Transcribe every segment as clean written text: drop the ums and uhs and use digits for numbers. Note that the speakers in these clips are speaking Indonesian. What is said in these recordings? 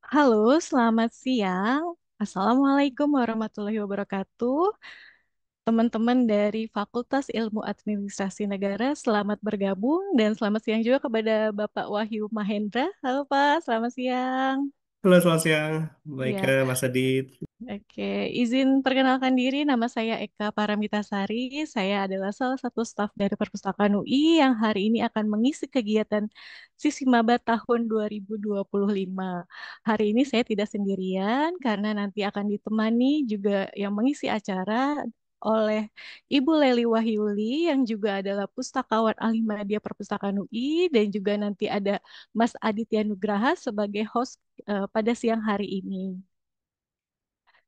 Halo, selamat siang. Assalamualaikum warahmatullahi wabarakatuh. Teman-teman dari Fakultas Ilmu Administrasi Negara, selamat bergabung dan selamat siang juga kepada Bapak Wahyu Mahendra. Halo Pak, selamat siang. Halo, selamat siang. Baik, Ya, Mas Adit. oke, izin perkenalkan diri, nama saya Eka Paramitasari. Saya adalah salah satu staf dari Perpustakaan UI yang hari ini akan mengisi kegiatan Sisi Maba tahun 2025. Hari ini saya tidak sendirian karena nanti akan ditemani juga yang mengisi acara oleh Ibu Leli Wahyuli yang juga adalah pustakawan ahli media Perpustakaan UI dan juga nanti ada Mas Aditya Nugraha sebagai host pada siang hari ini.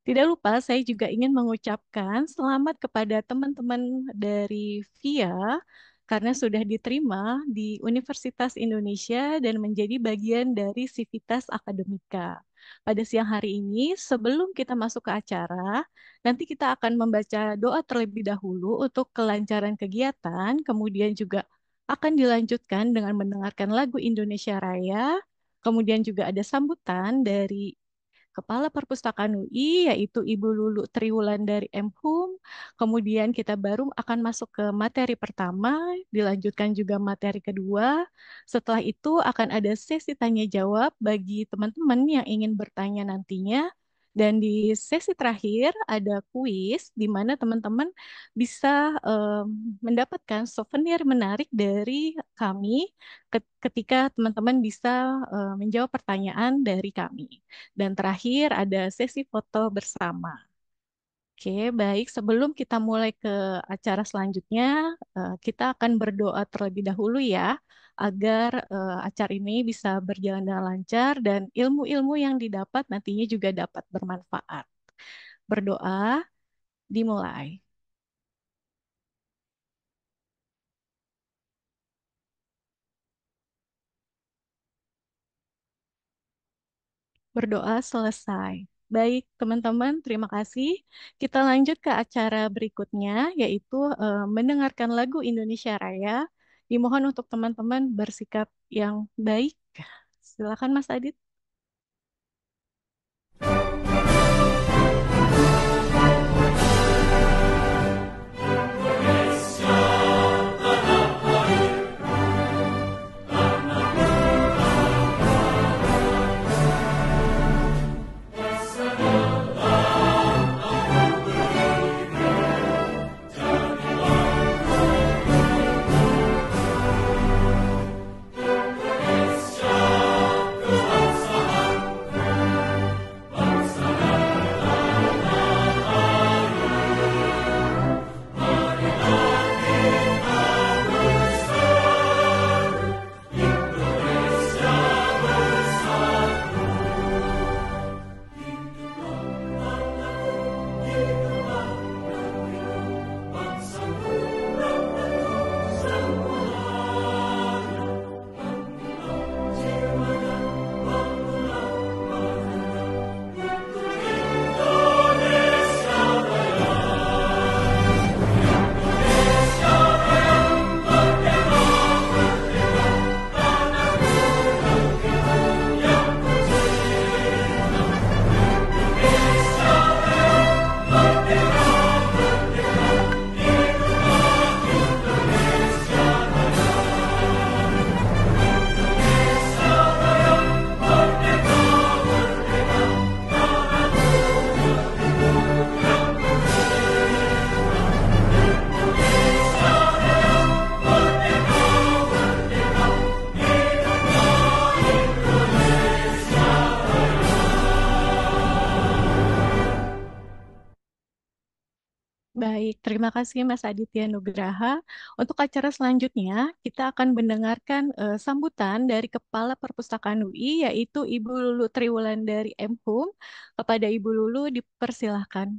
Tidak lupa, saya juga ingin mengucapkan selamat kepada teman-teman dari VIA karena sudah diterima di Universitas Indonesia dan menjadi bagian dari Sivitas Akademika. Pada siang hari ini, sebelum kita masuk ke acara, nanti kita akan membaca doa terlebih dahulu untuk kelancaran kegiatan, kemudian juga akan dilanjutkan dengan mendengarkan lagu Indonesia Raya, kemudian juga ada sambutan dari Kepala Perpustakaan UI, yaitu Ibu Lulu Triwulan dari MHUM. Kemudian kita baru akan masuk ke materi pertama, dilanjutkan juga materi kedua. Setelah itu akan ada sesi tanya jawab bagi teman-teman yang ingin bertanya nantinya. Dan di sesi terakhir ada kuis di mana teman-teman bisa mendapatkan souvenir menarik dari kami ketika teman-teman bisa menjawab pertanyaan dari kami. Dan terakhir ada sesi foto bersama. Oke, baik. Sebelum kita mulai ke acara selanjutnya, kita akan berdoa terlebih dahulu ya, agar acara ini bisa berjalan dengan lancar dan ilmu-ilmu yang didapat nantinya juga dapat bermanfaat. Berdoa, dimulai. Berdoa selesai. Baik, teman-teman, terima kasih. Kita lanjut ke acara berikutnya, yaitu mendengarkan lagu Indonesia Raya. Dimohon untuk teman-teman bersikap yang baik. Silakan, Mas Adit. Baik, terima kasih Mas Aditya Nugraha. Untuk acara selanjutnya, kita akan mendengarkan sambutan dari Kepala Perpustakaan UI, yaitu Ibu Lulu Triwulan dari MHUM. Kepada Ibu Lulu, dipersilahkan.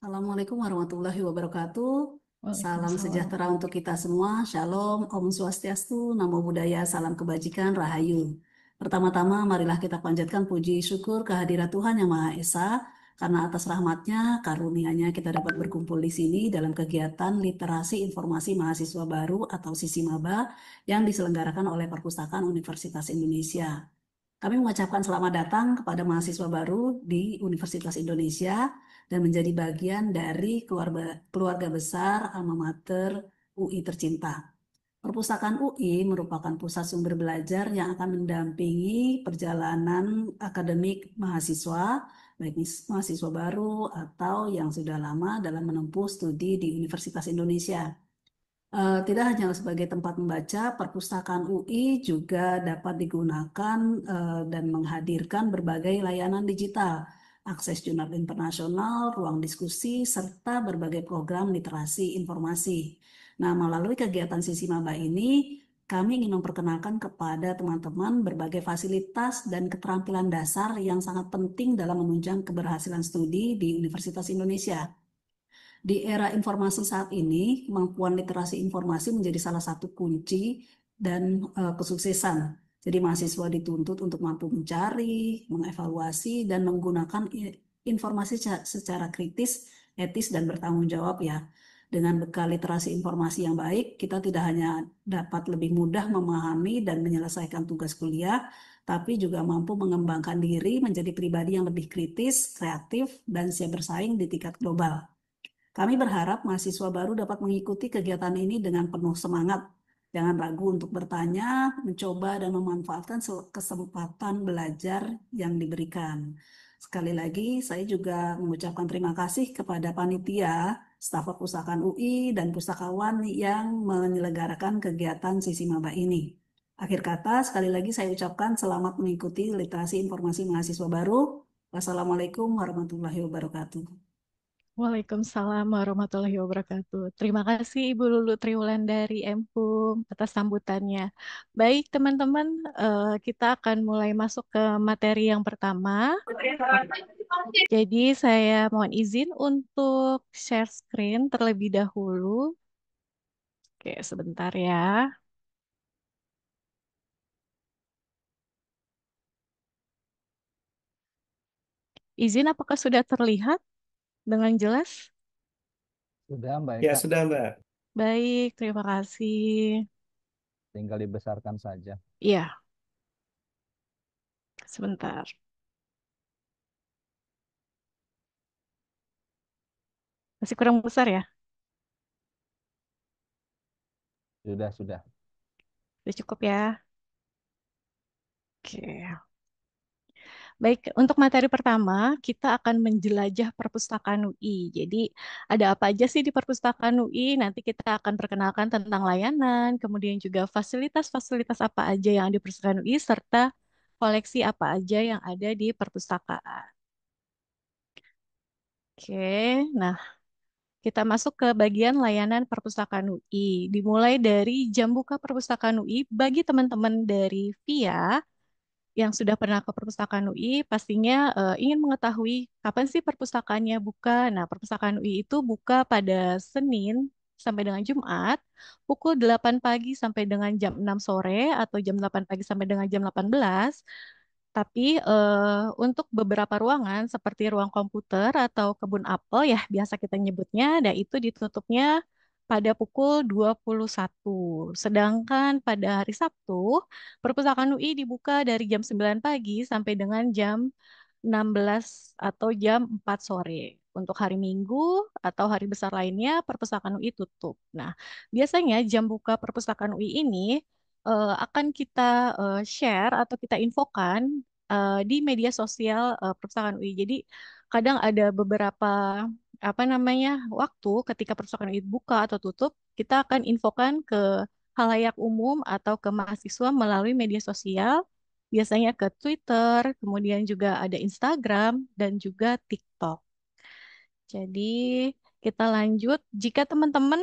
Assalamualaikum warahmatullahi wabarakatuh. Salam Waalaikumsalam. sejahtera untuk kita semua. Shalom, Om Swastiastu, Namo Buddhaya, Salam Kebajikan, Rahayu. Pertama-tama, marilah kita panjatkan puji syukur kehadirat Tuhan Yang Maha Esa Karena atas rahmatnya, karunia-Nya kita dapat berkumpul di sini dalam kegiatan Literasi Informasi Mahasiswa Baru atau SISIMABA yang diselenggarakan oleh Perpustakaan Universitas Indonesia. Kami mengucapkan selamat datang kepada mahasiswa baru di Universitas Indonesia dan menjadi bagian dari keluarga besar Alma Mater UI tercinta. Perpustakaan UI merupakan pusat sumber belajar yang akan mendampingi perjalanan akademik mahasiswa, baik mahasiswa baru atau yang sudah lama dalam menempuh studi di Universitas Indonesia. Tidak hanya sebagai tempat membaca, perpustakaan UI juga dapat digunakan dan menghadirkan berbagai layanan digital, akses jurnal internasional, ruang diskusi, serta berbagai program literasi informasi. Nah, melalui kegiatan Sisi Maba ini, kami ingin memperkenalkan kepada teman-teman berbagai fasilitas dan keterampilan dasar yang sangat penting dalam menunjang keberhasilan studi di Universitas Indonesia. Di era informasi saat ini, kemampuan literasi informasi menjadi salah satu kunci dan kesuksesan. Jadi mahasiswa dituntut untuk mampu mencari, mengevaluasi, dan menggunakan informasi secara kritis, etis, dan bertanggung jawab ya. Dengan bekal literasi informasi yang baik, kita tidak hanya dapat lebih mudah memahami dan menyelesaikan tugas kuliah, tapi juga mampu mengembangkan diri menjadi pribadi yang lebih kritis, kreatif, dan siap bersaing di tingkat global. Kami berharap mahasiswa baru dapat mengikuti kegiatan ini dengan penuh semangat. Jangan ragu untuk bertanya, mencoba, dan memanfaatkan kesempatan belajar yang diberikan. Sekali lagi, saya juga mengucapkan terima kasih kepada panitia, staf perpustakaan UI, dan pustakawan yang menyelenggarakan kegiatan Sisi Maba ini. Akhir kata, sekali lagi saya ucapkan selamat mengikuti literasi informasi mahasiswa baru. Wassalamualaikum warahmatullahi wabarakatuh. Waalaikumsalam warahmatullahi wabarakatuh. Terima kasih Ibu Lulu Triwulandari Empum atas sambutannya. Baik teman-teman, kita akan mulai masuk ke materi yang pertama. Jadi saya mohon izin untuk share screen terlebih dahulu. Oke, sebentar ya. Izin apakah sudah terlihat dengan jelas? Sudah, Mbak Ya, Eka, sudah, Mbak. Baik, terima kasih. tinggal dibesarkan saja. Iya, sebentar. Masih kurang besar ya? Sudah, sudah. Sudah cukup ya? Oke. Baik, untuk materi pertama, kita akan menjelajah perpustakaan UI. Jadi, ada apa aja sih di perpustakaan UI? Nanti kita akan perkenalkan tentang layanan, kemudian juga fasilitas-fasilitas apa aja yang ada di perpustakaan UI, serta koleksi apa aja yang ada di perpustakaan. Oke, nah kita masuk ke bagian layanan perpustakaan UI. Dimulai dari jam buka perpustakaan UI bagi teman-teman dari VIA yang sudah pernah ke perpustakaan UI pastinya ingin mengetahui kapan sih perpustakaannya buka. Nah, perpustakaan UI itu buka pada Senin sampai dengan Jumat pukul 8 pagi sampai dengan jam 6 sore atau jam 8 pagi sampai dengan jam 18. Tapi untuk beberapa ruangan seperti ruang komputer atau kebun apel ya biasa kita nyebutnya, dan itu ditutupnya pada pukul 21. Sedangkan pada hari Sabtu, perpustakaan UI dibuka dari jam 9 pagi sampai dengan jam 16 atau jam 4 sore. Untuk hari Minggu atau hari besar lainnya, perpustakaan UI tutup. Nah, biasanya jam buka perpustakaan UI ini akan kita share atau kita infokan di media sosial perpustakaan UI. Jadi kadang ada beberapa apa namanya waktu ketika perpustakaan UI buka atau tutup, kita akan infokan ke halayak umum atau ke mahasiswa melalui media sosial, biasanya ke Twitter, kemudian juga ada Instagram dan juga TikTok. Jadi kita lanjut, jika teman-teman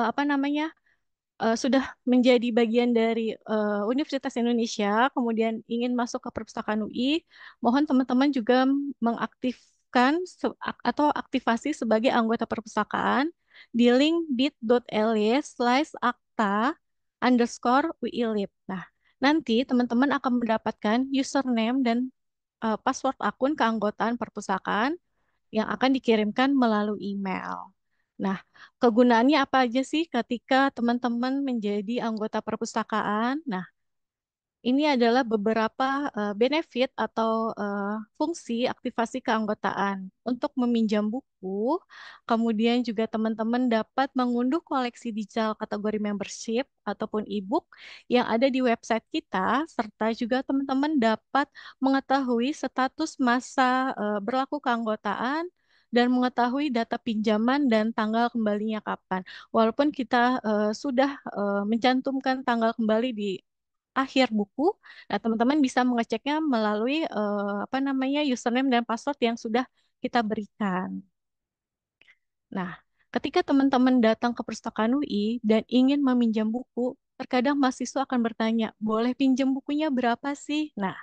apa namanya sudah menjadi bagian dari Universitas Indonesia, kemudian ingin masuk ke perpustakaan UI, mohon teman-teman juga mengaktifkan atau aktivasi sebagai anggota perpustakaan di link bit.ly/akta_UILib. Nah, nanti teman-teman akan mendapatkan username dan password akun keanggotaan perpustakaan yang akan dikirimkan melalui email. Nah, kegunaannya apa aja sih ketika teman-teman menjadi anggota perpustakaan? Nah, ini adalah beberapa benefit atau fungsi aktivasi keanggotaan. Untuk meminjam buku, kemudian juga teman-teman dapat mengunduh koleksi digital kategori membership ataupun e-book yang ada di website kita, serta juga teman-teman dapat mengetahui status masa berlaku keanggotaan dan mengetahui data pinjaman dan tanggal kembalinya kapan. Walaupun kita sudah mencantumkan tanggal kembali di akhir buku. Nah, teman-teman bisa mengeceknya melalui apa namanya username dan password yang sudah kita berikan. Nah, ketika teman-teman datang ke perpustakaan UI dan ingin meminjam buku, terkadang mahasiswa akan bertanya, boleh pinjam bukunya berapa sih? Nah,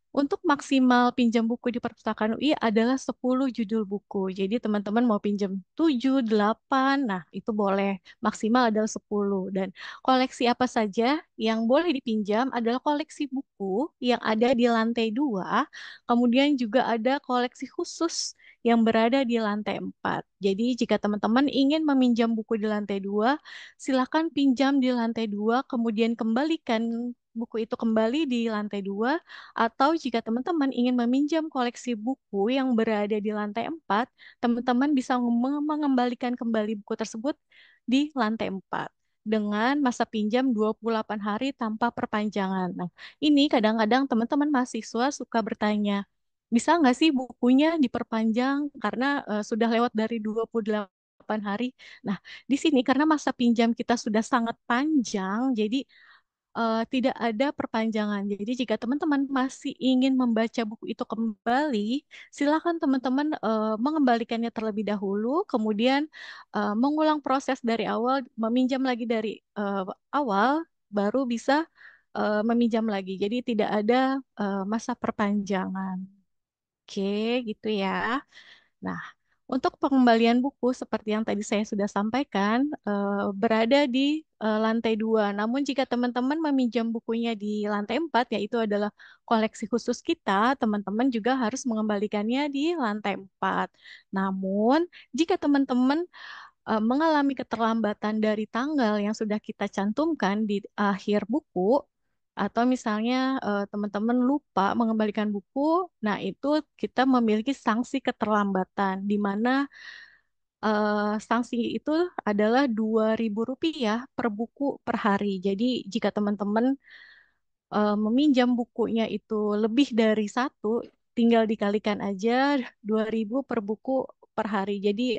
untuk maksimal pinjam buku di perpustakaan UI adalah 10 judul buku. Jadi teman-teman mau pinjam 7, 8, nah itu boleh. Maksimal adalah 10. Dan koleksi apa saja yang boleh dipinjam adalah koleksi buku yang ada di lantai 2. Kemudian juga ada koleksi khusus yang berada di lantai 4. Jadi jika teman-teman ingin meminjam buku di lantai 2, silakan pinjam di lantai 2, kemudian kembalikan buku itu kembali di lantai 2. Atau jika teman-teman ingin meminjam koleksi buku yang berada di lantai 4, teman-teman bisa mengembalikan kembali buku tersebut di lantai 4 dengan masa pinjam 28 hari tanpa perpanjangan. Nah, ini kadang-kadang teman-teman mahasiswa suka bertanya, bisa nggak sih bukunya diperpanjang karena sudah lewat dari 28 hari? Nah, di sini karena masa pinjam kita sudah sangat panjang, jadi tidak ada perpanjangan. Jadi jika teman-teman masih ingin membaca buku itu kembali, silakan teman-teman mengembalikannya terlebih dahulu, kemudian mengulang proses dari awal, meminjam lagi dari awal, baru bisa meminjam lagi. Jadi tidak ada masa perpanjangan. Oke, gitu ya. Nah, untuk pengembalian buku seperti yang tadi saya sudah sampaikan, berada di lantai 2. Namun jika teman-teman meminjam bukunya di lantai 4, yaitu adalah koleksi khusus kita, teman-teman juga harus mengembalikannya di lantai 4. Namun, jika teman-teman mengalami keterlambatan dari tanggal yang sudah kita cantumkan di akhir buku, atau misalnya teman-teman lupa mengembalikan buku, nah itu kita memiliki sanksi keterlambatan, di mana sanksi itu adalah Rp2.000 per buku per hari. Jadi jika teman-teman meminjam bukunya itu lebih dari satu, tinggal dikalikan aja 2.000 per buku per hari. Jadi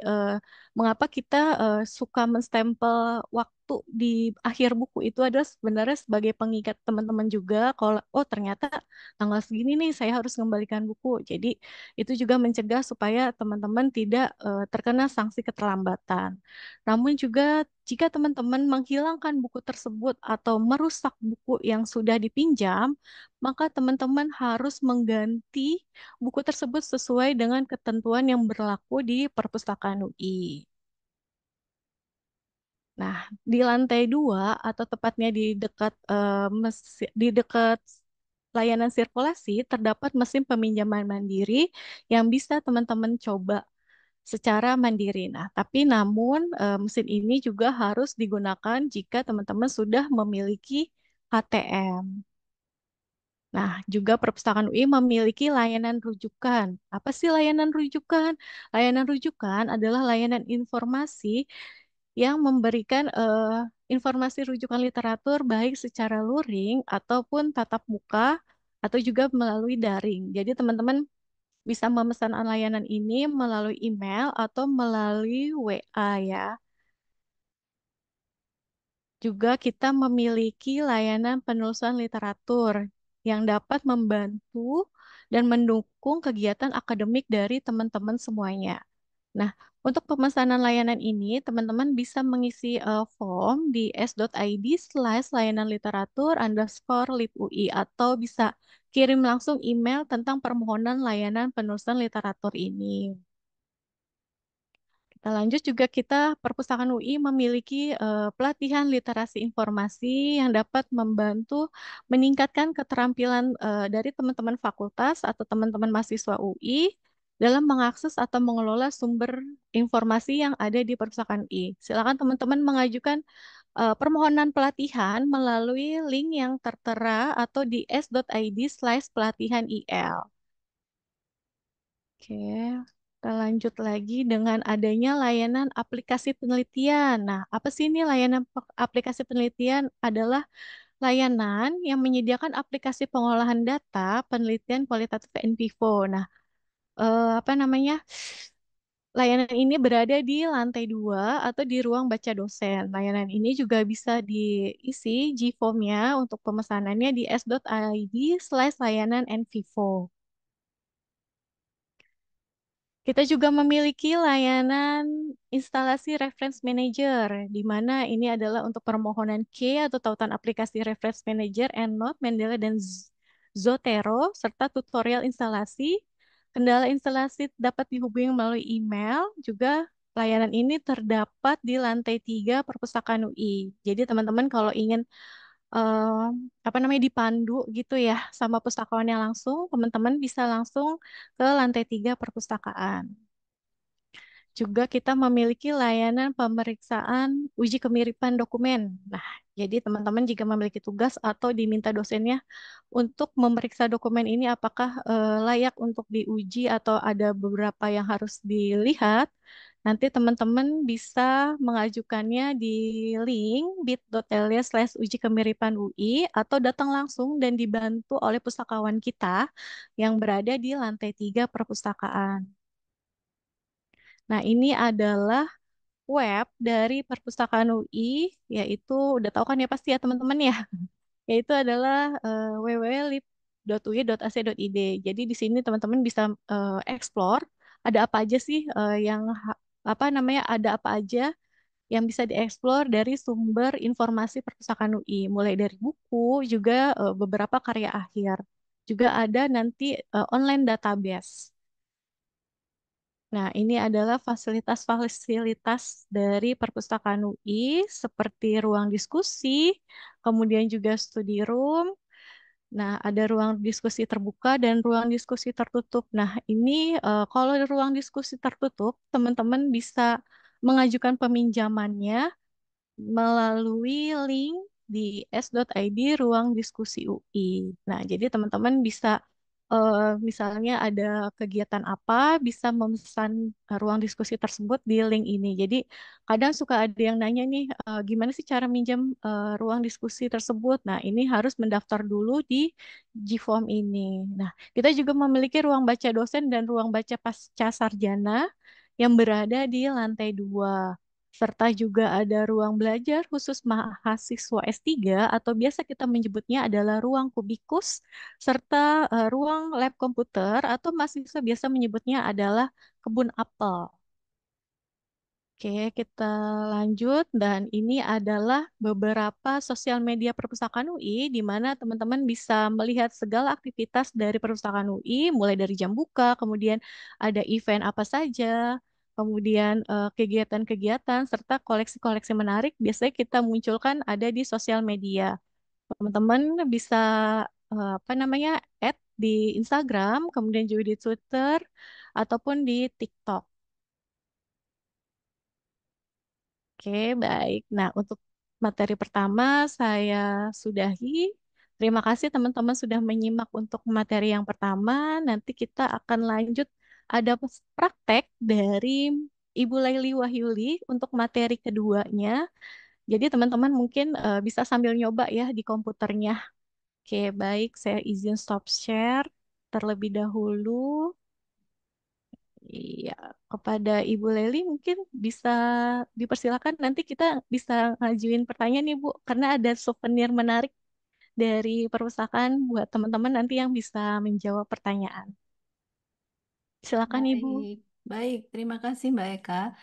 mengapa kita suka menstempel waktu di akhir buku itu adalah sebenarnya sebagai pengingat teman-teman juga kalau oh ternyata tanggal segini nih saya harus mengembalikan buku. Jadi itu juga mencegah supaya teman-teman tidak terkena sanksi keterlambatan. Namun juga jika teman-teman menghilangkan buku tersebut atau merusak buku yang sudah dipinjam, maka teman-teman harus mengganti buku tersebut sesuai dengan ketentuan yang berlaku di perpustakaan UI. Nah, di lantai 2 atau tepatnya di dekat layanan sirkulasi terdapat mesin peminjaman mandiri yang bisa teman-teman coba secara mandiri. Nah, tapi namun mesin ini juga harus digunakan jika teman-teman sudah memiliki KTM. Nah, juga perpustakaan UI memiliki layanan rujukan. Apa sih layanan rujukan? Layanan rujukan adalah layanan informasi yang memberikan informasi rujukan literatur baik secara luring ataupun tatap muka atau juga melalui daring. Jadi teman-teman bisa memesan layanan ini melalui email atau melalui WA ya. Juga kita memiliki layanan penelusuran literatur yang dapat membantu dan mendukung kegiatan akademik dari teman-teman semuanya. Nah, untuk pemesanan layanan ini, teman-teman bisa mengisi form di s.id/layanan literatur underscore lib UI atau bisa kirim langsung email tentang permohonan layanan penelusuran literatur ini. Kita lanjut juga Perpustakaan UI memiliki pelatihan literasi informasi yang dapat membantu meningkatkan keterampilan dari teman-teman fakultas atau teman-teman mahasiswa UI dalam mengakses atau mengelola sumber informasi yang ada di perpustakaan UI. Silakan teman-teman mengajukan permohonan pelatihan melalui link yang tertera atau di s.id/pelatihan IL. Oke, kita lanjut lagi dengan adanya layanan aplikasi penelitian. Nah, apa sih ini layanan aplikasi penelitian? Adalah layanan yang menyediakan aplikasi pengolahan data penelitian kualitatif in vivo. Nah, apa namanya? Layanan ini berada di lantai 2 atau di ruang baca dosen. Layanan ini juga bisa diisi G-form-nya untuk pemesanannya di s.id/layanan nvivo. Kita juga memiliki layanan instalasi Reference Manager, di mana ini adalah untuk permohonan K atau tautan aplikasi Reference Manager, EndNote, Mendeley, dan Zotero, serta tutorial instalasi. Kendala instalasi dapat dihubungi melalui email. Juga layanan ini terdapat di lantai 3 Perpustakaan UI. Jadi teman-teman kalau ingin eh, apa namanya dipandu gitu ya sama pustakawannya langsung, teman-teman bisa langsung ke lantai 3 perpustakaan. Juga kita memiliki layanan pemeriksaan uji kemiripan dokumen. Nah, jadi teman-teman jika memiliki tugas atau diminta dosennya untuk memeriksa dokumen ini apakah layak untuk diuji atau ada beberapa yang harus dilihat, nanti teman-teman bisa mengajukannya di link bit.ly/uji kemiripan UI atau datang langsung dan dibantu oleh pustakawan kita yang berada di lantai 3 perpustakaan. Nah, ini adalah web dari Perpustakaan UI, yaitu udah tahu kan ya pasti ya teman-teman ya, yaitu adalah www.lib.ui.ac.id. Jadi di sini teman-teman bisa explore ada apa aja sih apa namanya ada apa aja yang bisa dieksplor dari sumber informasi Perpustakaan UI, mulai dari buku juga beberapa karya akhir. Juga ada nanti online database. Nah, ini adalah fasilitas-fasilitas dari Perpustakaan UI seperti ruang diskusi, kemudian juga study room. Nah, ada ruang diskusi terbuka dan ruang diskusi tertutup. Nah, ini kalau ruang diskusi tertutup, teman-teman bisa mengajukan peminjamannya melalui link di s.id ruang diskusi UI. Nah, jadi teman-teman bisa misalnya ada kegiatan apa, bisa memesan ruang diskusi tersebut di link ini. Jadi kadang suka ada yang nanya nih, gimana sih cara minjam ruang diskusi tersebut? Nah, ini harus mendaftar dulu di Gform ini. Nah, kita juga memiliki ruang baca dosen dan ruang baca pasca sarjana yang berada di lantai 2 serta juga ada ruang belajar khusus mahasiswa S3 atau biasa kita menyebutnya adalah ruang kubikus serta ruang lab komputer atau mahasiswa biasa menyebutnya adalah kebun apel. Oke, kita lanjut dan ini adalah beberapa sosial media Perpustakaan UI di mana teman-teman bisa melihat segala aktivitas dari Perpustakaan UI mulai dari jam buka, kemudian ada event apa saja, kemudian kegiatan-kegiatan serta koleksi-koleksi menarik biasanya kita munculkan ada di sosial media. Teman-teman bisa apa namanya add di Instagram, kemudian juga di Twitter ataupun di TikTok. Oke, baik. Nah, untuk materi pertama saya sudahi. Terima kasih teman-teman sudah menyimak untuk materi yang pertama. Nanti kita akan lanjut ada praktek dari Ibu Laili Wahyuli untuk materi keduanya. Jadi teman-teman mungkin bisa sambil nyoba ya di komputernya. Oke, baik. Saya izin stop share terlebih dahulu. Iya, kepada Ibu Leli mungkin bisa dipersilakan nanti kita bisa ngajuin pertanyaan nih Bu, karena ada souvenir menarik dari perpustakaan buat teman-teman nanti yang bisa menjawab pertanyaan. Silakan Ibu. Baik, baik. Terima kasih Mbak Eka.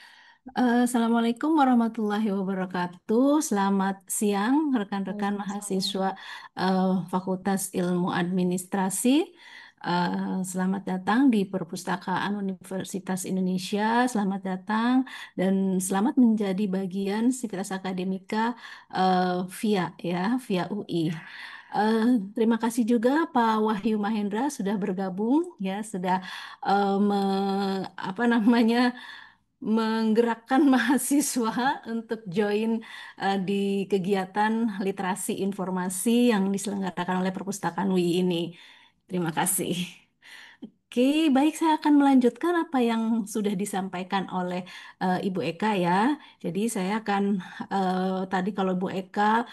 Assalamualaikum warahmatullahi wabarakatuh. Selamat siang rekan-rekan Waalaikumsalam. mahasiswa Fakultas Ilmu Administrasi. Selamat datang di Perpustakaan Universitas Indonesia. Selamat datang dan selamat menjadi bagian Sivitas Akademika via via UI. Eh, Terima kasih juga Pak Wahyu Mahendra sudah bergabung sudah apa namanya menggerakkan mahasiswa untuk join di kegiatan literasi informasi yang diselenggarakan oleh Perpustakaan UI ini. Terima kasih. Oke, baik, saya akan melanjutkan apa yang sudah disampaikan oleh Ibu Eka ya. Jadi saya akan tadi kalau Bu Eka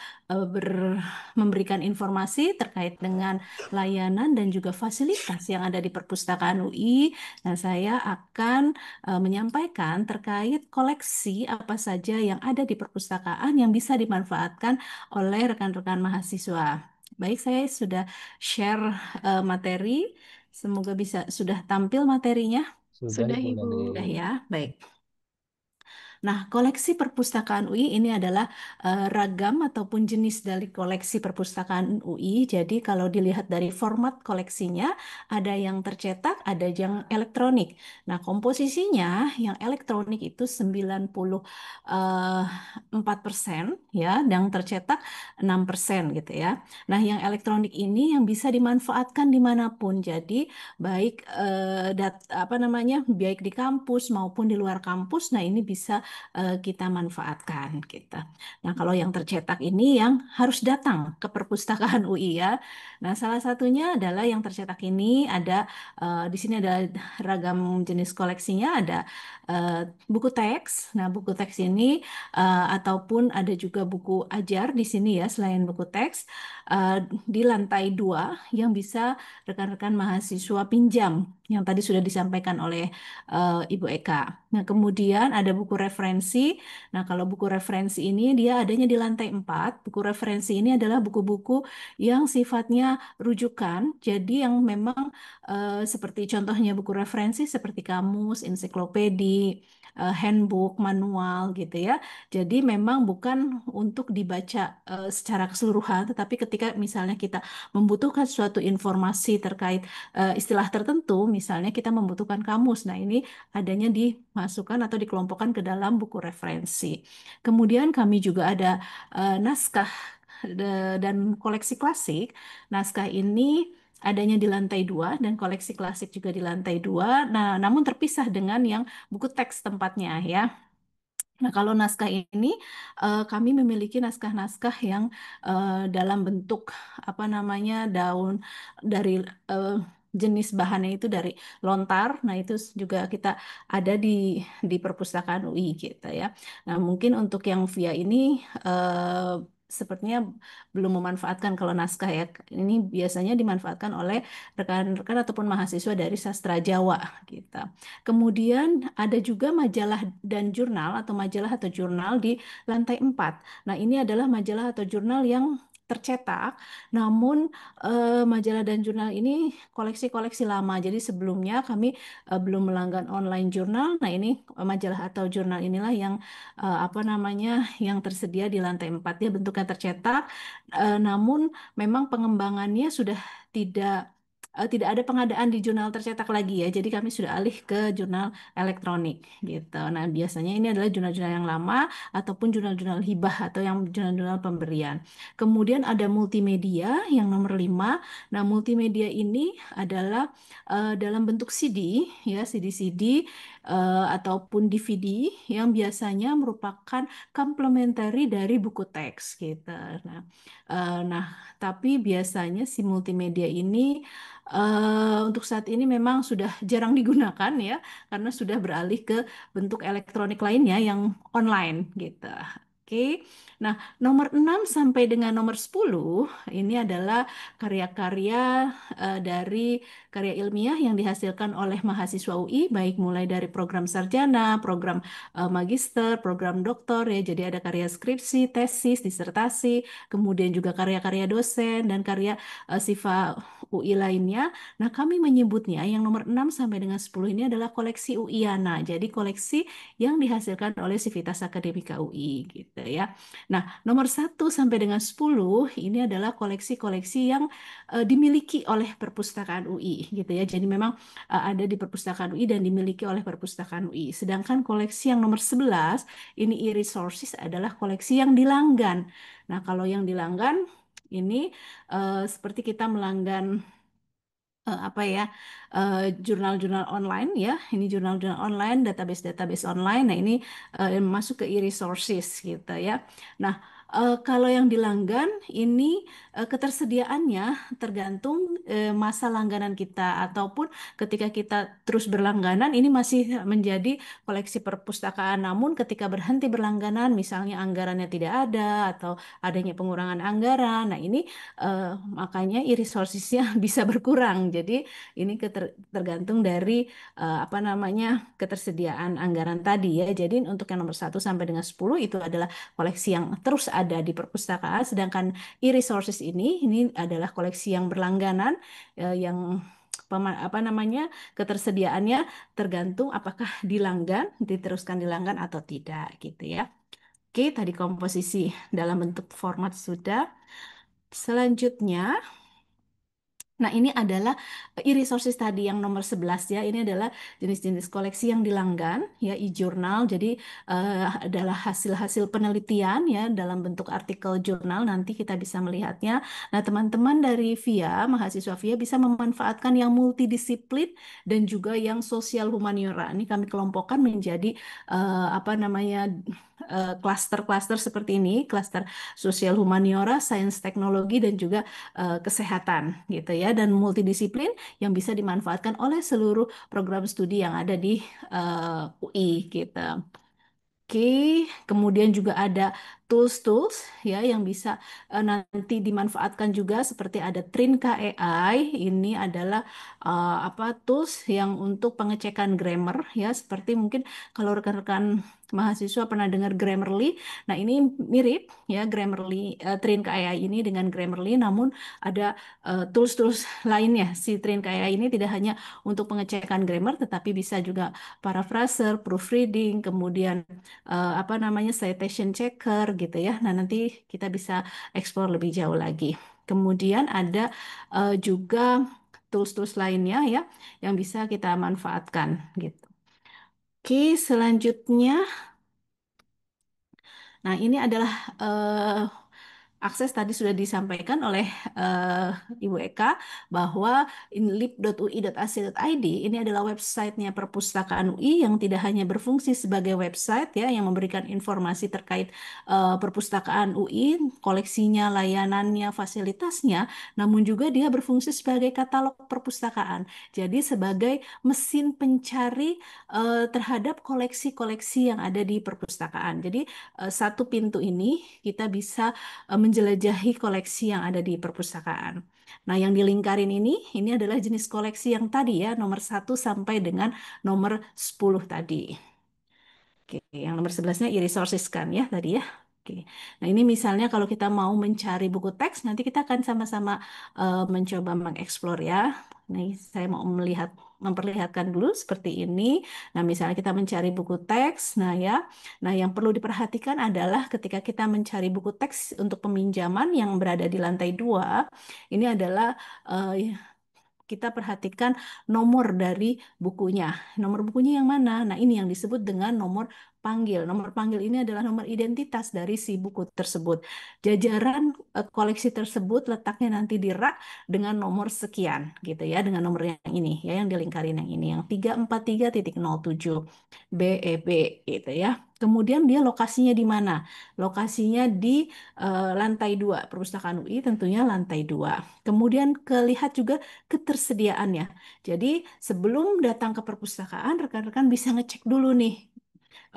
memberikan informasi terkait dengan layanan dan juga fasilitas yang ada di Perpustakaan UI. Nah, saya akan menyampaikan terkait koleksi apa saja yang ada di perpustakaan yang bisa dimanfaatkan oleh rekan-rekan mahasiswa. Baik, saya sudah share materi. Semoga sudah tampil materinya. Sudah Sudah, Ibu Ibu. Leli. Sudah ya, baik. Nah, koleksi perpustakaan UI ini adalah ragam ataupun jenis dari koleksi perpustakaan UI. Jadi kalau dilihat dari format koleksinya, ada yang tercetak, ada yang elektronik. Nah, komposisinya yang elektronik itu 94% ya, yang tercetak 6% gitu ya. Nah, yang elektronik ini yang bisa dimanfaatkan dimanapun. Jadi baik apa namanya, baik di kampus maupun di luar kampus. Nah, ini bisa kita manfaatkan kita. Nah, kalau yang tercetak ini yang harus datang ke perpustakaan UI ya. Nah, salah satunya adalah yang tercetak ini ada di sini ada ragam jenis koleksinya, ada eh, buku teks. Nah, buku teks ini ataupun ada juga buku ajar di sini ya selain buku teks eh, di lantai 2 yang bisa rekan-rekan mahasiswa pinjam yang tadi sudah disampaikan oleh Ibu Eka. Nah, kemudian ada buku referensi. Nah, kalau buku referensi ini dia adanya di lantai 4. Buku referensi ini adalah buku-buku yang sifatnya rujukan. Jadi yang memang seperti contohnya buku referensi seperti kamus, ensiklopedia, handbook, manual gitu ya. Jadi memang bukan untuk dibaca secara keseluruhan, tetapi ketika misalnya kita membutuhkan suatu informasi terkait istilah tertentu, misalnya kita membutuhkan kamus. Nah, ini adanya dimasukkan atau dikelompokkan ke dalam buku referensi. Kemudian kami juga ada naskah dan koleksi klasik. Naskah ini adanya di lantai 2 dan koleksi klasik juga di lantai 2. Nah, namun terpisah dengan yang buku teks tempatnya ya. Nah, kalau naskah ini kami memiliki naskah-naskah yang dalam bentuk apa namanya daun dari eh, jenis bahannya itu dari lontar. Nah, itu juga kita ada di perpustakaan UI gitu ya. Nah, mungkin untuk yang via ini sepertinya belum memanfaatkan kalau naskah ya. Ini biasanya dimanfaatkan oleh rekan-rekan ataupun mahasiswa dari sastra Jawa gitu. Kemudian ada juga majalah dan jurnal atau majalah atau jurnal di lantai 4. Nah, ini adalah majalah atau jurnal yang tercetak, namun majalah dan jurnal ini koleksi-koleksi lama. Jadi sebelumnya kami belum melanggan online jurnal. Nah, ini majalah atau jurnal inilah yang apa namanya yang tersedia di lantai 4. Dia bentuknya tercetak, namun memang pengembangannya sudah tidak tidak ada pengadaan di jurnal tercetak lagi ya. Jadi kami sudah alih ke jurnal elektronik gitu. Nah, biasanya ini adalah jurnal-jurnal yang lama ataupun jurnal-jurnal hibah atau yang jurnal-jurnal pemberian. Kemudian ada multimedia yang nomor 5. Nah, multimedia ini adalah dalam bentuk CD ya, CD-CD ataupun DVD yang biasanya merupakan complementary dari buku teks gitu. Nah, nah, tapi biasanya si multimedia ini untuk saat ini memang sudah jarang digunakan ya, karena sudah beralih ke bentuk elektronik lainnya yang online gitu. Oke. Nah, nomor 6 sampai dengan nomor 10 ini adalah karya-karya dari karya ilmiah yang dihasilkan oleh mahasiswa UI, baik mulai dari program sarjana, program magister, program doktor ya. Jadi ada karya skripsi, tesis, disertasi, kemudian juga karya-karya dosen dan karya sifat UI lainnya. Nah, kami menyebutnya yang nomor 6 sampai dengan 10 ini adalah koleksi UIana. Jadi koleksi yang dihasilkan oleh Civitas Akademika UI gitu ya. Nah, nomor 1 sampai dengan 10 ini adalah koleksi-koleksi yang dimiliki oleh perpustakaan UI gitu ya. Jadi memang ada di perpustakaan UI dan dimiliki oleh perpustakaan UI. Sedangkan koleksi yang nomor 11 ini e-resources adalah koleksi yang dilanggan. Nah, kalau yang dilanggan ini seperti kita melanggan apa ya jurnal-jurnal online ya, ini jurnal-jurnal online, database-database online. Nah, ini masuk ke e-resources gitu ya. Nah, kalau yang dilanggan ini ketersediaannya tergantung masa langganan kita, ataupun ketika kita terus berlangganan ini masih menjadi koleksi perpustakaan. Namun ketika berhenti berlangganan, misalnya anggarannya tidak ada atau adanya pengurangan anggaran, nah ini makanya e-resourcesnya bisa berkurang. Jadi ini tergantung dari apa namanya ketersediaan anggaran tadi ya. Jadi untuk yang nomor 1 sampai dengan 10 itu adalah koleksi yang terus ada di perpustakaan, sedangkan e-resources ini adalah koleksi yang berlangganan yang apa namanya ketersediaannya tergantung apakah diteruskan dilanggan atau tidak gitu ya. Oke, tadi komposisi dalam bentuk format sudah. Selanjutnya, nah, ini adalah e-resources tadi yang nomor 11 ya. Ini adalah jenis-jenis koleksi yang dilanggan ya, e-jurnal. Jadi adalah hasil-hasil penelitian ya dalam bentuk artikel jurnal. Nanti kita bisa melihatnya. Nah, teman-teman dari mahasiswa VIA bisa memanfaatkan yang multidisiplin dan juga yang sosial humaniora. Ini kami kelompokkan menjadi apa namanya klaster-klaster seperti ini, klaster sosial humaniora, sains teknologi dan juga kesehatan gitu ya, dan multidisiplin yang bisa dimanfaatkan oleh seluruh program studi yang ada di UI gitu. Oke, kemudian juga ada tools-tools ya yang bisa nanti dimanfaatkan juga, seperti ada Trin KEI. Ini adalah apa tools yang untuk pengecekan grammar ya, seperti mungkin kalau rekan-rekan mahasiswa pernah dengar Grammarly. Nah, ini mirip ya Grammarly, Trin KEI ini dengan Grammarly, namun ada tools-tools lainnya. Si Trin KEI ini tidak hanya untuk pengecekan grammar tetapi bisa juga paraphraser, proofreading, kemudian apa namanya citation checker gitu ya. Nah, nanti kita bisa explore lebih jauh lagi. Kemudian ada juga tools-tools lainnya ya yang bisa kita manfaatkan gitu. Oke, selanjutnya. Nah, ini adalah akses tadi sudah disampaikan oleh eh, Ibu Eka bahwa inlib.ui.ac.id ini adalah websitenya perpustakaan UI yang tidak hanya berfungsi sebagai website ya yang memberikan informasi terkait perpustakaan UI, koleksinya, layanannya, fasilitasnya, namun juga dia berfungsi sebagai katalog perpustakaan. Jadi sebagai mesin pencari terhadap koleksi-koleksi yang ada di perpustakaan. Jadi satu pintu ini kita bisa menjelajahi koleksi yang ada di perpustakaan. Nah, yang dilingkarin ini adalah jenis koleksi yang tadi ya, nomor 1 sampai dengan nomor 10 tadi. Oke, yang nomor 11-nya e-resources kan ya tadi ya. Oke. Nah, ini misalnya kalau kita mau mencari buku teks, nanti kita akan sama-sama mencoba mengeksplor ya. Nah, saya mau memperlihatkan dulu seperti ini. Nah, misalnya kita mencari buku teks, nah ya. Nah, yang perlu diperhatikan adalah ketika kita mencari buku teks untuk peminjaman yang berada di lantai 2, ini adalah kita perhatikan nomor dari bukunya. Nomor bukunya yang mana? Nah, ini yang disebut dengan nomor panggil. Nomor panggil ini adalah nomor identitas dari si buku tersebut. Jajaran koleksi tersebut letaknya nanti di rak dengan nomor sekian gitu ya, dengan nomor yang ini ya, yang dilingkarin yang ini, yang 343.07 BEB gitu ya. Kemudian dia lokasinya di mana? Lokasinya di lantai 2 Perpustakaan UI, tentunya lantai 2. Kemudian kelihat juga ketersediaannya. Jadi sebelum datang ke perpustakaan, rekan-rekan bisa ngecek dulu nih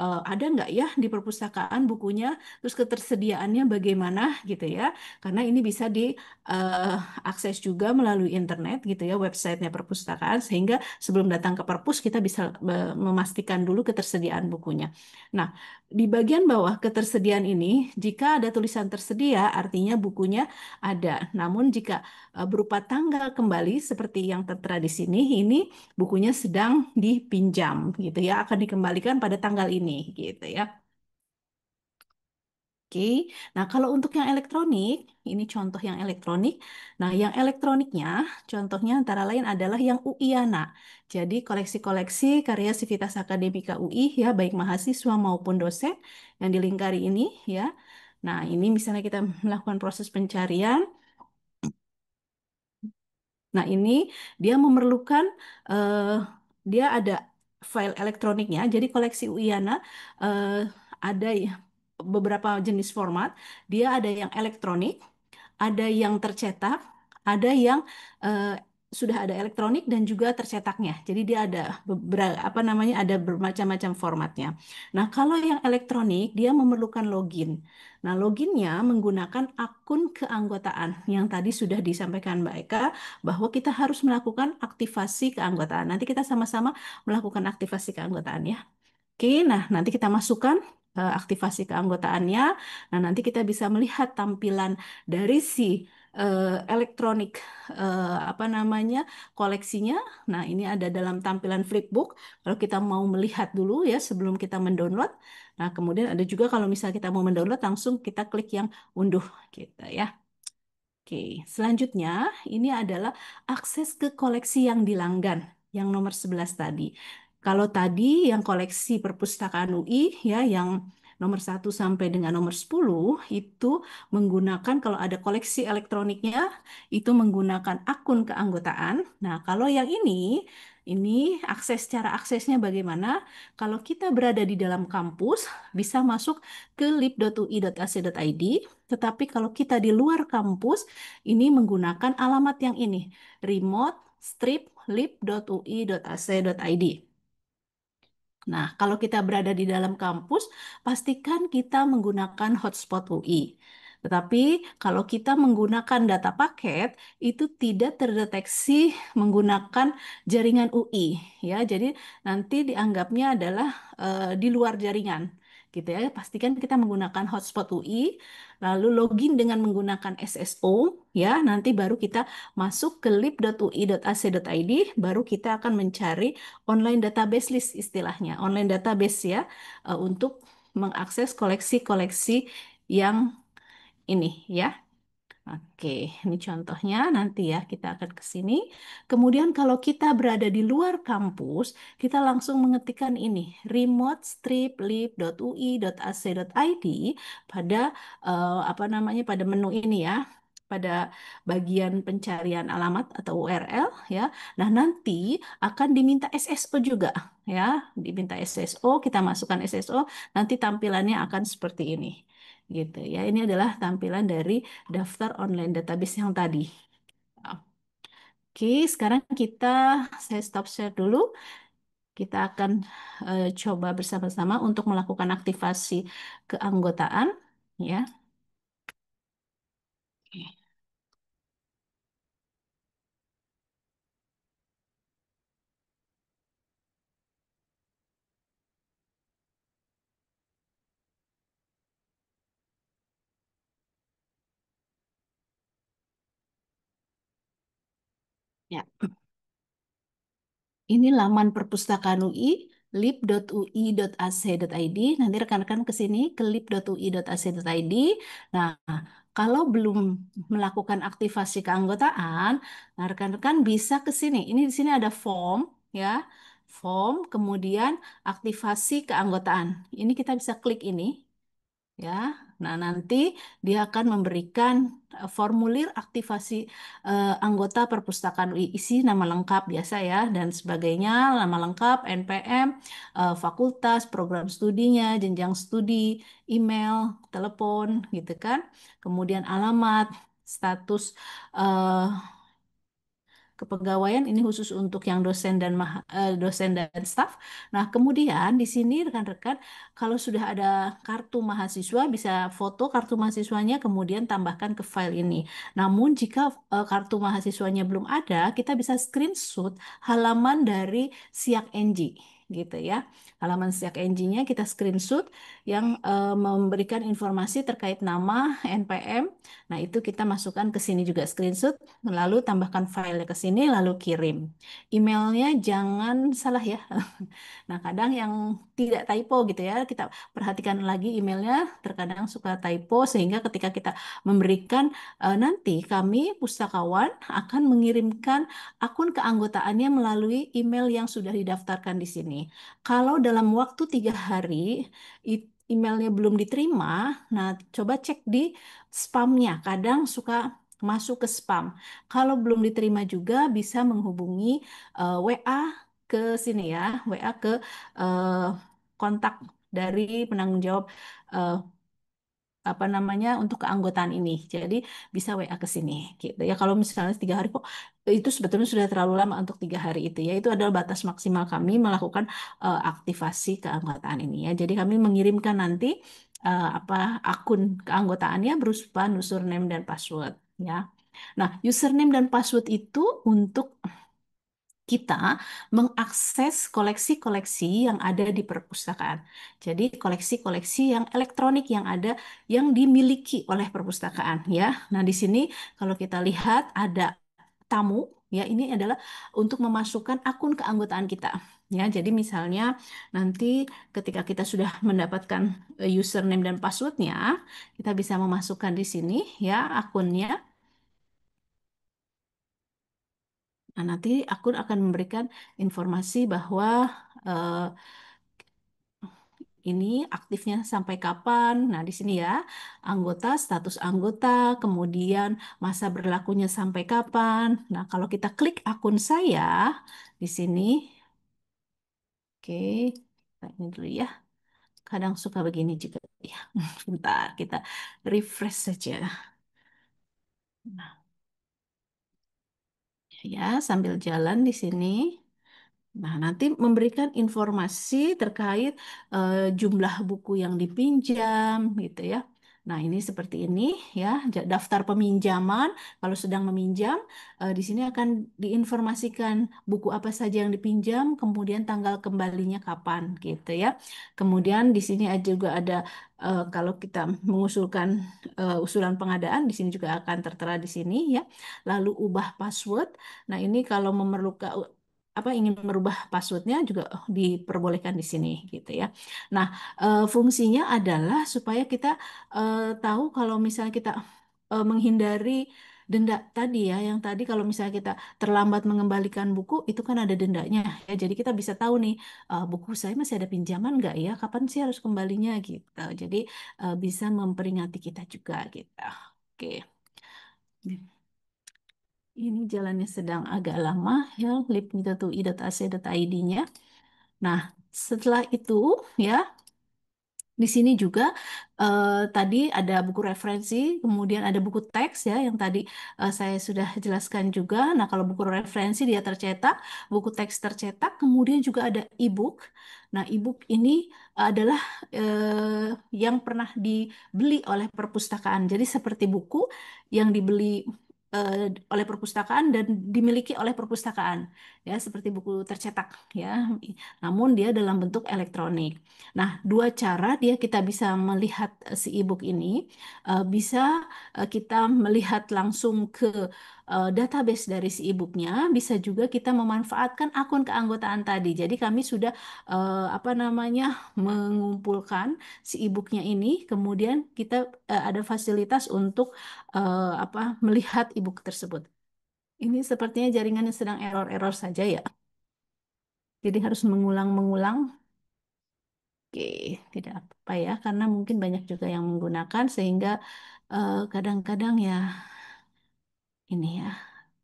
ada nggak ya di perpustakaan bukunya, terus ketersediaannya bagaimana gitu ya. Karena ini bisa diakses juga melalui internet gitu ya, websitenya perpustakaan, sehingga sebelum datang ke perpus kita bisa memastikan dulu ketersediaan bukunya. Nah, di bagian bawah ketersediaan ini, jika ada tulisan tersedia, artinya bukunya ada. Namun jika berupa tanggal kembali seperti yang tertera di sini, ini bukunya sedang dipinjam gitu ya, akan dikembalikan pada tanggal ini gitu ya. Oke, nah kalau untuk yang elektronik, ini contoh yang elektronik. Nah, yang elektroniknya, contohnya antara lain adalah yang UIANA. Jadi koleksi-koleksi karya Sivitas Akademika UI ya, baik mahasiswa maupun dosen yang dilingkari ini ya. Nah, ini misalnya kita melakukan proses pencarian. Nah, ini dia memerlukan eh, dia ada file elektroniknya. Jadi koleksi Uyana ada beberapa jenis format. Dia ada yang elektronik, ada yang tercetak, ada yang eh, sudah ada elektronik dan juga tercetaknya. Jadi dia ada beberapa apa namanya ada bermacam-macam formatnya. Nah, kalau yang elektronik dia memerlukan login. Nah, loginnya menggunakan akun keanggotaan yang tadi sudah disampaikan Mbak Eka bahwa kita harus melakukan aktivasi keanggotaan. Nanti kita sama-sama melakukan aktivasi keanggotaan ya. Oke, nah nanti kita masukkan aktivasi keanggotaannya. Nah, nanti kita bisa melihat tampilan dari si elektronik apa namanya koleksinya. Nah, ini ada dalam tampilan flipbook. Kalau kita mau melihat dulu ya sebelum kita mendownload. Nah, kemudian ada juga kalau misalnya kita mau mendownload langsung kita klik yang unduh gitu ya. Oke, selanjutnya ini adalah akses ke koleksi yang dilanggan, yang nomor 11 tadi. Kalau tadi yang koleksi perpustakaan UI ya yang nomor 1 sampai dengan nomor 10 itu menggunakan kalau ada koleksi elektroniknya itu menggunakan akun keanggotaan. Nah, kalau yang ini cara aksesnya bagaimana? Kalau kita berada di dalam kampus bisa masuk ke lib.ui.ac.id, tetapi kalau kita di luar kampus ini menggunakan alamat yang ini, remote-lib.ui.ac.id. Nah, kalau kita berada di dalam kampus, pastikan kita menggunakan hotspot UI. Tetapi kalau kita menggunakan data paket, itu tidak terdeteksi menggunakan jaringan UI, ya. Jadi nanti dianggapnya adalah di luar jaringan, gitu ya. Pastikan kita menggunakan hotspot UI, lalu login dengan menggunakan SSO, ya. Nanti baru kita masuk ke lib.ui.ac.id, baru kita akan mencari online database list istilahnya, online database ya, untuk mengakses koleksi-koleksi yang ini ya. Oke, ini contohnya nanti ya kita akan ke sini. Kemudian kalau kita berada di luar kampus, kita langsung mengetikkan ini remote-lib.ui.ac.id pada apa namanya pada menu ini ya, pada bagian pencarian alamat atau URL ya. Nah, nanti akan diminta SSO juga ya, diminta SSO, kita masukkan SSO, nanti tampilannya akan seperti ini. Gitu ya. Ini adalah tampilan dari daftar online database yang tadi. Oke, sekarang saya stop share dulu. Kita akan coba bersama-sama untuk melakukan aktivasi keanggotaan, ya. Oke. Ya, ini laman perpustakaan UI, lib.ui.ac.id. Nanti rekan-rekan ke sini ke lib.ui.ac.id. Nah, kalau belum melakukan aktivasi keanggotaan, nah rekan-rekan bisa ke sini. Ini di sini ada form, ya, form, kemudian aktivasi keanggotaan. Ini kita bisa klik ini. Ya, nah nanti dia akan memberikan formulir aktivasi anggota perpustakaan UI, isi nama lengkap biasa ya dan sebagainya, nama lengkap, NPM, fakultas, program studinya, jenjang studi, email, telepon, gitu kan. Kemudian alamat, status eh, kepegawaian ini khusus untuk yang dosen dan staf. Nah, kemudian di sini rekan-rekan kalau sudah ada kartu mahasiswa bisa foto kartu mahasiswanya kemudian tambahkan ke file ini. Namun jika kartu mahasiswanya belum ada, kita bisa screenshot halaman dari Siak NG gitu ya. Halaman Siak NG-nya kita screenshot yang memberikan informasi terkait nama, NPM. Nah, itu kita masukkan ke sini juga screenshot, lalu tambahkan filenya ke sini, lalu kirim. Emailnya jangan salah ya. Nah, kadang yang tidak typo gitu ya, kita perhatikan lagi emailnya, terkadang suka typo, sehingga ketika kita memberikan, nanti kami pustakawan akan mengirimkan akun keanggotaannya melalui email yang sudah didaftarkan di sini. Kalau dalam waktu 3 hari, emailnya belum diterima, nah coba cek di spamnya, kadang suka masuk ke spam. Kalau belum diterima juga bisa menghubungi WA ke sini ya, WA ke eh, kontak dari penanggung jawab eh, apa namanya untuk keanggotaan ini. Jadi bisa WA ke sini gitu ya. Kalau misalnya 3 hari kok itu sebetulnya sudah terlalu lama untuk 3 hari itu ya. Itu adalah batas maksimal kami melakukan aktivasi keanggotaan ini ya. Jadi kami mengirimkan nanti apa akun keanggotaannya berupa username dan password ya. Nah, username dan password itu untuk kita mengakses koleksi-koleksi yang ada di perpustakaan. Jadi koleksi-koleksi yang elektronik yang ada yang dimiliki oleh perpustakaan ya. Nah, di sini kalau kita lihat ada tamu ya, ini adalah untuk memasukkan akun keanggotaan kita. Ya, jadi misalnya nanti ketika kita sudah mendapatkan username dan passwordnya, kita bisa memasukkan di sini ya akunnya. Nah, nanti akun akan memberikan informasi bahwa eh, ini aktifnya sampai kapan. Nah, di sini ya, anggota, status anggota, kemudian masa berlakunya sampai kapan. Nah, kalau kita klik akun saya di sini, oke, nah, ini dulu ya. Kadang suka begini juga ya. Bentar, kita refresh saja. Nah, ya, sambil jalan di sini. Nah, nanti memberikan informasi terkait jumlah buku yang dipinjam, gitu ya. Nah, ini seperti ini ya, daftar peminjaman. Kalau sedang meminjam, di sini akan diinformasikan buku apa saja yang dipinjam, kemudian tanggal kembalinya kapan, gitu ya. Kemudian di sini juga ada kalau kita mengusulkan usulan pengadaan, di sini juga akan tertera di sini ya. Lalu ubah password. Nah, ini kalau memerlukan ingin merubah passwordnya juga diperbolehkan di sini gitu ya. Nah, fungsinya adalah supaya kita tahu kalau misalnya kita menghindari denda tadi ya, yang tadi kalau misalnya kita terlambat mengembalikan buku itu kan ada dendanya ya. Jadi kita bisa tahu nih buku saya masih ada pinjaman nggak ya? Kapan sih harus kembalinya gitu. Jadi bisa memperingati kita juga gitu. Oke. Ini jalannya sedang agak lama ya, lip.ui.ac.id-nya. Nah, setelah itu ya, di sini juga tadi ada buku referensi, kemudian ada buku teks ya yang tadi saya sudah jelaskan juga. Nah, kalau buku referensi dia tercetak, buku teks tercetak, kemudian juga ada e-book. Nah, e-book ini adalah yang pernah dibeli oleh perpustakaan. Jadi seperti buku yang dibeli oleh perpustakaan dan dimiliki oleh perpustakaan ya, seperti buku tercetak ya. Namun dia dalam bentuk elektronik. Nah, dua cara dia kita bisa melihat si e-book ini. Bisa kita melihat langsung ke database dari si e-booknya. Bisa juga kita memanfaatkan akun keanggotaan tadi. Jadi kami sudah apa namanya mengumpulkan si e-booknya ini. Kemudian kita ada fasilitas untuk apa melihat e-book tersebut. Ini sepertinya jaringannya sedang error-error saja ya. Jadi harus mengulang-mengulang. Oke, tidak apa-apa ya, karena mungkin banyak juga yang menggunakan sehingga kadang-kadang ya ini ya.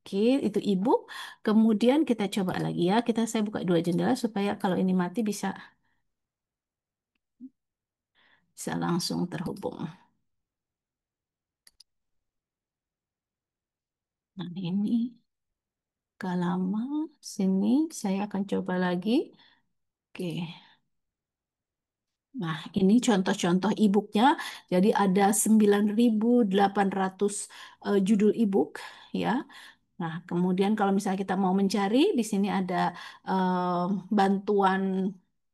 Oke, itu ibu. Kemudian kita coba lagi ya. Saya buka dua jendela supaya kalau ini mati bisa langsung terhubung. Nah, ini agak lama. Sini saya akan coba lagi. Oke. Nah, ini contoh-contoh e-booknya. Jadi ada 9.800 judul e-book ya. Nah, kemudian kalau misalnya kita mau mencari, di sini ada bantuan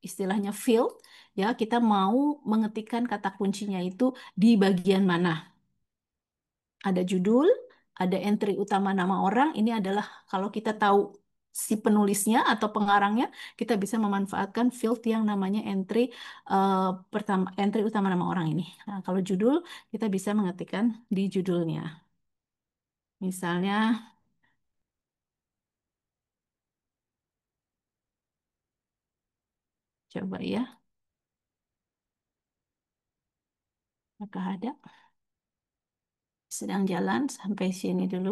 istilahnya field ya. Kita mau mengetikkan kata kuncinya itu di bagian mana. Ada judul, ada entry utama nama orang. Ini adalah kalau kita tahu si penulisnya atau pengarangnya, kita bisa memanfaatkan field yang namanya entry pertama, entry utama nama orang ini. Nah, kalau judul, kita bisa mengetikkan di judulnya. Misalnya, coba ya, apakah ada? Sedang jalan sampai sini dulu.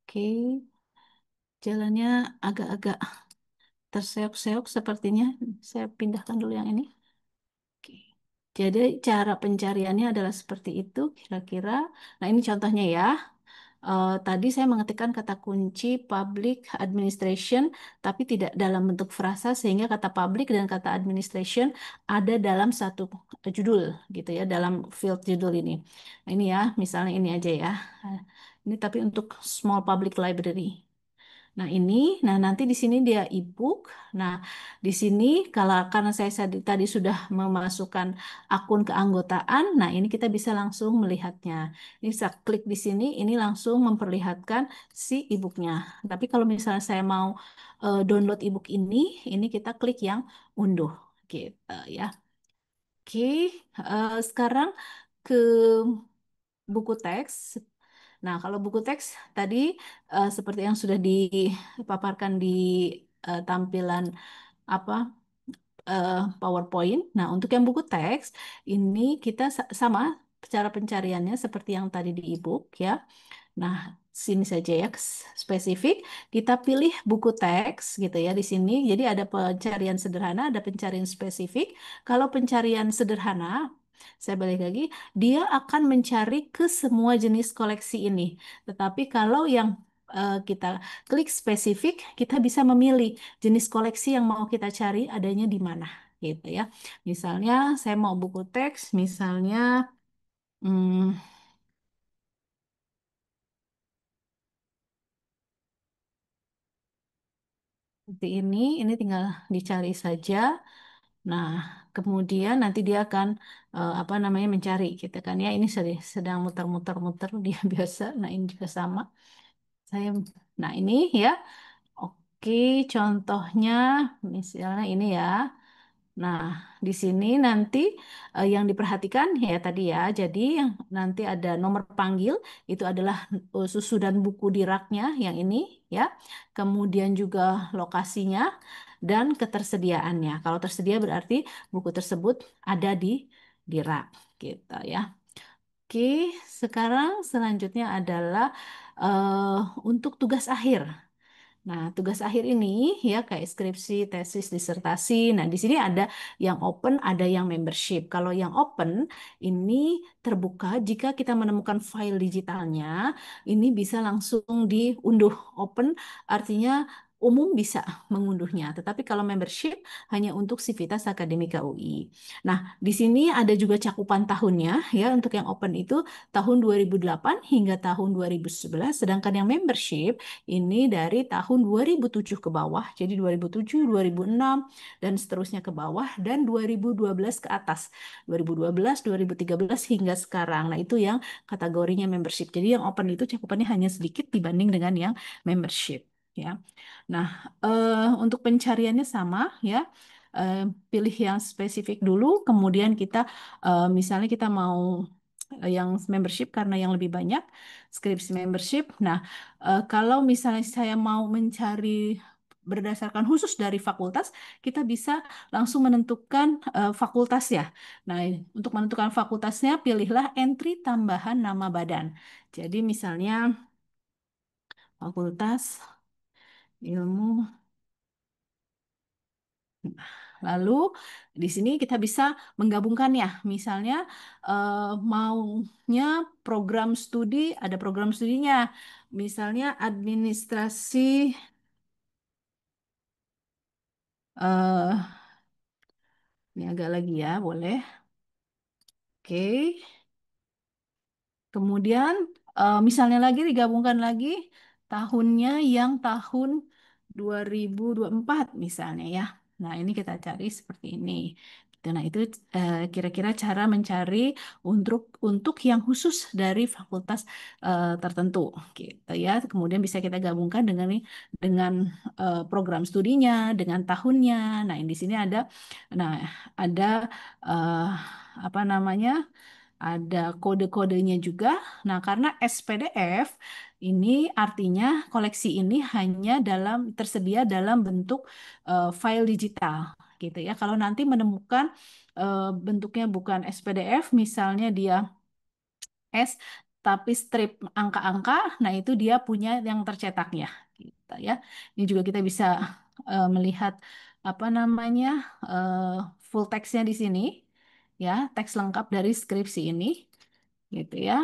Oke, jalannya agak-agak terseok-seok sepertinya. Saya pindahkan dulu yang ini. Oke. Jadi cara pencariannya adalah seperti itu kira-kira. Nah ini contohnya ya. Tadi saya mengetikkan kata kunci public administration, tapi tidak dalam bentuk frasa sehingga kata public dan kata administration ada dalam satu judul gitu ya, dalam field judul ini. Nah, ini ya, misalnya ini aja ya. Ini tapi untuk small public library. Nah, ini, nah nanti di sini dia ebook. Nah, di sini kalau karena saya tadi sudah memasukkan akun keanggotaan, nah ini kita bisa langsung melihatnya. Ini bisa klik di sini, ini langsung memperlihatkan si ebooknya. Tapi kalau misalnya saya mau download ebook ini kita klik yang unduh, gitu ya. Oke, sekarang ke buku teks. Nah, kalau buku teks tadi seperti yang sudah dipaparkan di tampilan apa PowerPoint. Nah, untuk yang buku teks ini kita sama cara pencariannya seperti yang tadi di ebook ya. Nah, sini saja ya spesifik. Kita pilih buku teks gitu ya di sini. Jadi ada pencarian sederhana, ada pencarian spesifik. Kalau pencarian sederhana, saya balik lagi, dia akan mencari ke semua jenis koleksi ini. Tetapi kalau yang kita klik spesifik, kita bisa memilih jenis koleksi yang mau kita cari adanya di mana gitu ya. Misalnya saya mau buku teks, misalnya hmm, seperti ini tinggal dicari saja. Nah, kemudian nanti dia akan apa namanya mencari gitu kan ya. Ini sedang muter-muter-muter dia biasa. Nah, ini juga sama. Saya nah ini ya. Oke, contohnya misalnya ini ya. Nah, di sini nanti yang diperhatikan ya tadi ya. Jadi yang nanti ada nomor panggil itu adalah susunan buku di raknya yang ini ya. Kemudian juga lokasinya dan ketersediaannya. Kalau tersedia berarti buku tersebut ada di rak gitu ya. Oke, sekarang selanjutnya adalah eh, untuk tugas akhir. Nah, tugas akhir ini ya kayak skripsi, tesis, disertasi. Nah, di sini ada yang open, ada yang membership. Kalau yang open ini terbuka jika kita menemukan file digitalnya, ini bisa langsung diunduh. Open artinya umum bisa mengunduhnya. Tetapi kalau membership hanya untuk Sivitas Akademika UI. Nah, di sini ada juga cakupan tahunnya ya. Untuk yang open itu tahun 2008 hingga tahun 2011, sedangkan yang membership ini dari tahun 2007 ke bawah, jadi 2007, 2006, dan seterusnya ke bawah, dan 2012 ke atas, 2012, 2013 hingga sekarang. Nah, itu yang kategorinya membership. Jadi yang open itu cakupannya hanya sedikit dibanding dengan yang membership. Ya, nah untuk pencariannya sama ya. Eh, Pilih yang spesifik dulu, kemudian kita misalnya kita mau yang membership karena yang lebih banyak skripsi membership. Nah, kalau misalnya saya mau mencari berdasarkan khusus dari fakultas, kita bisa langsung menentukan fakultas ya. Nah, untuk menentukan fakultasnya, pilihlah entry tambahan nama badan. Jadi misalnya Fakultas Ilmu. Lalu di sini kita bisa menggabungkannya. Misalnya maunya program studi, ada program studinya. Misalnya administrasi Eh, ini agak lagi ya, boleh. Oke. Kemudian misalnya lagi digabungkan lagi tahunnya yang tahun 2024 misalnya ya. Nah, ini kita cari seperti ini. Gitu. Nah, itu kira-kira cara mencari untuk yang khusus dari fakultas tertentu gitu ya. Kemudian bisa kita gabungkan dengan program studinya, dengan tahunnya. Nah, di sini nah ada eh, apa namanya? Ada kode-kodenya juga. Nah, karena SPDF ini artinya koleksi ini hanya tersedia dalam bentuk file digital gitu ya. Kalau nanti menemukan bentuknya bukan SPDF, misalnya dia S tapi strip angka-angka, nah itu dia punya yang tercetaknya gitu ya. Ini juga kita bisa melihat apa namanya eh, full teksnya di sini ya, teks lengkap dari skripsi ini gitu ya.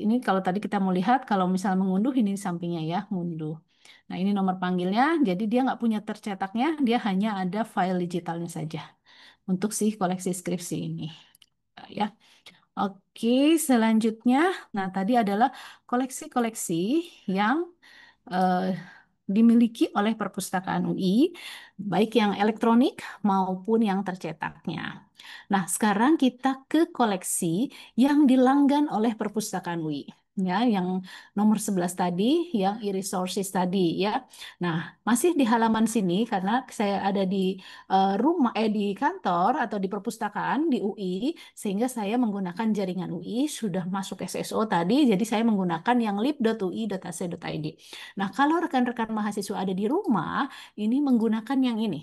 Ini kalau tadi kita mau lihat kalau misal mengunduh ini di sampingnya ya, ngunduh. Nah, ini nomor panggilnya, jadi dia nggak punya tercetaknya, dia hanya ada file digitalnya saja untuk si koleksi skripsi ini. Ya. Oke, selanjutnya, nah tadi adalah koleksi-koleksi yang eh, dimiliki oleh perpustakaan UI, baik yang elektronik maupun yang tercetaknya. Nah, sekarang kita ke koleksi yang dilanggan oleh perpustakaan UI. Ya, yang nomor 11 tadi, yang e-resources tadi ya. Nah, masih di halaman sini karena saya ada di di kantor atau di perpustakaan di UI, sehingga saya menggunakan jaringan UI sudah masuk SSO tadi, jadi saya menggunakan yang lib.ui.ac.id. Nah, kalau rekan-rekan mahasiswa ada di rumah, ini menggunakan yang ini,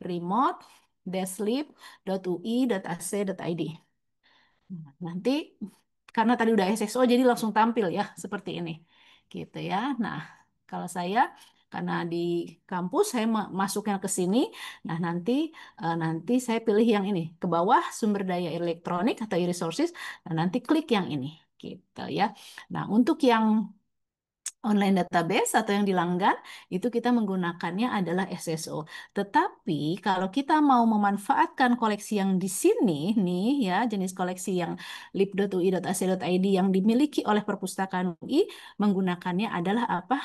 remote-lib.ui.ac.id. Nanti karena tadi udah SSO jadi langsung tampil ya seperti ini. Gitu ya. Nah, kalau saya karena di kampus saya masuknya ke sini. Nah, nanti saya pilih yang ini, ke bawah sumber daya elektronik atau e-resources. Nah, nanti klik yang ini gitu ya. Nah, untuk yang online database atau yang dilanggan itu kita menggunakannya adalah SSO. Tetapi kalau kita mau memanfaatkan koleksi yang di sini nih ya, jenis koleksi yang lib.ui.ac.id yang dimiliki oleh perpustakaan UI, menggunakannya adalah apa?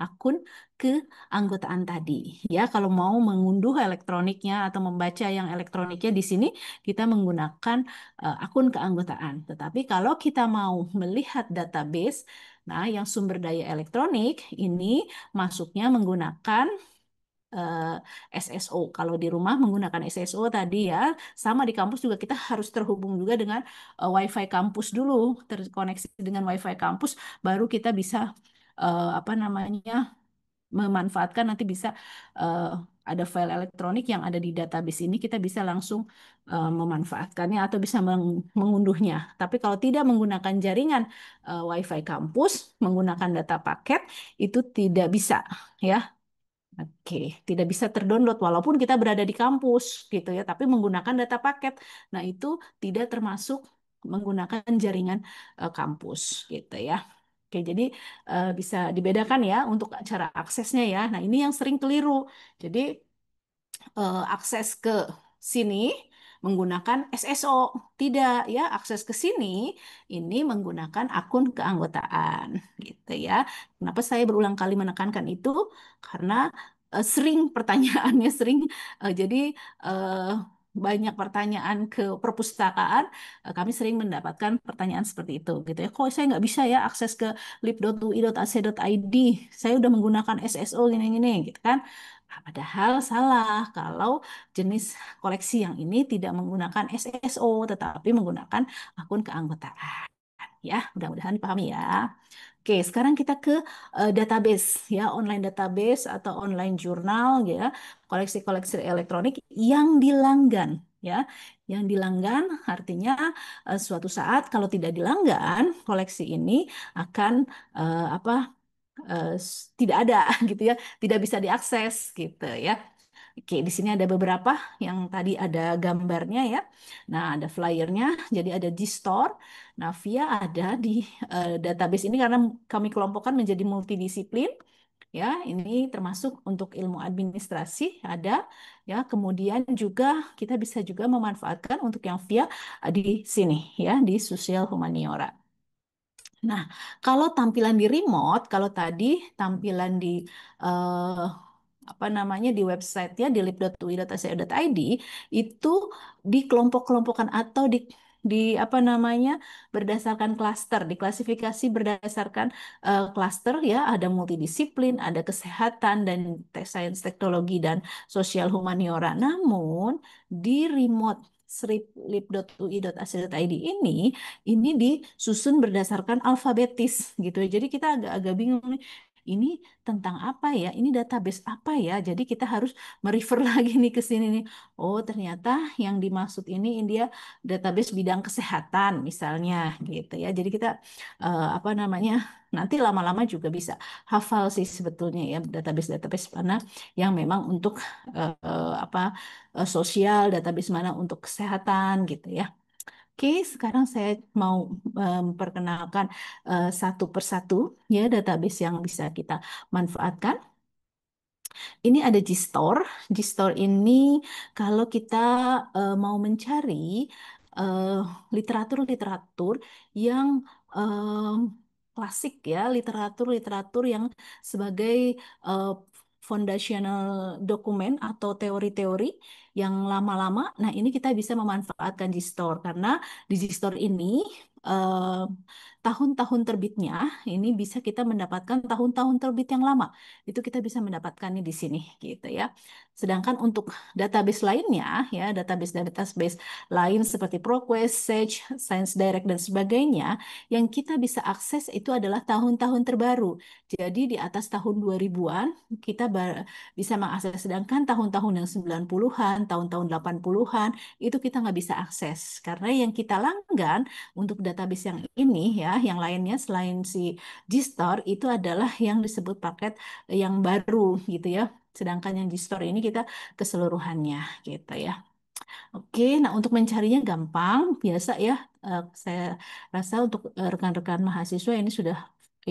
Akun keanggotaan tadi. Ya, kalau mau mengunduh elektroniknya atau membaca yang elektroniknya di sini, kita menggunakan akun keanggotaan. Tetapi kalau kita mau melihat database, nah, yang sumber daya elektronik ini masuknya menggunakan eh, SSO. Kalau di rumah menggunakan SSO tadi ya, sama di kampus juga kita harus terhubung juga dengan WiFi kampus dulu, terkoneksi dengan WiFi kampus, baru kita bisa apa namanya memanfaatkan nanti bisa eh, ada file elektronik yang ada di database ini kita bisa langsung memanfaatkannya atau bisa mengunduhnya. Tapi kalau tidak menggunakan jaringan WiFi kampus, menggunakan data paket itu tidak bisa ya. Oke, tidak bisa terdownload walaupun kita berada di kampus gitu ya, tapi menggunakan data paket. Nah, itu tidak termasuk menggunakan jaringan kampus gitu ya. Oke, jadi bisa dibedakan ya untuk cara aksesnya ya. Nah, ini yang sering keliru. Jadi akses ke sini menggunakan SSO. Tidak ya, akses ke sini ini menggunakan akun keanggotaan gitu ya. Kenapa saya berulang kali menekankan itu? Karena sering pertanyaannya sering jadi eh, banyak pertanyaan ke perpustakaan, kami sering mendapatkan pertanyaan seperti itu gitu ya. Kok saya nggak bisa ya akses ke lib.ui.ac.id? Saya udah menggunakan SSO gini-gini gitu kan. Nah, padahal salah kalau jenis koleksi yang ini tidak menggunakan SSO tetapi menggunakan akun keanggotaan. Ya, mudah-mudahan dipahami ya. Oke, sekarang kita ke database ya, online database atau online jurnal ya, koleksi-koleksi elektronik yang dilanggan ya. Yang dilanggan artinya suatu saat kalau tidak dilanggan, koleksi ini akan apa tidak ada gitu ya, tidak bisa diakses gitu ya. Oke, di sini ada beberapa yang tadi ada gambarnya ya. Nah, ada flyernya, jadi ada di store. Nah, VIA ada di database ini karena kami kelompokkan menjadi multidisiplin. ya. Ini termasuk untuk ilmu administrasi ada, ya. Kemudian juga kita bisa juga memanfaatkan untuk yang via di sini, ya, di sosial humaniora. Nah, kalau tampilan di remote, kalau tadi tampilan di eh, apa namanya di website ya di lib.ui.ac.id itu dikelompok-kelompokkan atau di apa namanya berdasarkan klaster, diklasifikasi berdasarkan klaster, ya, ada multidisiplin, ada kesehatan dan sains teknologi dan sosial humaniora. Namun di remote lib.ui.ac.id ini disusun berdasarkan alfabetis gitu ya. Jadi kita agak-agak bingung nih. Ini tentang apa ya? Ini database apa ya? Jadi kita harus merefer lagi nih ke sini nih. Oh, ternyata yang dimaksud ini dia database bidang kesehatan misalnya gitu ya. Jadi kita apa namanya? Nanti lama-lama juga bisa hafal sih sebetulnya ya database-database mana yang memang untuk apa sosial, database mana untuk kesehatan gitu ya. Oke, sekarang saya mau memperkenalkan satu persatu ya database yang bisa kita manfaatkan. Ini ada Gstore. Gstore ini kalau kita mau mencari eh, literatur-literatur yang eh, klasik ya, literatur-literatur yang sebagai eh, foundational dokumen atau teori-teori yang lama-lama. Nah, ini kita bisa memanfaatkan Gstore karena di Gstore ini eh, tahun-tahun terbitnya ini bisa kita mendapatkan tahun-tahun terbit yang lama itu kita bisa mendapatkannya di sini gitu ya. Sedangkan untuk database lainnya ya, database lain seperti ProQuest, Sage, Science Direct dan sebagainya yang kita bisa akses itu adalah tahun-tahun terbaru. Jadi di atas tahun 2000-an kita bisa mengakses, sedangkan tahun-tahun yang 90-an, tahun-tahun 80-an itu kita nggak bisa akses karena yang kita langgan untuk database yang ini ya, yang lainnya selain si Gstar itu adalah yang disebut paket yang baru gitu ya. Sedangkan yang di store ini kita keseluruhannya gitu ya. Oke, nah untuk mencarinya gampang, biasa ya. Saya rasa untuk rekan-rekan mahasiswa ini sudah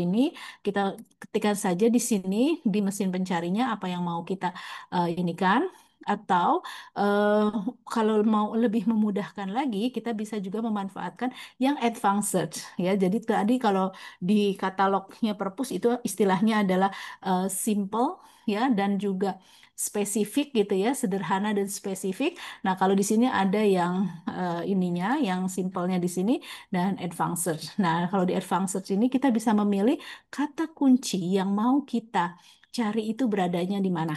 ini kita ketikkan saja di sini di mesin pencarinya apa yang mau kita ini kan. Atau eh, kalau mau lebih memudahkan lagi, kita bisa juga memanfaatkan yang advanced search ya. Jadi tadi kalau di katalognya Perpus itu istilahnya adalah simple ya dan juga spesifik gitu ya, sederhana dan spesifik. Nah, kalau di sini ada yang ininya, yang simpelnya di sini dan advanced search. Nah, kalau di advanced search ini kita bisa memilih kata kunci yang mau kita cari itu beradanya di mana.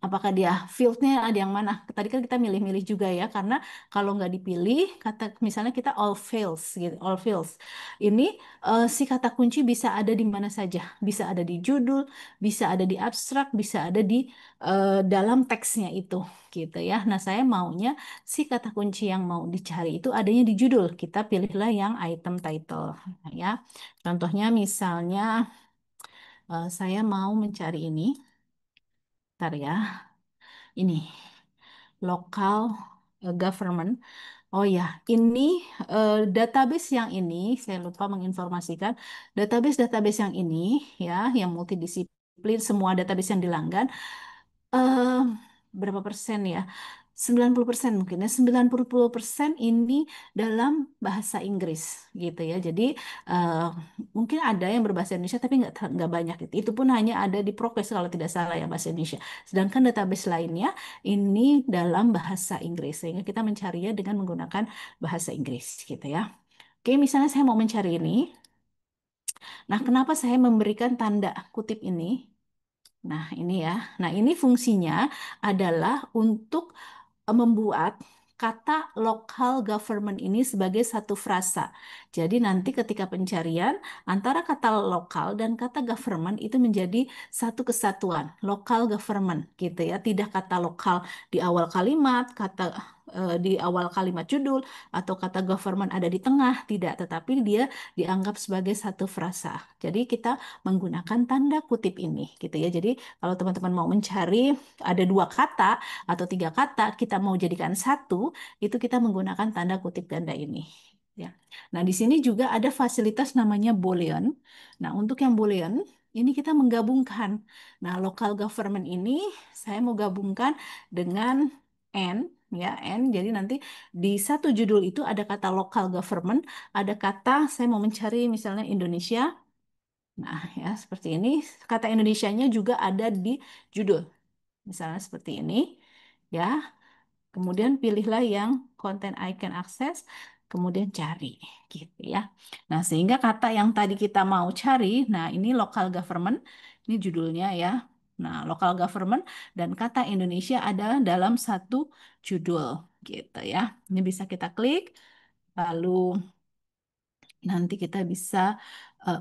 Apakah dia fieldnya ada yang mana? Tadi kan kita milih-milih juga ya, karena kalau nggak dipilih, kata misalnya kita all fields gitu, all fields. Ini si kata kunci bisa ada di mana saja, bisa ada di judul, bisa ada di abstrak, bisa ada di dalam teksnya itu, gitu ya. Nah, saya maunya si kata kunci yang mau dicari itu adanya di judul. Kita pilihlah yang item title, ya. Contohnya misalnya saya mau mencari ini, ntar ya. Ini local government. Oh ya, ini database yang ini saya lupa menginformasikan database-database yang ini ya, yang multidisiplin semua database yang dilanggan eh berapa persen ya? 90% mungkin ya, 90% ini dalam bahasa Inggris gitu ya. Jadi eh, mungkin ada yang berbahasa Indonesia tapi nggak banyak gitu. Itu pun hanya ada di Prokes kalau tidak salah ya bahasa Indonesia. Sedangkan database lainnya ini dalam bahasa Inggris sehingga kita mencarinya dengan menggunakan bahasa Inggris gitu ya. Oke, misalnya saya mau mencari ini. Nah, kenapa saya memberikan tanda kutip ini? Nah, ini ya. Nah, ini fungsinya adalah untuk membuat kata local government ini sebagai satu frasa. Jadi nanti ketika pencarian antara kata lokal dan kata government itu menjadi satu kesatuan, local government gitu ya. Tidak kata lokal di awal kalimat, kata di awal kalimat judul atau kata government ada di tengah, tidak, tetapi dia dianggap sebagai satu frasa. Jadi kita menggunakan tanda kutip ini gitu ya. Jadi kalau teman-teman mau mencari ada dua kata atau tiga kata kita mau jadikan satu, itu kita menggunakan tanda kutip ganda ini. Ya. Nah, di sini juga ada fasilitas namanya Boolean. Nah, untuk yang Boolean, ini kita menggabungkan. Nah, local government ini saya mau gabungkan dengan N, ya N. Jadi nanti di satu judul itu ada kata local government, ada kata saya mau mencari misalnya Indonesia. Nah, ya seperti ini. Kata Indonesianya juga ada di judul. Misalnya seperti ini, ya. Kemudian pilihlah yang content I can access, kemudian cari, gitu ya. Nah, sehingga kata yang tadi kita mau cari, nah ini local government, ini judulnya ya. Nah, local government dan kata Indonesia ada dalam satu judul, gitu ya. Ini bisa kita klik, lalu nanti kita bisa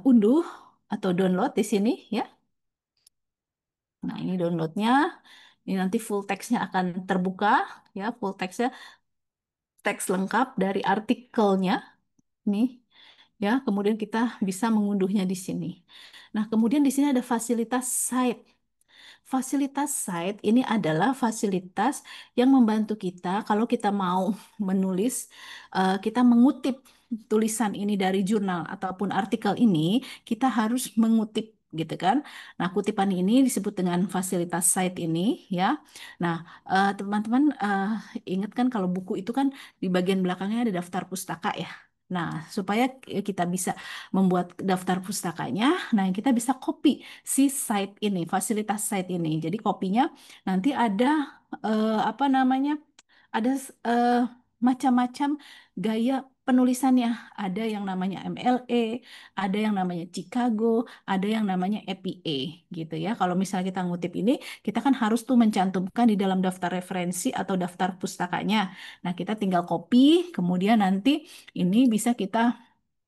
unduh atau download di sini ya. Nah, ini downloadnya. Ini nanti full text-nya akan terbuka, ya, full text-nya, teks lengkap dari artikelnya nih, ya. Kemudian kita bisa mengunduhnya di sini. Nah, kemudian di sini ada fasilitas site. Fasilitas site ini adalah fasilitas yang membantu kita kalau kita mau menulis, kita mengutip tulisan ini dari jurnal ataupun artikel ini, kita harus mengutip gitu kan. Nah, kutipan ini disebut dengan fasilitas site ini ya. Nah, teman-teman ingat kan kalau buku itu kan di bagian belakangnya ada daftar pustaka ya. Nah, supaya kita bisa membuat daftar pustakanya, nah kita bisa copy si site ini, fasilitas site ini. Jadi kopinya nanti ada apa namanya? Ada macam-macam gaya penulisannya. Ada yang namanya MLA, ada yang namanya Chicago, ada yang namanya APA gitu ya. Kalau misalnya kita ngutip ini, kita kan harus tuh mencantumkan di dalam daftar referensi atau daftar pustakanya. Nah, kita tinggal copy, kemudian nanti ini bisa kita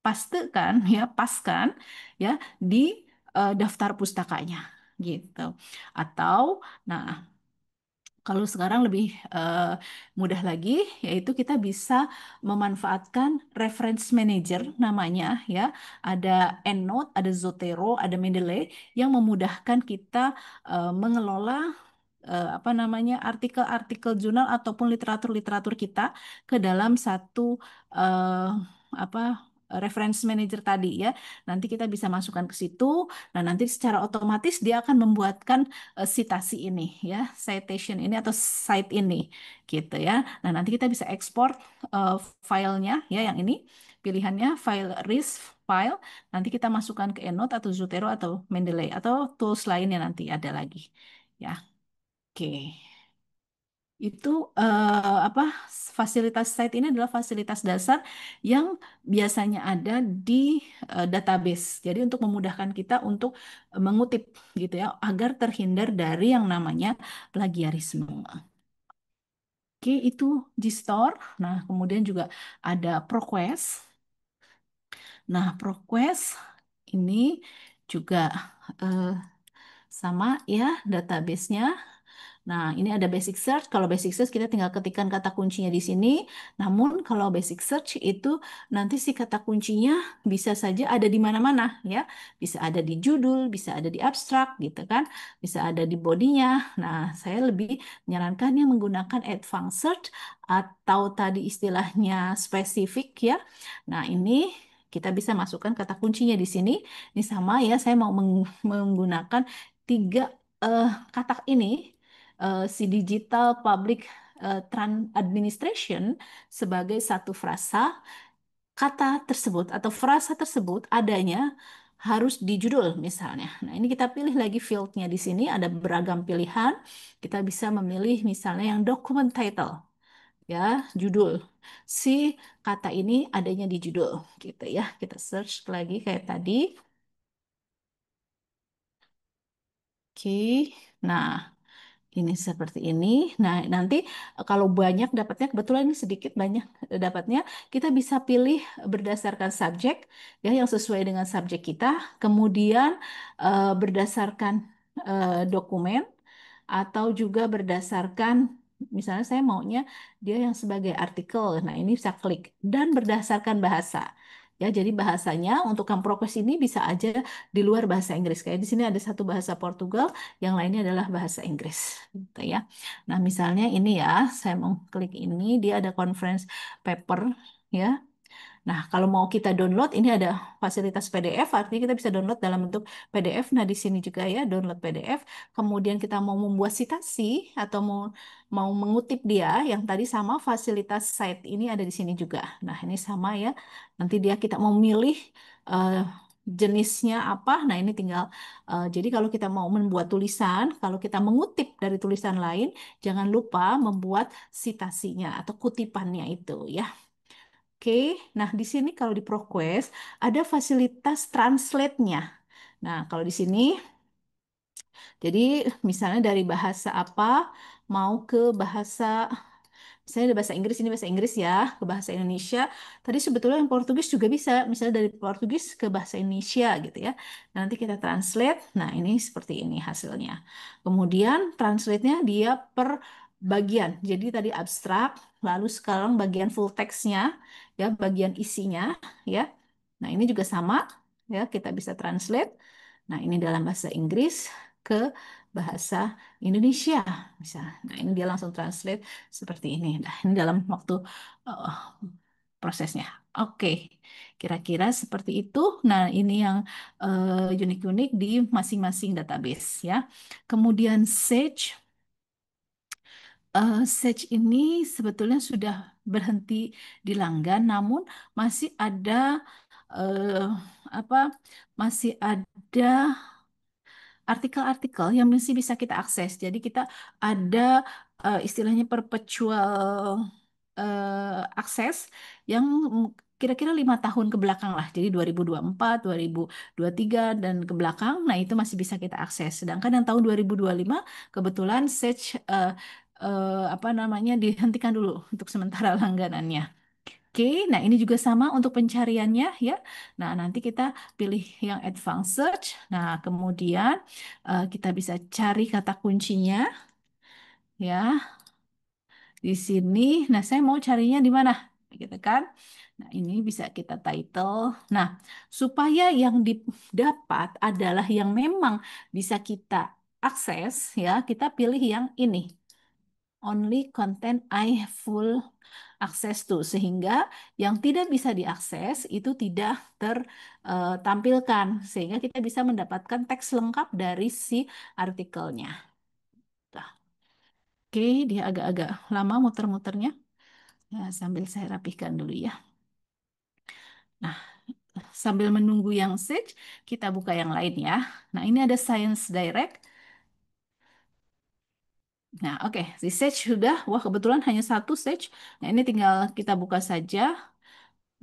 pastekan ya, paskan ya di daftar pustakanya gitu. Atau nah, kalau sekarang lebih eh, mudah lagi, yaitu kita bisa memanfaatkan reference manager namanya ya. Ada EndNote, ada Zotero, ada Mendeley yang memudahkan kita mengelola apa namanya artikel-artikel jurnal ataupun literatur-literatur kita ke dalam satu eh, apa reference manager tadi ya. Nanti kita bisa masukkan ke situ. Nah, nanti secara otomatis dia akan membuatkan citasi ini ya, citation ini atau site ini gitu ya. Nah, nanti kita bisa ekspor eh, filenya ya yang ini. Pilihannya file RIS file. Nanti kita masukkan ke EndNote atau Zotero atau Mendeley atau tools lainnya nanti ada lagi. Ya. Oke, itu apa fasilitas site ini adalah fasilitas dasar yang biasanya ada di database. Jadi untuk memudahkan kita untuk mengutip gitu ya, agar terhindar dari yang namanya plagiarisme. Oke, itu Gstore. Nah, kemudian juga ada ProQuest. Nah, ProQuest ini juga eh, sama ya database-nya. Nah, ini ada basic search. Kalau basic search kita tinggal ketikkan kata kuncinya di sini. Namun kalau basic search itu nanti si kata kuncinya bisa saja ada di mana-mana ya. Bisa ada di judul, bisa ada di abstrak gitu kan. Bisa ada di bodinya. Nah, saya lebih menyarankan yang menggunakan advanced search atau tadi istilahnya spesifik ya. Nah, ini kita bisa masukkan kata kuncinya di sini. Ini sama ya, saya mau menggunakan tiga eh, kata ini si Digital Public Administration sebagai satu frasa, kata tersebut atau frasa tersebut adanya harus di judul misalnya. Nah, ini kita pilih lagi fieldnya di sini ada beragam pilihan. Kita bisa memilih misalnya yang document title, ya, judul. Si kata ini adanya di judul, gitu ya. Kita search lagi kayak tadi. Oke, nah ini seperti ini. Nah, nanti kalau banyak dapatnya, kebetulan ini sedikit banyak dapatnya, kita bisa pilih berdasarkan subjek, ya yang sesuai dengan subjek kita. Kemudian berdasarkan dokumen atau juga berdasarkan, misalnya saya maunya dia yang sebagai artikel. Nah, ini bisa klik dan berdasarkan bahasa. Ya, jadi bahasanya untuk Camprokes ini bisa aja di luar bahasa Inggris. Kayak di sini ada satu bahasa Portugal, yang lainnya adalah bahasa Inggris, gitu ya. Nah, misalnya ini ya, saya mau klik ini, dia ada conference paper, ya. Nah, kalau mau kita download, ini ada fasilitas PDF, artinya kita bisa download dalam bentuk PDF. Nah, di sini juga ya, download PDF. Kemudian kita mau membuat sitasi atau mau mau mengutip dia, yang tadi sama fasilitas site ini ada di sini juga. Nah, ini sama ya. Nanti dia kita mau milih eh, jenisnya apa. Nah, ini tinggal jadi kalau kita mau membuat tulisan, kalau kita mengutip dari tulisan lain, jangan lupa membuat sitasinya atau kutipannya itu ya. Oke, nah di sini kalau di ProQuest ada fasilitas translate-nya. Nah, kalau di sini, jadi misalnya dari bahasa apa mau ke bahasa, misalnya dari bahasa Inggris, ini bahasa Inggris ya, ke bahasa Indonesia. Tadi sebetulnya yang Portugis juga bisa, misalnya dari Portugis ke bahasa Indonesia gitu ya. Nanti kita translate, nah ini seperti ini hasilnya. Kemudian translate-nya dia per bagian. Jadi tadi abstrak, lalu sekarang bagian full text-nya, ya, bagian isinya, ya. Nah ini juga sama, ya, kita bisa translate. Nah ini dalam bahasa Inggris ke bahasa Indonesia, misalnya. Nah ini dia langsung translate seperti ini. Nah, ini dalam waktu eh, prosesnya. Oke, kira-kira seperti itu. Nah, ini yang unik-unik di masing-masing database ya. Kemudian Sage, Sage ini sebetulnya sudah berhenti dilanggan, namun masih ada eh, apa? Masih ada artikel-artikel yang masih bisa kita akses. Jadi kita ada istilahnya perpetual akses yang kira-kira 5 tahun ke belakang lah. Jadi 2024, 2023 dan ke belakang. Nah itu masih bisa kita akses. Sedangkan yang tahun 2025 kebetulan Search apa namanya dihentikan dulu untuk sementara langganannya. Oke, nah ini juga sama untuk pencariannya ya. Nah, nanti kita pilih yang advanced search. Nah, kemudian kita bisa cari kata kuncinya ya di sini. Nah, saya mau carinya di mana? Gitu kan? Nah, ini bisa kita title. Nah, supaya yang didapat adalah yang memang bisa kita akses ya, kita pilih yang ini. Only content I full access to, sehingga yang tidak bisa diakses itu tidak tertampilkan, sehingga kita bisa mendapatkan teks lengkap dari si artikelnya. Nah, oke, dia agak-agak lama muter-muternya. Ya, sambil saya rapihkan dulu ya. Nah, sambil menunggu yang search, kita buka yang lain ya. Nah, ini ada Science Direct. Nah, oke, di search sudah. Wah, kebetulan hanya satu search. Nah, ini tinggal kita buka saja.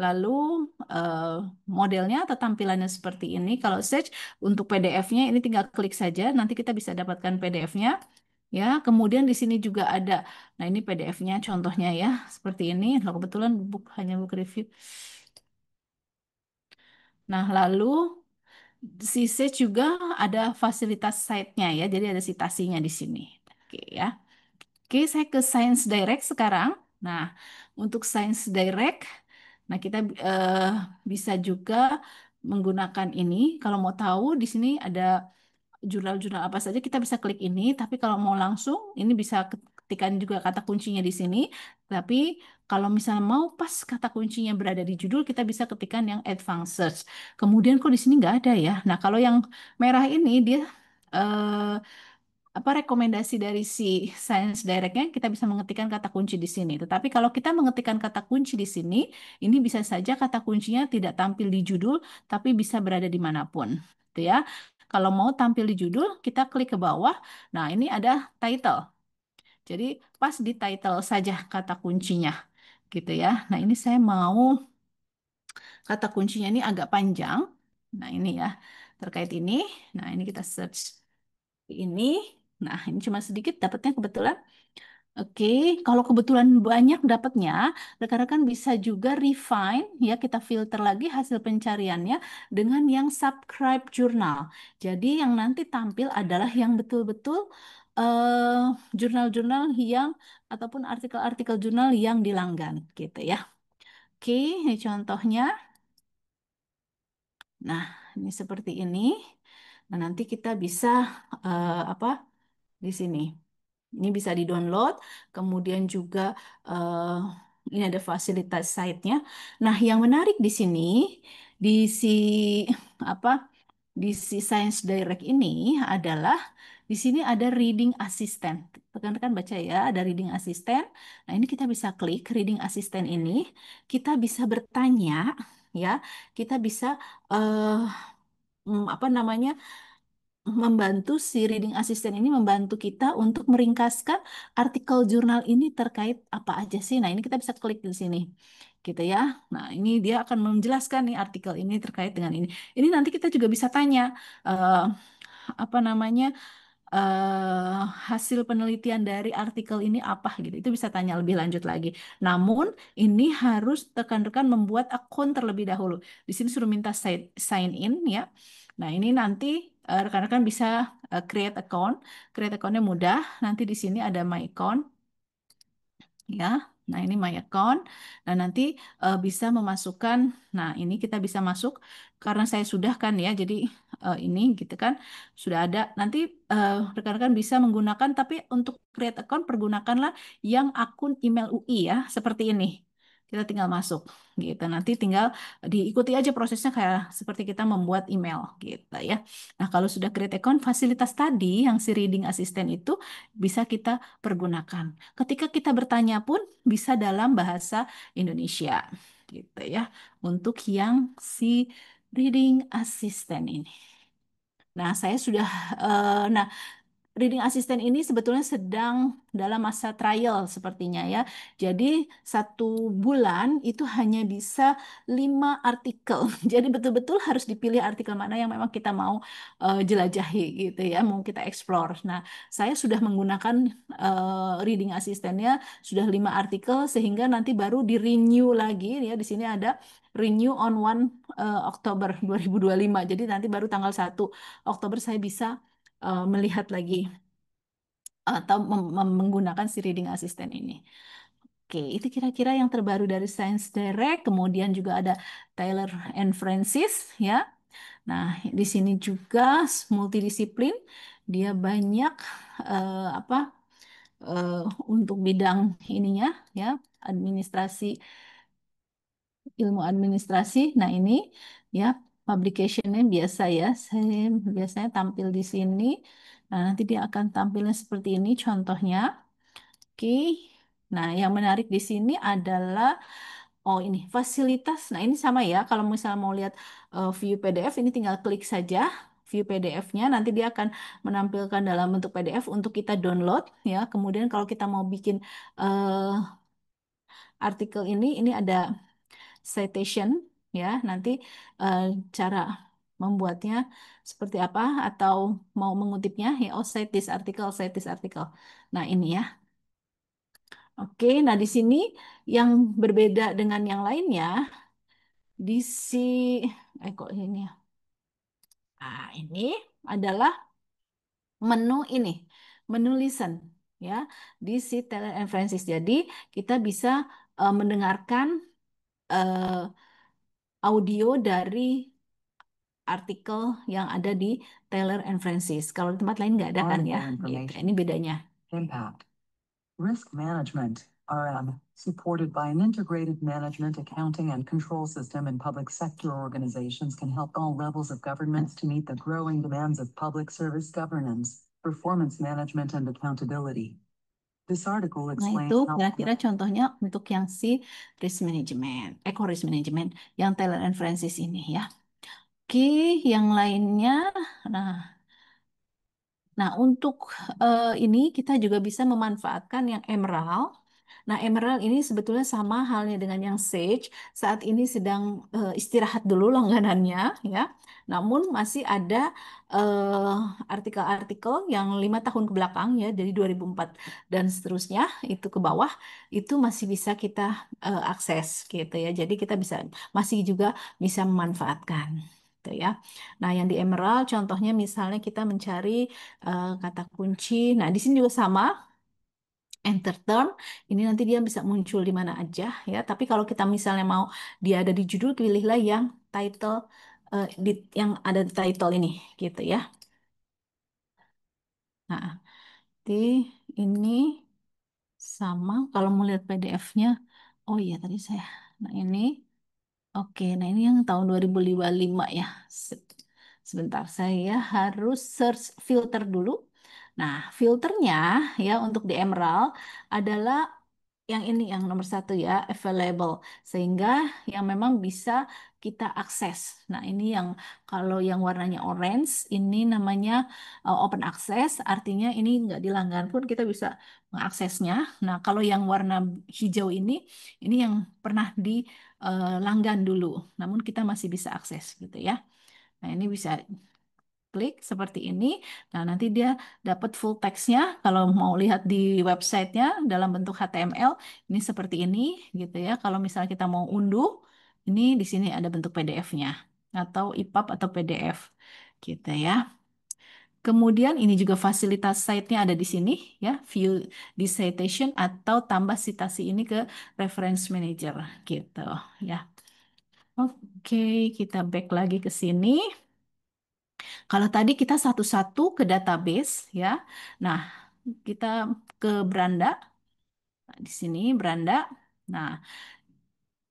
Lalu eh, modelnya atau tampilannya seperti ini. Kalau search untuk PDF-nya ini tinggal klik saja, nanti kita bisa dapatkan PDF-nya. Ya, kemudian di sini juga ada. Nah, ini PDF-nya contohnya ya, seperti ini. Nah, kebetulan hanya book review. Nah, lalu si Sage juga ada fasilitas site-nya ya, jadi ada citasinya di sini. Oke ya. Oke, saya ke Science Direct sekarang. Nah, untuk Science Direct, nah kita eh, bisa juga menggunakan ini. Kalau mau tahu, di sini ada jurnal-jurnal apa saja kita bisa klik ini. Tapi kalau mau langsung, ini bisa ketikkan juga kata kuncinya di sini. Tapi kalau misalnya mau pas kata kuncinya berada di judul, kita bisa ketikkan yang advanced search. Kemudian kok di sini nggak ada ya. Nah, kalau yang merah ini dia eh, apa rekomendasi dari si Science Direct-nya kita bisa mengetikkan kata kunci di sini. Tetapi kalau kita mengetikkan kata kunci di sini, ini bisa saja kata kuncinya tidak tampil di judul, tapi bisa berada dimanapun. Gitu ya. Kalau mau tampil di judul, kita klik ke bawah. Nah, ini ada title. Jadi pas di title saja kata kuncinya, gitu ya. Nah, ini saya mau kata kuncinya ini agak panjang. Nah, ini ya terkait ini. Nah, ini kita search ini. Nah, ini cuma sedikit dapatnya kebetulan. Oke, kalau kebetulan banyak dapatnya, rekan-rekan bisa juga refine ya, kita filter lagi hasil pencariannya dengan yang subscribe jurnal. Jadi yang nanti tampil adalah yang betul-betul eh, jurnal-jurnal yang ataupun artikel-artikel jurnal yang dilanggan gitu ya. Oke, ini contohnya. Nah, ini seperti ini. Nah, nanti kita bisa apa di sini. Ini bisa di-download, kemudian juga eh, ini ada fasilitas site-nya. Nah, yang menarik di sini di si apa di si Science Direct ini adalah di sini ada reading assistant. Rekan-rekan baca ya, ada reading assistant. Nah, ini kita bisa klik reading assistant ini, kita bisa bertanya ya, kita bisa eh, apa namanya? Membantu si reading assistant ini membantu kita untuk meringkaskan artikel jurnal ini terkait apa aja sih. Nah, ini kita bisa klik di sini. Gitu ya. Nah, ini dia akan menjelaskan nih artikel ini terkait dengan ini. Ini nanti kita juga bisa tanya eh, apa namanya? eh, hasil penelitian dari artikel ini apa gitu. Itu bisa tanya lebih lanjut lagi. Namun ini harus rekan-rekan membuat akun terlebih dahulu. Di sini suruh minta sign in ya. Nah, ini nanti rekan-rekan bisa create account. Create accountnya mudah. Nanti di sini ada my account ya. Nah, ini my account. Nah, nanti bisa memasukkan, nah ini kita bisa masuk karena saya sudah kan ya, jadi ini gitu kan, sudah ada. Nanti rekan-rekan bisa menggunakan, tapi untuk create account pergunakanlah yang akun email UI ya, seperti ini. Kita tinggal masuk gitu. Nanti tinggal diikuti aja prosesnya kayak seperti kita membuat email gitu ya. Nah, kalau sudah create account, fasilitas tadi yang si reading assistant itu bisa kita pergunakan. Ketika kita bertanya pun bisa dalam bahasa Indonesia gitu ya. Untuk yang si reading assistant ini. Nah, saya sudah nah reading assistant ini sebetulnya sedang dalam masa trial sepertinya ya. Jadi 1 bulan itu hanya bisa 5 artikel. Jadi betul-betul harus dipilih artikel mana yang memang kita mau jelajahi gitu ya, mau kita explore. Nah, saya sudah menggunakan reading assistantnya sudah 5 artikel sehingga nanti baru di renew lagi ya. Di sini ada renew on 1 Oktober 2025. Jadi nanti baru tanggal 1 Oktober saya bisa melihat lagi atau menggunakan si reading assistant ini. Oke, itu kira-kira yang terbaru dari Science Direct. Kemudian juga ada Taylor and Francis ya. Nah, di sini juga multidisiplin. Dia banyak apa eh, untuk bidang ininya ya, administrasi, ilmu administrasi. Nah, ini ya publicationnya biasa ya. Saya biasanya tampil di sini. Nah, nanti dia akan tampilnya seperti ini contohnya. Oke. Nah, yang menarik di sini adalah oh ini fasilitas. Nah, ini sama ya. Kalau misalnya mau lihat view PDF ini tinggal klik saja view PDF-nya. Nanti dia akan menampilkan dalam bentuk PDF untuk kita download ya. Kemudian kalau kita mau bikin eh, artikel ini ada citation ya. Nanti eh, cara membuatnya seperti apa atau mau mengutipnya ya. Oh, cite this article, cite this article. Nah, ini ya. Oke, nah di sini yang berbeda dengan yang lainnya di si kok ini ya. Nah, ini adalah menu ini, menu listen ya di si Taylor and Francis. Jadi kita bisa mendengarkan eh, audio dari artikel yang ada di Taylor and Francis. Kalau di tempat lain nggak ada kan ya? Gitu. Ini bedanya. Impact. Risk management, RM, supported by an integrated management, accounting, and control system in public sector organizations, can help all levels of governments to meet the growing demands of public service governance, performance management, and accountability. This article Nah, explains itu how kira-kira contohnya untuk yang si risk management, risk management yang Taylor and Francis ini ya. Oke, yang lainnya, nah Nah, untuk ini kita juga bisa memanfaatkan yang emerald. Nah, emerald ini sebetulnya sama halnya dengan yang sage. Saat ini sedang istirahat dulu langganannya, ya. Namun masih ada artikel-artikel yang 5 tahun ke belakang, ya, dari 2004 dan seterusnya itu ke bawah, itu masih bisa kita akses, gitu ya. Jadi kita masih juga bisa memanfaatkan, gitu ya. Nah, yang di emerald, contohnya misalnya kita mencari kata kunci. Nah, di sini juga sama, enter term. Ini nanti dia bisa muncul di mana aja ya. Tapi kalau kita misalnya mau dia ada di judul, pilihlah yang title yang ada di title ini gitu ya. Nah, di ini sama kalau mau lihat PDF-nya. Oh iya tadi saya. Nah ini. Oke, nah ini yang tahun 2055 ya. Sebentar, saya harus search filter dulu. Nah, filternya ya untuk di Emerald adalah yang ini yang nomor satu ya, available. Sehingga yang memang bisa kita akses. Nah, ini yang kalau yang warnanya orange, ini namanya open access, artinya ini nggak dilanggar pun kita bisa mengaksesnya. Nah, kalau yang warna hijau ini yang pernah di langgan dulu, namun kita masih bisa akses gitu ya. Nah, ini bisa klik seperti ini. Nah, nanti dia dapat full text-nya. Kalau mau lihat di websitenya dalam bentuk HTML, ini seperti ini gitu ya. Kalau misalnya kita mau unduh, ini di sini ada bentuk PDF-nya atau EPUB atau PDF gitu ya. Kemudian ini juga fasilitas site-nya ada di sini ya, view di citation atau tambah citasi ini ke reference manager gitu ya. Oke, kita back lagi ke sini. Kalau tadi kita satu-satu ke database ya. Nah, kita ke beranda. Nah, di sini beranda. Nah,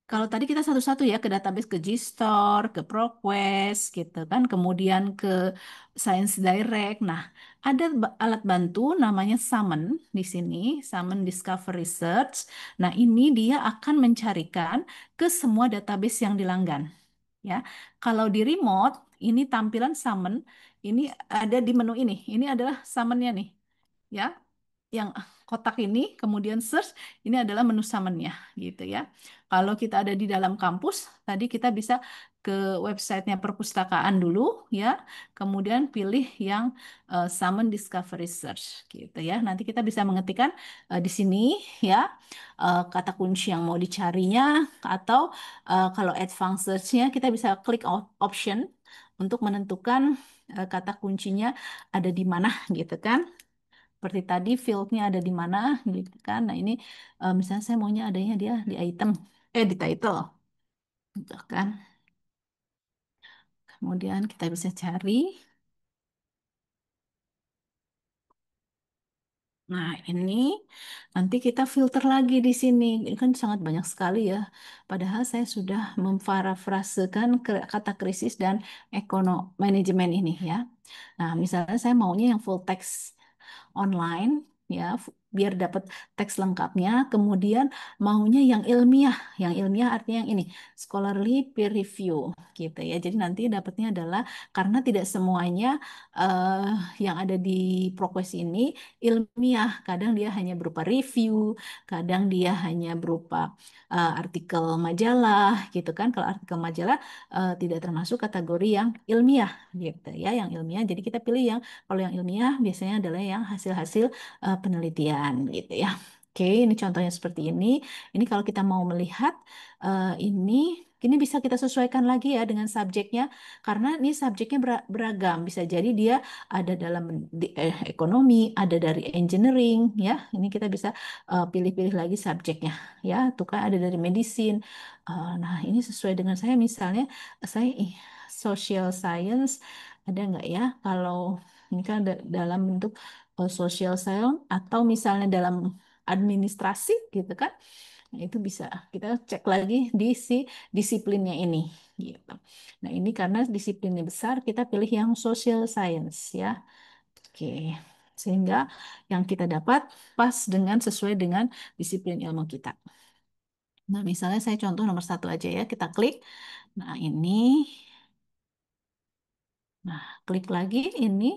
kalau tadi kita satu-satu ya ke database, ke GStore, ke ProQuest gitu kan, kemudian ke Science Direct. Nah, ada alat bantu namanya Summon di sini, Summon Discover Research. Nah, ini dia akan mencarikan ke semua database yang dilanggan ya. Kalau di remote ini tampilan summon ini ada di menu ini. Ini adalah summonnya nih ya. Yang kotak ini kemudian search ini adalah menu summonnya gitu ya. Kalau kita ada di dalam kampus tadi kita bisa ke websitenya perpustakaan dulu ya. Kemudian pilih yang summon discovery search gitu ya. Nanti kita bisa mengetikkan di sini ya kata kunci yang mau dicarinya atau kalau advanced search-nya kita bisa klik option untuk menentukan kata kuncinya ada di mana gitu kan. Seperti tadi fieldnya ada di mana gitu kan. Nah ini misalnya saya maunya adanya dia di item, di title gitu kan. Kemudian kita bisa cari. Nah, ini nanti kita filter lagi di sini. Ini kan sangat banyak sekali ya. Padahal saya sudah memparafrasekan kata krisis dan manajemen ini ya. Nah, misalnya saya maunya yang full text online ya, biar dapat teks lengkapnya. Kemudian maunya yang ilmiah artinya yang ini scholarly peer review gitu ya. Jadi nanti dapatnya adalah karena tidak semuanya eh, yang ada di ProQuest ini ilmiah. Kadang dia hanya berupa review, kadang dia hanya berupa artikel majalah gitu kan. Kalau artikel majalah tidak termasuk kategori yang ilmiah gitu ya, yang ilmiah. Jadi kita pilih yang kalau yang ilmiah biasanya adalah yang hasil-hasil penelitian gitu ya. Oke, ini contohnya seperti ini. Ini kalau kita mau melihat ini bisa kita sesuaikan lagi ya dengan subjeknya karena ini subjeknya beragam. Bisa jadi dia ada dalam ekonomi, ada dari engineering ya. Ini kita bisa pilih-pilih lagi subjeknya ya. Tuh kan ada dari medicine. Nah, ini sesuai dengan saya misalnya saya social science ada nggak ya? Kalau ini kan dalam bentuk social science atau misalnya dalam administrasi gitu kan. Nah, itu bisa kita cek lagi di si disiplinnya ini gitu. Nah, ini karena disiplinnya besar, kita pilih yang social science ya. Oke. Sehingga yang kita dapat pas dengan sesuai dengan disiplin ilmu kita. Nah, misalnya saya contoh nomor satu aja ya, kita klik. Nah, ini. Nah, klik lagi ini.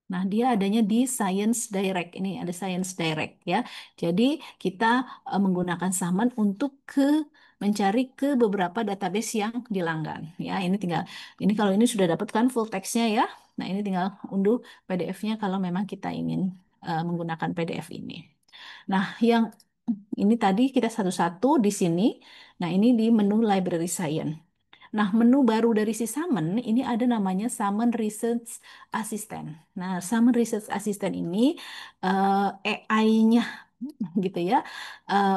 Nah, dia adanya di Science Direct. Ini ada Science Direct ya. Jadi kita menggunakan Summon untuk mencari ke beberapa database yang dilanggan. Ya, ini kalau ini sudah dapatkan full text-nya ya. Nah, ini tinggal unduh PDF-nya kalau memang kita ingin menggunakan PDF ini. Nah, yang ini tadi kita satu-satu di sini. Nah, ini di menu Library Science. Nah, menu baru dari si Summon ini ada namanya Summon Research Assistant. Nah, Summon Research Assistant ini AI-nya gitu ya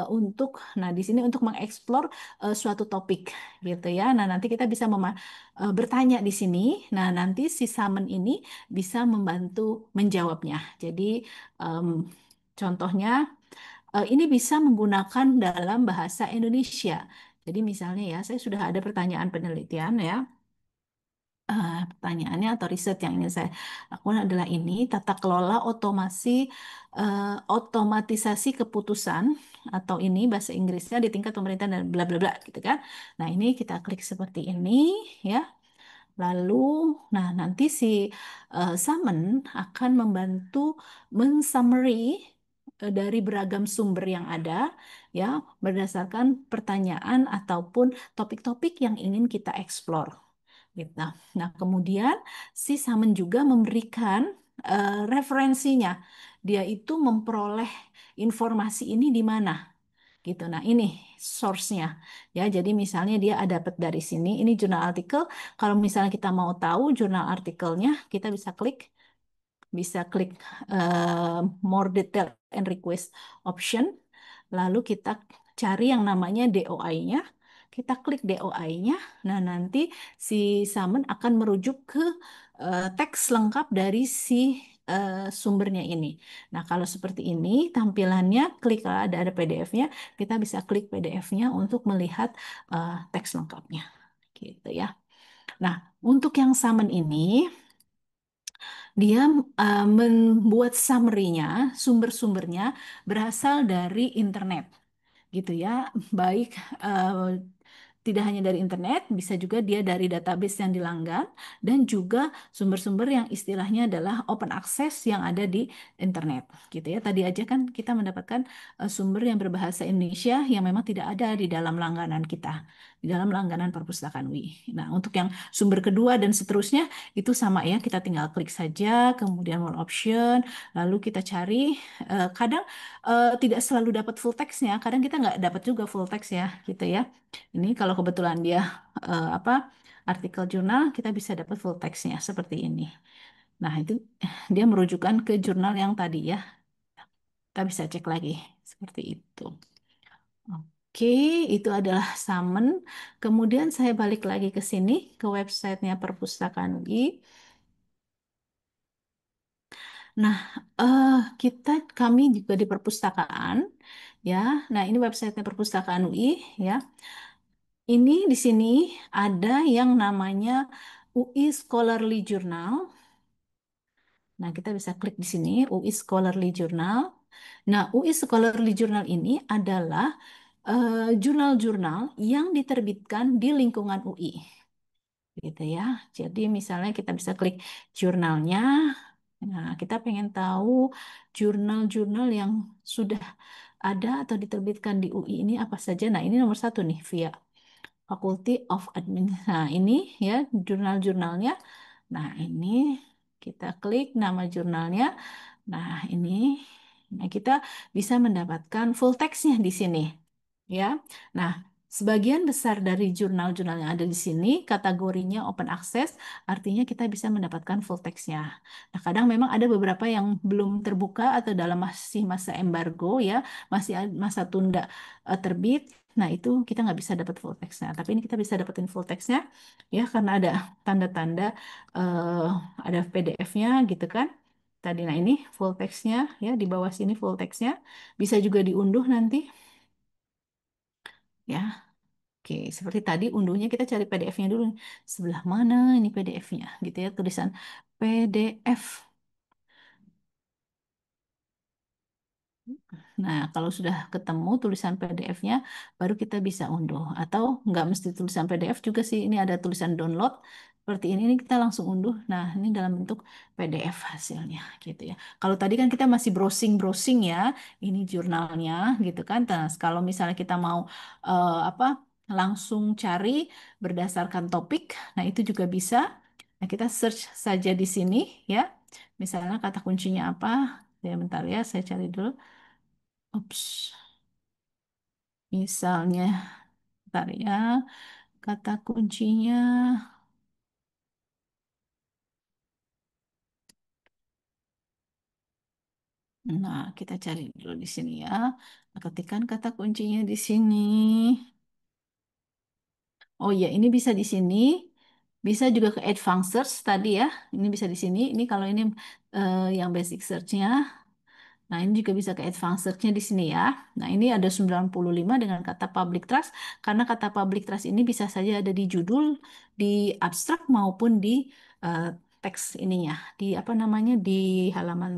untuk di sini untuk mengeksplor suatu topik gitu ya. Nah, nanti kita bisa bertanya di sini. Nah, nanti si Summon ini bisa membantu menjawabnya. Jadi Contohnya, ini bisa menggunakan dalam bahasa Indonesia. Jadi misalnya ya, saya sudah ada pertanyaan penelitian ya. Pertanyaannya atau riset yang ingin saya lakukan adalah ini, tata kelola otomatisasi keputusan, atau ini bahasa Inggrisnya di tingkat pemerintah dan bla bla bla gitu kan. Nah, ini kita klik seperti ini ya. Lalu, nah nanti si Summon akan membantu mensummary dari beragam sumber yang ada ya, berdasarkan pertanyaan ataupun topik-topik yang ingin kita explore gitu. Nah, kemudian si Samen juga memberikan referensinya. Dia itu memperoleh informasi ini di mana gitu. Nah, ini source-nya. Ya, jadi misalnya dia ada dapat dari sini, ini jurnal artikel. Kalau misalnya kita mau tahu jurnal artikelnya, kita bisa klik more detail and request option. Lalu kita cari yang namanya DOI-nya. Kita klik DOI-nya. Nah, nanti si Summon akan merujuk ke teks lengkap dari si sumbernya ini. Nah, kalau seperti ini tampilannya, klik kalau ada PDF-nya, kita bisa klik PDF-nya untuk melihat teks lengkapnya. Gitu ya. Nah, untuk yang Summon ini, dia membuat summary-nya, sumber-sumbernya berasal dari internet gitu ya. Baik tidak hanya dari internet, bisa juga dia dari database yang dilanggan dan juga sumber-sumber yang istilahnya adalah open access yang ada di internet gitu ya. Tadi aja kan kita mendapatkan sumber yang berbahasa Indonesia yang memang tidak ada di dalam langganan kita, di dalam langganan perpustakaan UI. Nah, untuk yang sumber kedua dan seterusnya itu sama ya, kita tinggal klik saja, kemudian more option, lalu kita cari. Kadang tidak selalu dapat full text-nya, kadang kita nggak dapat juga full text ya, gitu ya. Ini kalau kebetulan dia apa artikel jurnal, kita bisa dapat full text-nya seperti ini. Nah, itu dia merujukan ke jurnal yang tadi ya. Kita bisa cek lagi seperti itu. Oke, itu adalah Summon. Kemudian saya balik lagi ke sini, ke websitenya Perpustakaan UI. Nah, eh, kami juga di perpustakaan, ya. Nah, ini websitenya Perpustakaan UI, ya. Ini di sini ada yang namanya UI Scholarly Journal. Nah, kita bisa klik di sini UI Scholarly Journal. Nah, UI Scholarly Journal ini adalah jurnal-jurnal yang diterbitkan di lingkungan UI. Gitu ya. Jadi misalnya kita bisa klik jurnalnya. Nah, kita pengen tahu jurnal-jurnal yang sudah ada atau diterbitkan di UI ini apa saja. Nah, ini nomor satu nih, via Faculty of Admin. Nah, ini ya jurnal-jurnalnya. Nah, ini kita klik nama jurnalnya. Nah, ini. Nah, kita bisa mendapatkan full text-nya di sini. Ya. Nah, sebagian besar dari jurnal-jurnal yang ada di sini kategorinya open access, artinya kita bisa mendapatkan full text-nya. Nah, kadang memang ada beberapa yang belum terbuka atau dalam masih masa embargo ya, masih masa tunda terbit. Nah, itu kita nggak bisa dapat full text-nya. Tapi ini kita bisa dapetin full text-nya ya karena ada tanda-tanda eh, ada PDF-nya gitu kan. Tadi, nah ini full text-nya ya, di bawah sini full text-nya. Bisa juga diunduh nanti ya. Oke, seperti tadi unduhnya kita cari PDF-nya dulu. Sebelah mana ini PDF-nya gitu ya, tulisan PDF. Nah, kalau sudah ketemu tulisan PDF-nya, baru kita bisa unduh. Atau nggak mesti tulisan PDF juga sih, ini ada tulisan download. Seperti ini kita langsung unduh. Nah, ini dalam bentuk PDF hasilnya gitu ya. Kalau tadi kan kita masih browsing-browsing ya, ini jurnalnya gitu kan. Nah, kalau misalnya kita mau apa langsung cari berdasarkan topik, nah itu juga bisa. Nah, kita search saja di sini ya. Misalnya kata kuncinya apa? Ya, bentar ya, saya cari dulu. Ups, misalnya, ntar ya, kata kuncinya. Nah, kita cari dulu di sini ya. Nah, ketikkan kata kuncinya di sini. Oh ya, ini bisa di sini. Bisa juga ke advanced search tadi ya. Ini bisa di sini. Ini kalau ini yang basic search-nya. Nah, ini juga bisa ke advanced search-nya di sini ya. Nah, ini ada 95 dengan kata public trust, karena kata public trust ini bisa saja ada di judul, di abstrak maupun di eh, teks ininya, di apa namanya, di halaman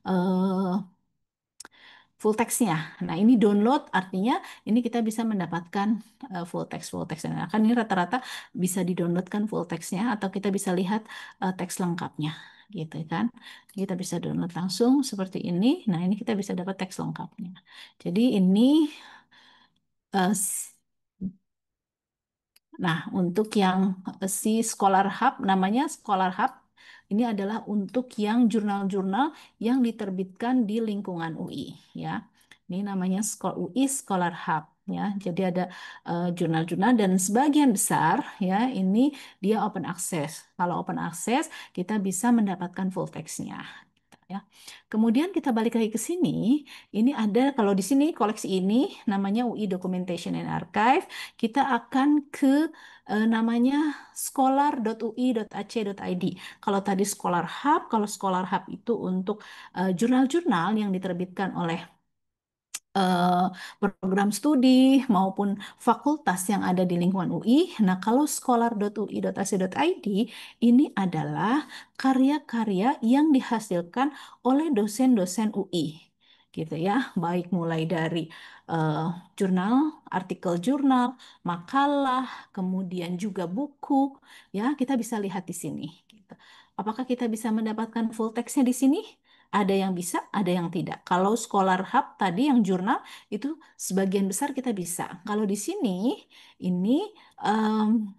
eh, full text-nya. Nah, ini download artinya ini kita bisa mendapatkan full text. Nah, kan ini rata-rata bisa di-downloadkan full text-nya atau kita bisa lihat teks lengkapnya gitu kan. Kita bisa download langsung seperti ini. Nah, ini kita bisa dapat teks lengkapnya. Jadi ini eh, s- nah, untuk yang si Scholar Hub, namanya Scholar Hub, ini adalah untuk yang jurnal-jurnal yang diterbitkan di lingkungan UI, ya. Ini namanya UI Scholar Hub, ya. Jadi ada jurnal-jurnal dan sebagian besar, ya, ini dia open access. Kalau open access, kita bisa mendapatkan full text-nya. Ya. Kemudian kita balik lagi ke sini. Ini ada kalau di sini koleksi ini namanya UI Documentation and Archive. Kita akan ke namanya scholar.ui.ac.id. Kalau tadi Scholar Hub, kalau Scholar Hub itu untuk jurnal-jurnal yang diterbitkan oleh eh, program studi maupun fakultas yang ada di lingkungan UI. Nah, kalau scholar.ui.ac.id ini adalah karya-karya yang dihasilkan oleh dosen-dosen UI. Gitu ya, baik mulai dari eh, jurnal, artikel jurnal, makalah, kemudian juga buku, ya kita bisa lihat di sini. Gitu. Apakah kita bisa mendapatkan full text-nya di sini? Ada yang bisa, ada yang tidak. Kalau Scholar Hub tadi yang jurnal itu sebagian besar kita bisa. Kalau di sini ini em,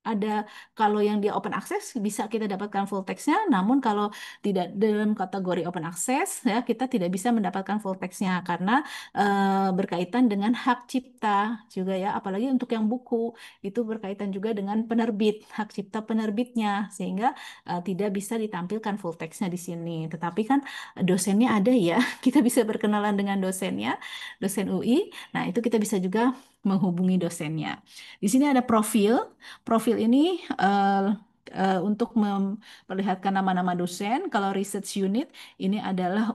ada kalau yang dia open access bisa kita dapatkan full text-nya, namun kalau tidak dalam kategori open access ya kita tidak bisa mendapatkan full text-nya karena berkaitan dengan hak cipta juga ya, apalagi untuk yang buku itu berkaitan juga dengan penerbit, hak cipta penerbitnya sehingga tidak bisa ditampilkan full text-nya di sini. Tetapi kan dosennya ada ya, kita bisa berkenalan dengan dosennya, dosen UI. Nah, itu kita bisa juga menghubungi dosennya. Di sini ada profil. Profil ini untuk memperlihatkan nama-nama dosen. Kalau research unit ini adalah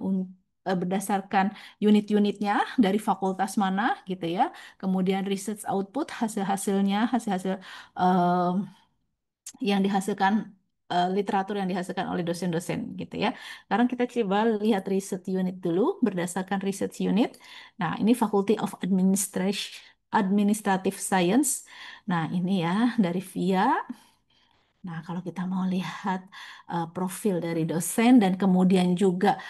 berdasarkan unit-unitnya dari fakultas mana gitu ya. Kemudian research output hasil-hasilnya, hasil-hasil eh, yang dihasilkan literatur yang dihasilkan oleh dosen-dosen gitu ya. Sekarang kita coba lihat research unit dulu berdasarkan research unit. Nah, ini Faculty of Administration Administrative Science. Nah, ini ya dari VIA. Nah, kalau kita mau lihat profil dari dosen dan kemudian juga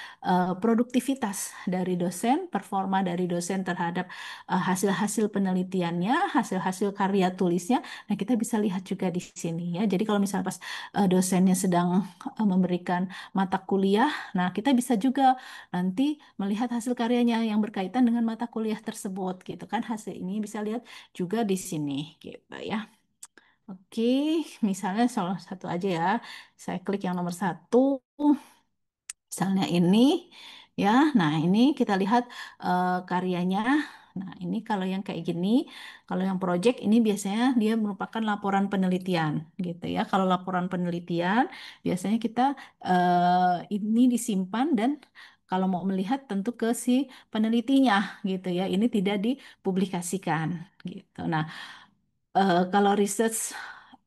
produktivitas dari dosen, performa dari dosen terhadap hasil-hasil penelitiannya, hasil-hasil karya tulisnya, nah kita bisa lihat juga di sini ya. Jadi kalau misalnya pas dosennya sedang memberikan mata kuliah, nah kita bisa juga nanti melihat hasil karyanya yang berkaitan dengan mata kuliah tersebut gitu kan. Hasil ini bisa lihat juga di sini gitu ya. Oke, misalnya salah satu aja ya. Saya klik yang nomor satu, misalnya ini, ya. Nah, ini kita lihat karyanya. Nah, ini kalau yang kayak gini, kalau yang project ini biasanya dia merupakan laporan penelitian, gitu ya. Kalau laporan penelitian, biasanya kita ini disimpan dan kalau mau melihat tentu ke si penelitinya, gitu ya. Ini tidak dipublikasikan, gitu. Nah, kalau research,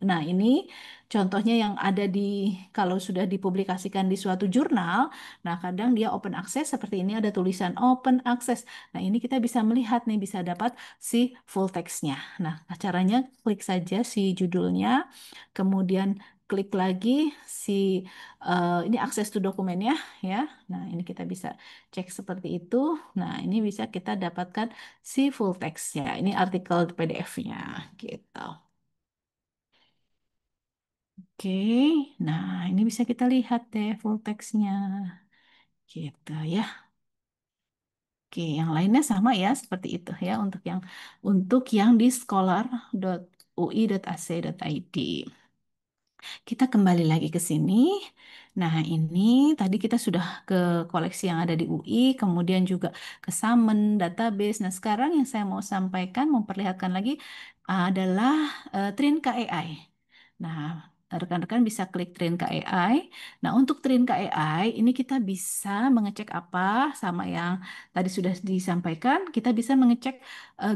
nah ini contohnya yang ada di kalau sudah dipublikasikan di suatu jurnal, nah kadang dia open access seperti ini ada tulisan open access. Nah ini kita bisa melihat nih bisa dapat si full text-nya. Nah caranya klik saja si judulnya, kemudian klik lagi si ini akses to dokumennya ya. Nah ini kita bisa cek seperti itu. Nah ini bisa kita dapatkan si full text-nya. Ini artikel PDF-nya gitu. Oke, nah ini bisa kita lihat deh full text-nya gitu ya. Oke, yang lainnya sama ya seperti itu ya untuk yang di scholar.ui.ac.id. Kita kembali lagi ke sini. Nah, ini tadi kita sudah ke koleksi yang ada di UI, kemudian juga ke Summon, database. Nah, sekarang yang saya mau sampaikan, memperlihatkan lagi adalah Trin KAI. Nah, rekan-rekan bisa klik Trinka AI. Nah, untuk Trinka AI ini kita bisa mengecek apa sama yang tadi sudah disampaikan, kita bisa mengecek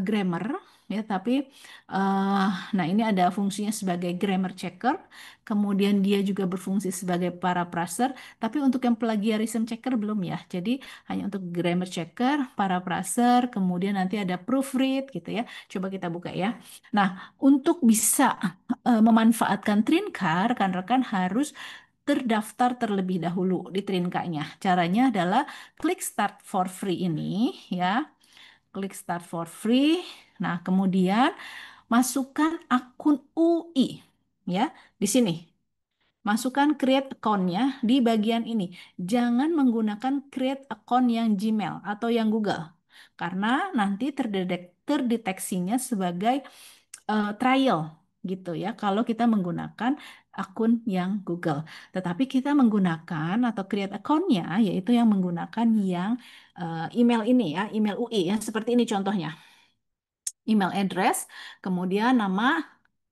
grammar ya, tapi eh, nah ini ada fungsinya sebagai grammar checker, kemudian dia juga berfungsi sebagai paraphraser, tapi untuk yang plagiarism checker belum ya. Jadi hanya untuk grammar checker, paraphraser, kemudian nanti ada proofread gitu ya. Coba kita buka ya. Nah, untuk bisa memanfaatkan Trinka, rekan-rekan harus terdaftar terlebih dahulu di Trinkanya. Caranya adalah klik Start for Free ini ya, klik Start for Free. Nah, kemudian masukkan akun UI ya di sini. Masukkan create account-nya di bagian ini. Jangan menggunakan create account yang Gmail atau yang Google. Karena nanti terdeteksinya sebagai trial gitu ya kalau kita menggunakan akun yang Google. Tetapi kita menggunakan atau create account-nya yaitu yang menggunakan yang email ini ya, email UI ya, seperti ini contohnya. Email address, kemudian nama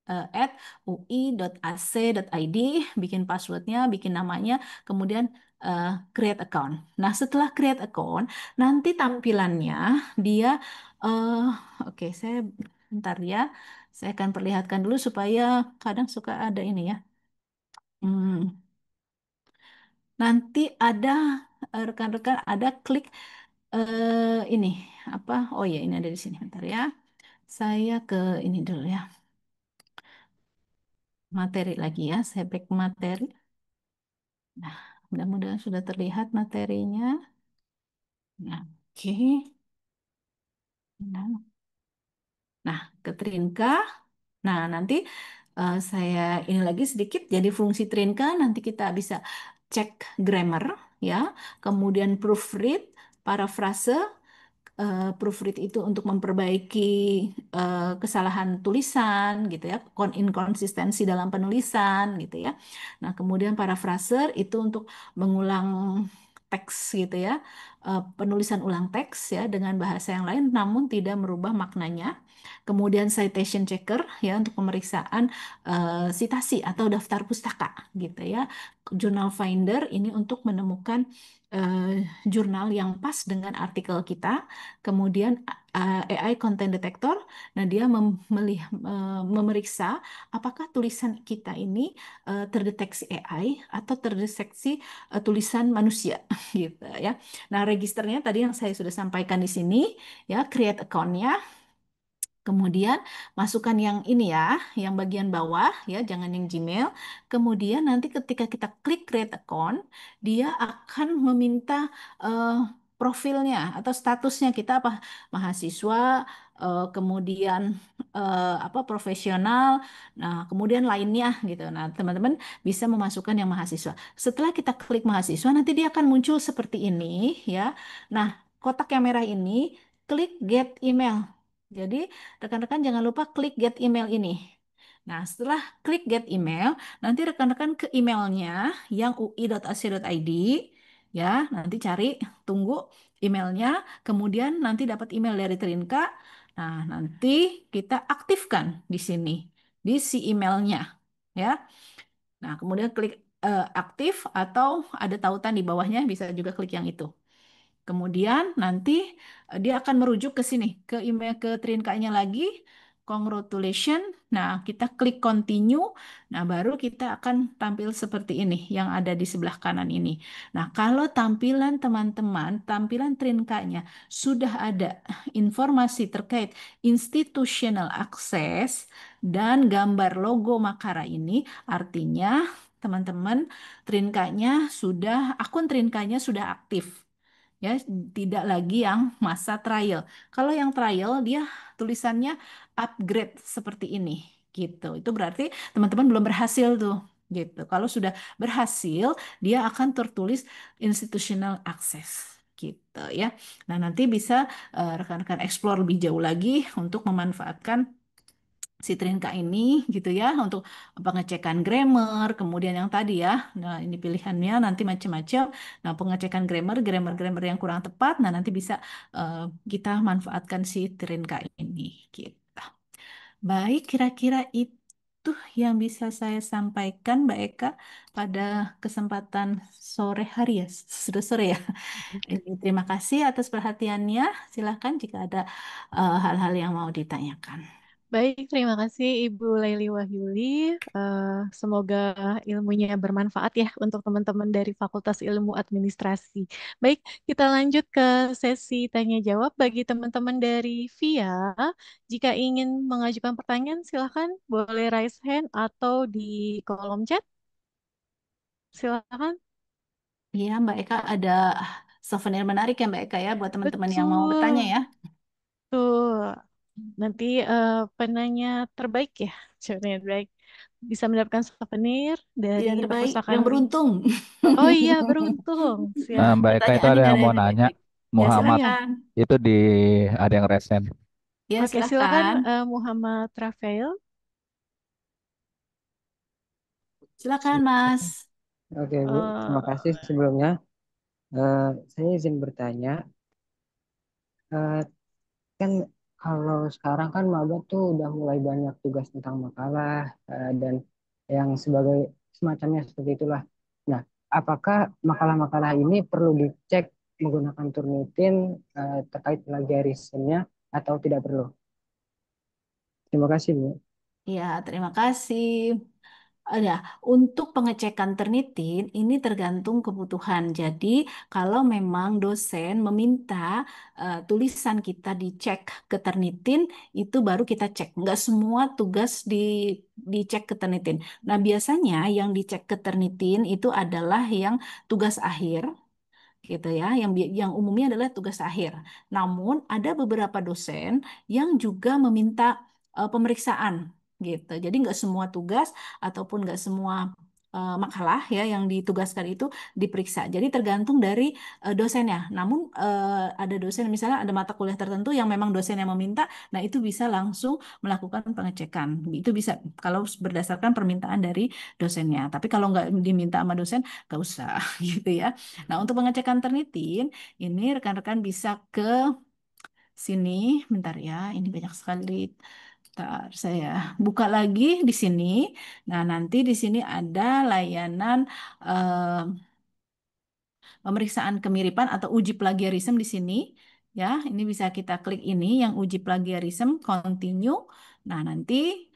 at ui.ac.id, bikin passwordnya, bikin namanya, kemudian create account. Nah, setelah create account, nanti tampilannya dia, eh, oke, saya bentar ya, saya akan perlihatkan dulu supaya kadang suka ada ini ya. Hmm, nanti ada rekan-rekan ada klik ini apa? Oh ya, ini ada di sini. Bentar ya. Saya ke ini dulu ya. Materi lagi ya. Saya back materi. Nah, mudah-mudahan sudah terlihat materinya. Nah, oke. Nah, nah, ke Trinka. Nah, nanti saya ini lagi sedikit. Jadi fungsi Trinka nanti kita bisa cek grammar ya, kemudian proofread, paraphrase. Proofread itu untuk memperbaiki kesalahan tulisan gitu ya, inkonsistensi dalam penulisan gitu ya. Nah, kemudian paraphraser itu untuk mengulang teks gitu ya, penulisan ulang teks ya dengan bahasa yang lain namun tidak merubah maknanya. Kemudian citation checker ya untuk pemeriksaan sitasi atau daftar pustaka gitu ya. Journal finder ini untuk menemukan jurnal yang pas dengan artikel kita. Kemudian AI content detector, nah dia memeriksa apakah tulisan kita ini terdeteksi AI atau terdeteksi tulisan manusia gitu ya. Nah, registernya tadi yang saya sudah sampaikan di sini ya, create account-nya. Kemudian masukkan yang ini ya, yang bagian bawah ya, jangan yang Gmail. Kemudian nanti ketika kita klik create account, dia akan meminta eh, profilnya atau statusnya kita apa, mahasiswa, kemudian apa, profesional, nah kemudian lainnya gitu. Nah, teman-teman bisa memasukkan yang mahasiswa. Setelah kita klik mahasiswa, nanti dia akan muncul seperti ini ya. Nah, kotak yang merah ini klik get email. Jadi rekan-rekan jangan lupa klik get email ini. Nah, setelah klik get email, nanti rekan-rekan ke emailnya yang ui.ac.id ya, nanti cari, tunggu emailnya, kemudian nanti dapat email dari Trinka. Nah, nanti kita aktifkan di sini, di si emailnya ya. Nah, kemudian klik aktif atau ada tautan di bawahnya, bisa juga klik yang itu. Kemudian nanti dia akan merujuk ke sini, ke email ke Trinka-nya lagi. Congratulations. Nah, kita klik continue. Nah, baru kita akan tampil seperti ini yang ada di sebelah kanan ini. Nah, kalau tampilan teman-teman, tampilan Trinka-nya sudah ada informasi terkait institutional access dan gambar logo Makara ini, artinya teman-teman Trinka-nya sudah, akun Trinka-nya sudah aktif ya, tidak lagi yang masa trial. Kalau yang trial dia tulisannya upgrade seperti ini gitu. Itu berarti teman-teman belum berhasil tuh gitu. Kalau sudah berhasil, dia akan tertulis institutional access gitu ya. Nah, nanti bisa rekan-rekan explore lebih jauh lagi untuk memanfaatkan si Trinka ini gitu ya untuk pengecekan grammar, kemudian yang tadi ya, nah ini pilihannya nanti macam-macam. Nah, pengecekan grammar yang kurang tepat, nah nanti bisa eh, kita manfaatkan si Trinka ini gitu. Baik, kira-kira itu itu yang bisa saya sampaikan, Mbak Eka, pada kesempatan sore hari ya, sudah sore ya. Ini terima kasih atas perhatiannya. Silakan jika ada hal-hal yang mau ditanyakan. Baik, terima kasih Ibu Laili Wahyuli. Semoga ilmunya bermanfaat ya untuk teman-teman dari Fakultas Ilmu Administrasi. Baik, kita lanjut ke sesi tanya jawab bagi teman-teman dari VIA. Jika ingin mengajukan pertanyaan, silakan boleh raise hand atau di kolom chat. Silakan. Iya, Mbak Eka ada souvenir menarik ya Mbak Eka ya buat teman-teman yang mau bertanya Betul. ya. Tuh, nanti penanya terbaik ya, souvenir terbaik bisa mendapatkan souvenir dari Tidak terbaik, perpustakaan yang UI. beruntung. Oh iya, beruntung. Siap. Mbak Eka itu ada Pertanyaannya yang dari mau nanya, baik-baik. Ya Oh Muhammad iya. silakan. itu ada yang resen. Ya Oke, silakan silakan. Muhammad Rafael. Silakan Mas. Oke, Bu. Terima kasih Eh, sebelumnya. Saya izin bertanya, eh, kan kalau sekarang kan maba tuh udah mulai banyak tugas tentang makalah dan yang sebagai semacamnya seperti itulah. Nah, apakah makalah-makalah ini perlu dicek menggunakan Turnitin terkait plagiarismenya atau tidak perlu? Terima kasih, Bu. Ya, terima kasih. Ada untuk pengecekan Turnitin ini tergantung kebutuhan. Jadi kalau memang dosen meminta tulisan kita dicek ke Turnitin, itu baru kita cek. Nggak semua tugas dicek ke Turnitin. Nah, biasanya yang dicek ke Turnitin itu adalah yang tugas akhir gitu ya, yang umumnya adalah tugas akhir. Namun ada beberapa dosen yang juga meminta pemeriksaan gitu. Jadi nggak semua tugas ataupun nggak semua makalah ya yang ditugaskan itu diperiksa. Jadi tergantung dari dosennya. Namun ada dosen misalnya ada mata kuliah tertentu yang memang dosen yang meminta, nah itu bisa langsung melakukan pengecekan. Itu bisa kalau berdasarkan permintaan dari dosennya. Tapi kalau nggak diminta sama dosen, nggak usah gitu ya. Nah, untuk pengecekan Turnitin, ini rekan-rekan bisa ke sini. Bentar ya, ini banyak sekali. Bentar, saya buka lagi di sini. Nah, nanti di sini ada layanan eh, pemeriksaan kemiripan atau uji plagiarisme di sini. Ya, ini bisa kita klik ini yang uji plagiarisme continue. Nah, nanti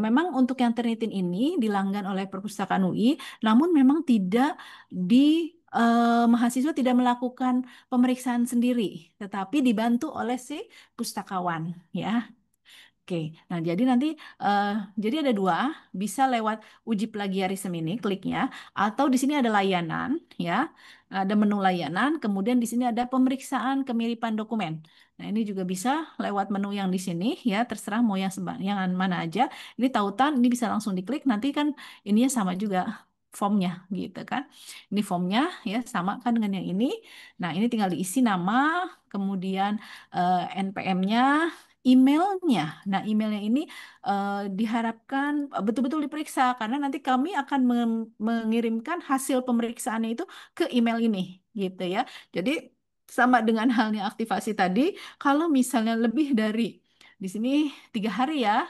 memang untuk yang Turnitin ini dilanggan oleh Perpustakaan UI, namun memang tidak mahasiswa tidak melakukan pemeriksaan sendiri, tetapi dibantu oleh si pustakawan, ya. Oke, nah jadi nanti eh, jadi ada dua, bisa lewat uji plagiarisme ini kliknya, atau di sini ada layanan, ya, ada menu layanan, kemudian di sini ada pemeriksaan kemiripan dokumen. Nah ini juga bisa lewat menu yang di sini, ya, terserah mau yang mana aja. Ini tautan, ini bisa langsung diklik, nanti kan ininya sama juga formnya, gitu kan? Ini formnya, ya, sama kan dengan yang ini. Nah ini tinggal diisi nama, kemudian NPM-nya, emailnya. Nah, emailnya ini diharapkan betul-betul diperiksa karena nanti kami akan mengirimkan hasil pemeriksaannya itu ke email ini, gitu ya. Jadi sama dengan halnya aktivasi tadi, kalau misalnya lebih dari di sini 3 hari ya,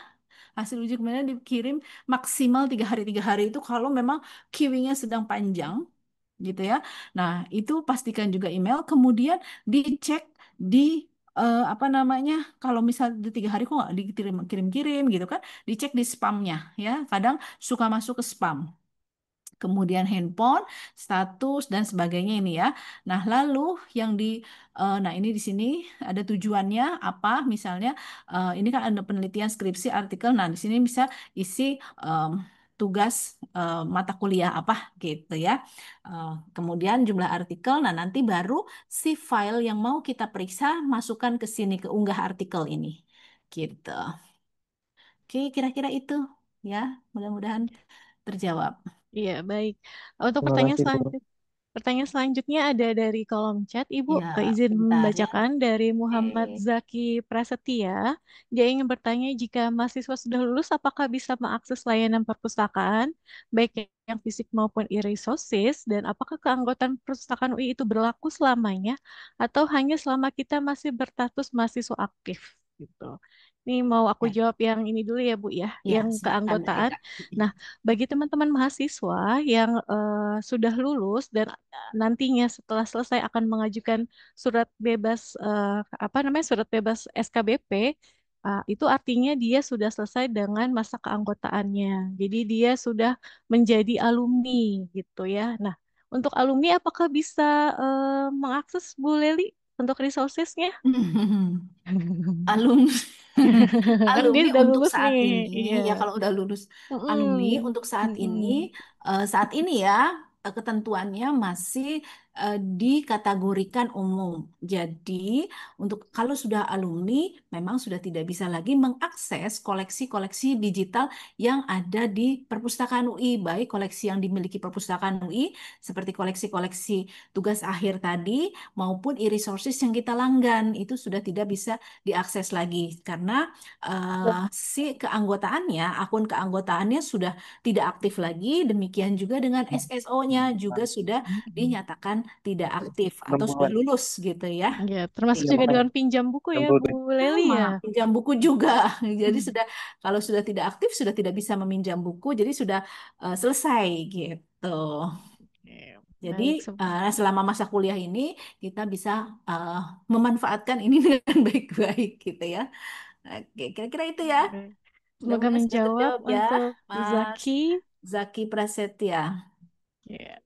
hasil uji kemiripan dikirim maksimal 3 hari. 3 hari itu kalau memang queuing-nya sedang panjang, gitu ya. Nah, itu pastikan juga email, kemudian dicek di apa namanya, kalau misal di 3 hari kok nggak dikirim-kirim gitu kan, dicek di spamnya ya. Kadang suka masuk ke spam. Kemudian handphone, status dan sebagainya ini ya. Nah, lalu yang nah ini di sini ada tujuannya apa? Misalnya ini kan ada penelitian skripsi artikel. Nah, di sini bisa isi em, tugas mata kuliah apa gitu ya. Kemudian jumlah artikel. Nah, nanti baru si file yang mau kita periksa masukkan ke sini ke unggah artikel ini. Gitu. Oke, kira-kira itu ya. Mudah-mudahan terjawab. Iya, baik. Untuk Terima pertanyaan kasih, Bu. selanjutnya. Pertanyaan selanjutnya ada dari kolom chat. Ibu Ya, izin bentar ya. membacakan dari Muhammad Oke. Zaki Prasetya. Dia ingin bertanya jika mahasiswa sudah lulus, apakah bisa mengakses layanan perpustakaan, baik yang fisik maupun e-resources, dan apakah keanggotaan perpustakaan UI itu berlaku selamanya, atau hanya selama kita masih berstatus mahasiswa aktif? Gitu. Nih mau aku Ya, jawab yang ini dulu ya Bu ya, ya, yang silakan Mbak keanggotaan. Eka. Nah, bagi teman-teman mahasiswa yang sudah lulus dan nantinya setelah selesai akan mengajukan surat bebas apa namanya surat bebas SKBP, itu artinya dia sudah selesai dengan masa keanggotaannya. Jadi dia sudah menjadi alumni gitu ya. Nah, untuk alumni apakah bisa mengakses Bu Leli untuk resourcesnya? Alumni Kan dia alumni udah untuk lulus saat nih, iya. ini ya kalau udah lulus alumni Mm-mm. untuk Mm-mm. saat ini ya ketentuannya masih dikategorikan umum. Jadi untuk kalau sudah alumni memang sudah tidak bisa lagi mengakses koleksi-koleksi digital yang ada di perpustakaan UI, baik koleksi yang dimiliki perpustakaan UI seperti koleksi-koleksi tugas akhir tadi maupun e-resources yang kita langgan itu sudah tidak bisa diakses lagi karena si keanggotaannya, akun keanggotaannya sudah tidak aktif lagi. Demikian juga dengan SSO-nya juga sudah dinyatakan tidak aktif atau sudah 6 bulan. lulus gitu ya. Ya, termasuk Oke. Iya, juga makanya dengan pinjam buku ya, 60 Bu deh. Leli Sama, ya. pinjam buku juga. Jadi Hmm. sudah kalau sudah tidak aktif sudah tidak bisa meminjam buku, jadi sudah selesai gitu. Oke, Jadi baik. selama masa kuliah ini kita bisa eh, memanfaatkan ini dengan baik-baik gitu ya. Oke, kira-kira itu ya. Semoga Mudah-mudahan sudah menjawab terjawab ya, untuk Mas Zaki. Zaki Prasetya. Ya.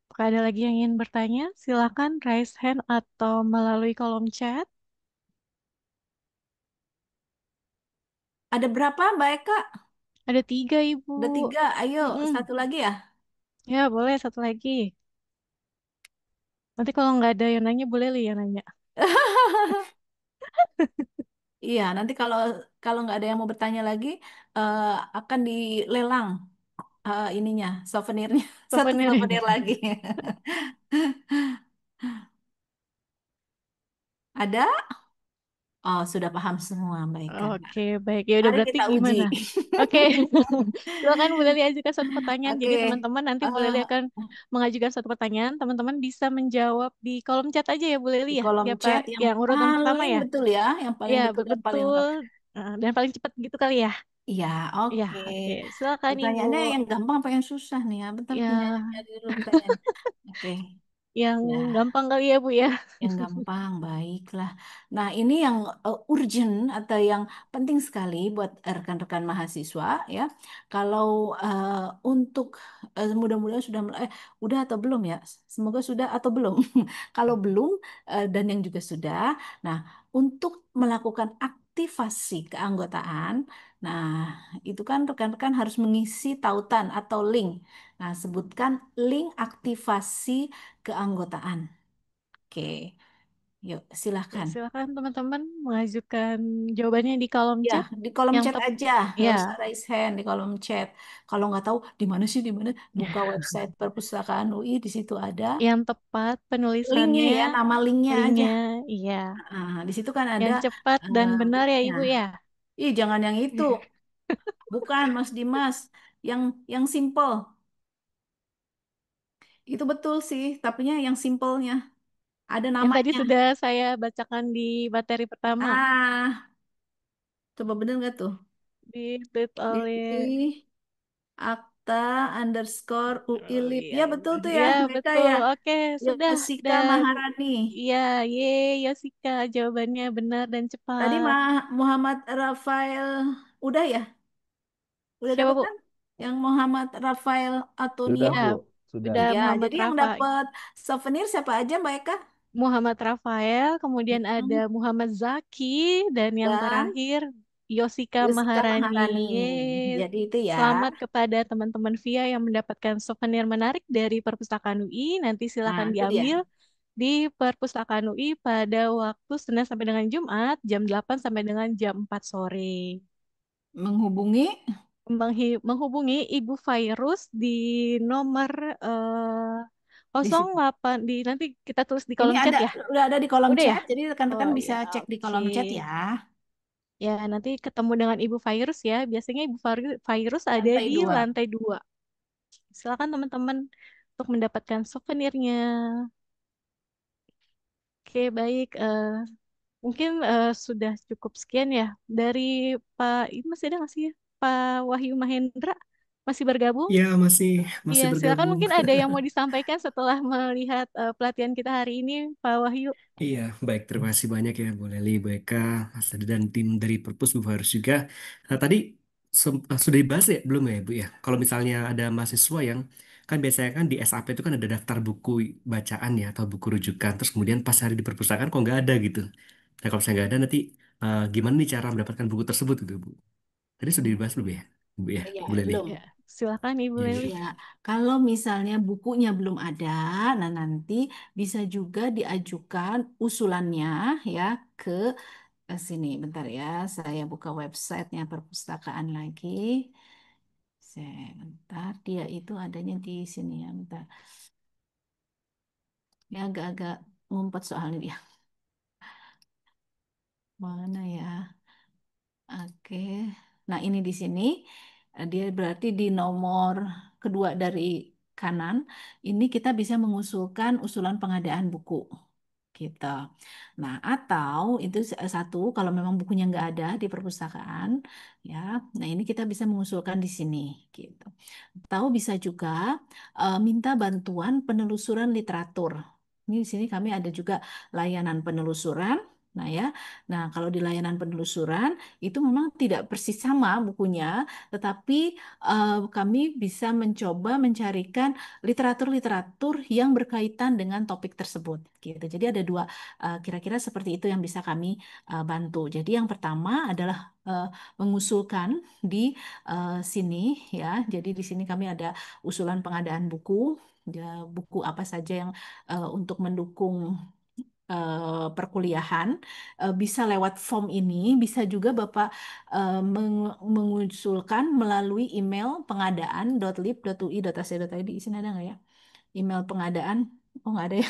Apakah ada lagi yang ingin bertanya? Silakan raise hand atau melalui kolom chat. Ada berapa, Mbak Eka? Ada 3, Ibu. Ada tiga. Ayo, Mm-mm. satu lagi ya. Ya, boleh satu lagi. Nanti kalau nggak ada yang nanya, boleh Li yang nanya. Iya, nanti kalau kalau nggak ada yang mau bertanya lagi, eh, akan dilelang ininya, souvenirnya. Satu Souvenir. souvenir lagi. Ada? Oh, sudah paham semua, Mbak Eka. Oke, baik. Ya udah Mari berarti kita uji. gimana? Oke. Silakan Bu Leli ajukan satu pertanyaan. Jadi Oke. teman-teman nanti Bu Leli Eh, akan mengajukan satu pertanyaan. Teman-teman bisa menjawab di kolom chat aja ya Bu Leli di ya. kolom Siapa chat yang yang urutan pertama paling ya? betul ya, yang paling Ya, betul dan paling betul. lengkap. Dan paling cepat gitu kali ya. Iya, Ya, oke. oke. Silakan Ibu. Pertanyaannya yang gampang apa yang susah nih? Ya, bentar Ya, nyari dulu pertanyaan. Oke, yang ya, gampang kali ya Bu ya. yang gampang, baiklah. Nah, ini yang urgent atau yang penting sekali buat rekan-rekan mahasiswa ya. Kalau untuk mudah-mudahan sudah udah atau belum ya? Semoga sudah atau belum. Kalau belum dan yang juga sudah. Nah, untuk melakukan aktivasi keanggotaan, nah itu kan rekan-rekan harus mengisi tautan atau link. Nah, sebutkan link aktivasi keanggotaan. Oke, yuk Ya, silahkan. silakan teman-teman mengajukan jawabannya di kolom Ya, chat di kolom yang chat tep aja, ya, nggak usah raise hand di kolom chat. Kalau nggak tahu di mana sih di mana, buka website Perpustakaan UI di situ ada yang tepat linknya penulisannya, ya, nama linknya aja. linknya, iya, Di situ kan ada yang cepat dan benar ya linknya. Ibu ya. Ih, jangan yang itu, bukan Mas Dimas, yang yang simple. Itu betul sih, tapinya yang simpelnya ada Yang tadi namanya. sudah saya bacakan di materi pertama, Ah, coba bener nggak tuh? di oleh Di Akta underscore UI oh, Lib. iya, Ya betul tuh ya ya mereka betul. ya. Oke, sudah Yosika dan Maharani. iya, ye Yosika jawabannya benar dan Tadi cepat. Muhammad Rafael udah ya? Udah Siapa dapat Bu? kan? Yang Muhammad Rafael Sudah, Atonia. Ya, Bu. Sudah. sudah Iya, Muhammad jadi yang Rafa. dapat souvenir siapa aja Mbak Eka? Muhammad Rafael, kemudian ada Hmm. Muhammad Zaki, dan yang Dan terakhir Yosika Yosika Maharani. Maharani. Yeay. Jadi itu ya. Selamat kepada teman-teman VIA yang mendapatkan souvenir menarik dari Perpustakaan UI. Nanti Nah, silakan itu dia. diambil di Perpustakaan UI pada waktu Senin sampai dengan Jumat, jam 8 sampai dengan jam 4 sore. Menghubungi Menghubungi Ibu Fairus di nomor di situ. 08 di nanti kita tulis di Ini kolom chat ada ya. udah ada di kolom Udah ya? chat, jadi Oh rekan-rekan ya, bisa cek di oke. kolom chat ya. Ya, nanti ketemu dengan Ibu Virus ya. Biasanya Virus ada Lantai di 2. lantai 2. Silakan teman-teman untuk mendapatkan souvenirnya. Oke, baik. Mungkin sudah cukup sekian ya dari Pak, ini masih ada nggak sih ya? Pak Wahyu Mahendra masih bergabung? Ya, masih Iya, masih silakan bergabung. mungkin ada yang mau disampaikan setelah melihat pelatihan kita hari ini, Pak Wahyu. Iya, baik. Terima kasih banyak ya, Bu Leli, Bu Eka, Mas Tadi, dan tim dari Perpus, Bu Farus juga. Nah, tadi sudah dibahas ya, belum ya, Bu ya? Kalau misalnya ada mahasiswa yang kan biasanya kan di SAP itu kan ada daftar buku bacaan ya, atau buku rujukan. Terus kemudian pas hari di perpustakaan kok nggak ada gitu. Nah, kalau misalnya nggak ada, nanti gimana nih cara mendapatkan buku tersebut gitu, Bu? Tadi sudah dibahas belum ya, Bu ya, Ya, Bu Leli? belum. Ya, silakan Ibu Iya, Bu. Leli. Ya, kalau misalnya bukunya belum ada, nah nanti bisa juga diajukan usulannya ya ke sini. Bentar ya, saya buka websitenya perpustakaan lagi. Sebentar, dia itu adanya di sini ya, bentar. Ya agak-agak ngumpet soalnya dia. Mana ya? Oke. Nah, ini di sini dia berarti di nomor kedua dari kanan. Ini kita bisa mengusulkan usulan pengadaan buku gitu. Nah, atau itu satu kalau memang bukunya nggak ada di perpustakaan, ya. Nah, ini kita bisa mengusulkan di sini gitu. Atau bisa juga minta bantuan penelusuran literatur. Ini di sini kami ada juga layanan penelusuran. Nah ya, nah kalau di layanan penelusuran itu memang tidak persis sama bukunya, tetapi kami bisa mencoba mencarikan literatur-literatur yang berkaitan dengan topik tersebut gitu. Jadi ada dua kira-kira seperti itu yang bisa kami bantu. Jadi yang pertama adalah mengusulkan di sini ya. Jadi di sini kami ada usulan pengadaan buku, ya, buku apa saja yang untuk mendukung perkuliahan. Bisa lewat form ini, bisa juga Bapak mengusulkan melalui email pengadaan.lib.ui.ac.id. Di sini ada nggak ya? Email pengadaan. Oh, nggak ada ya.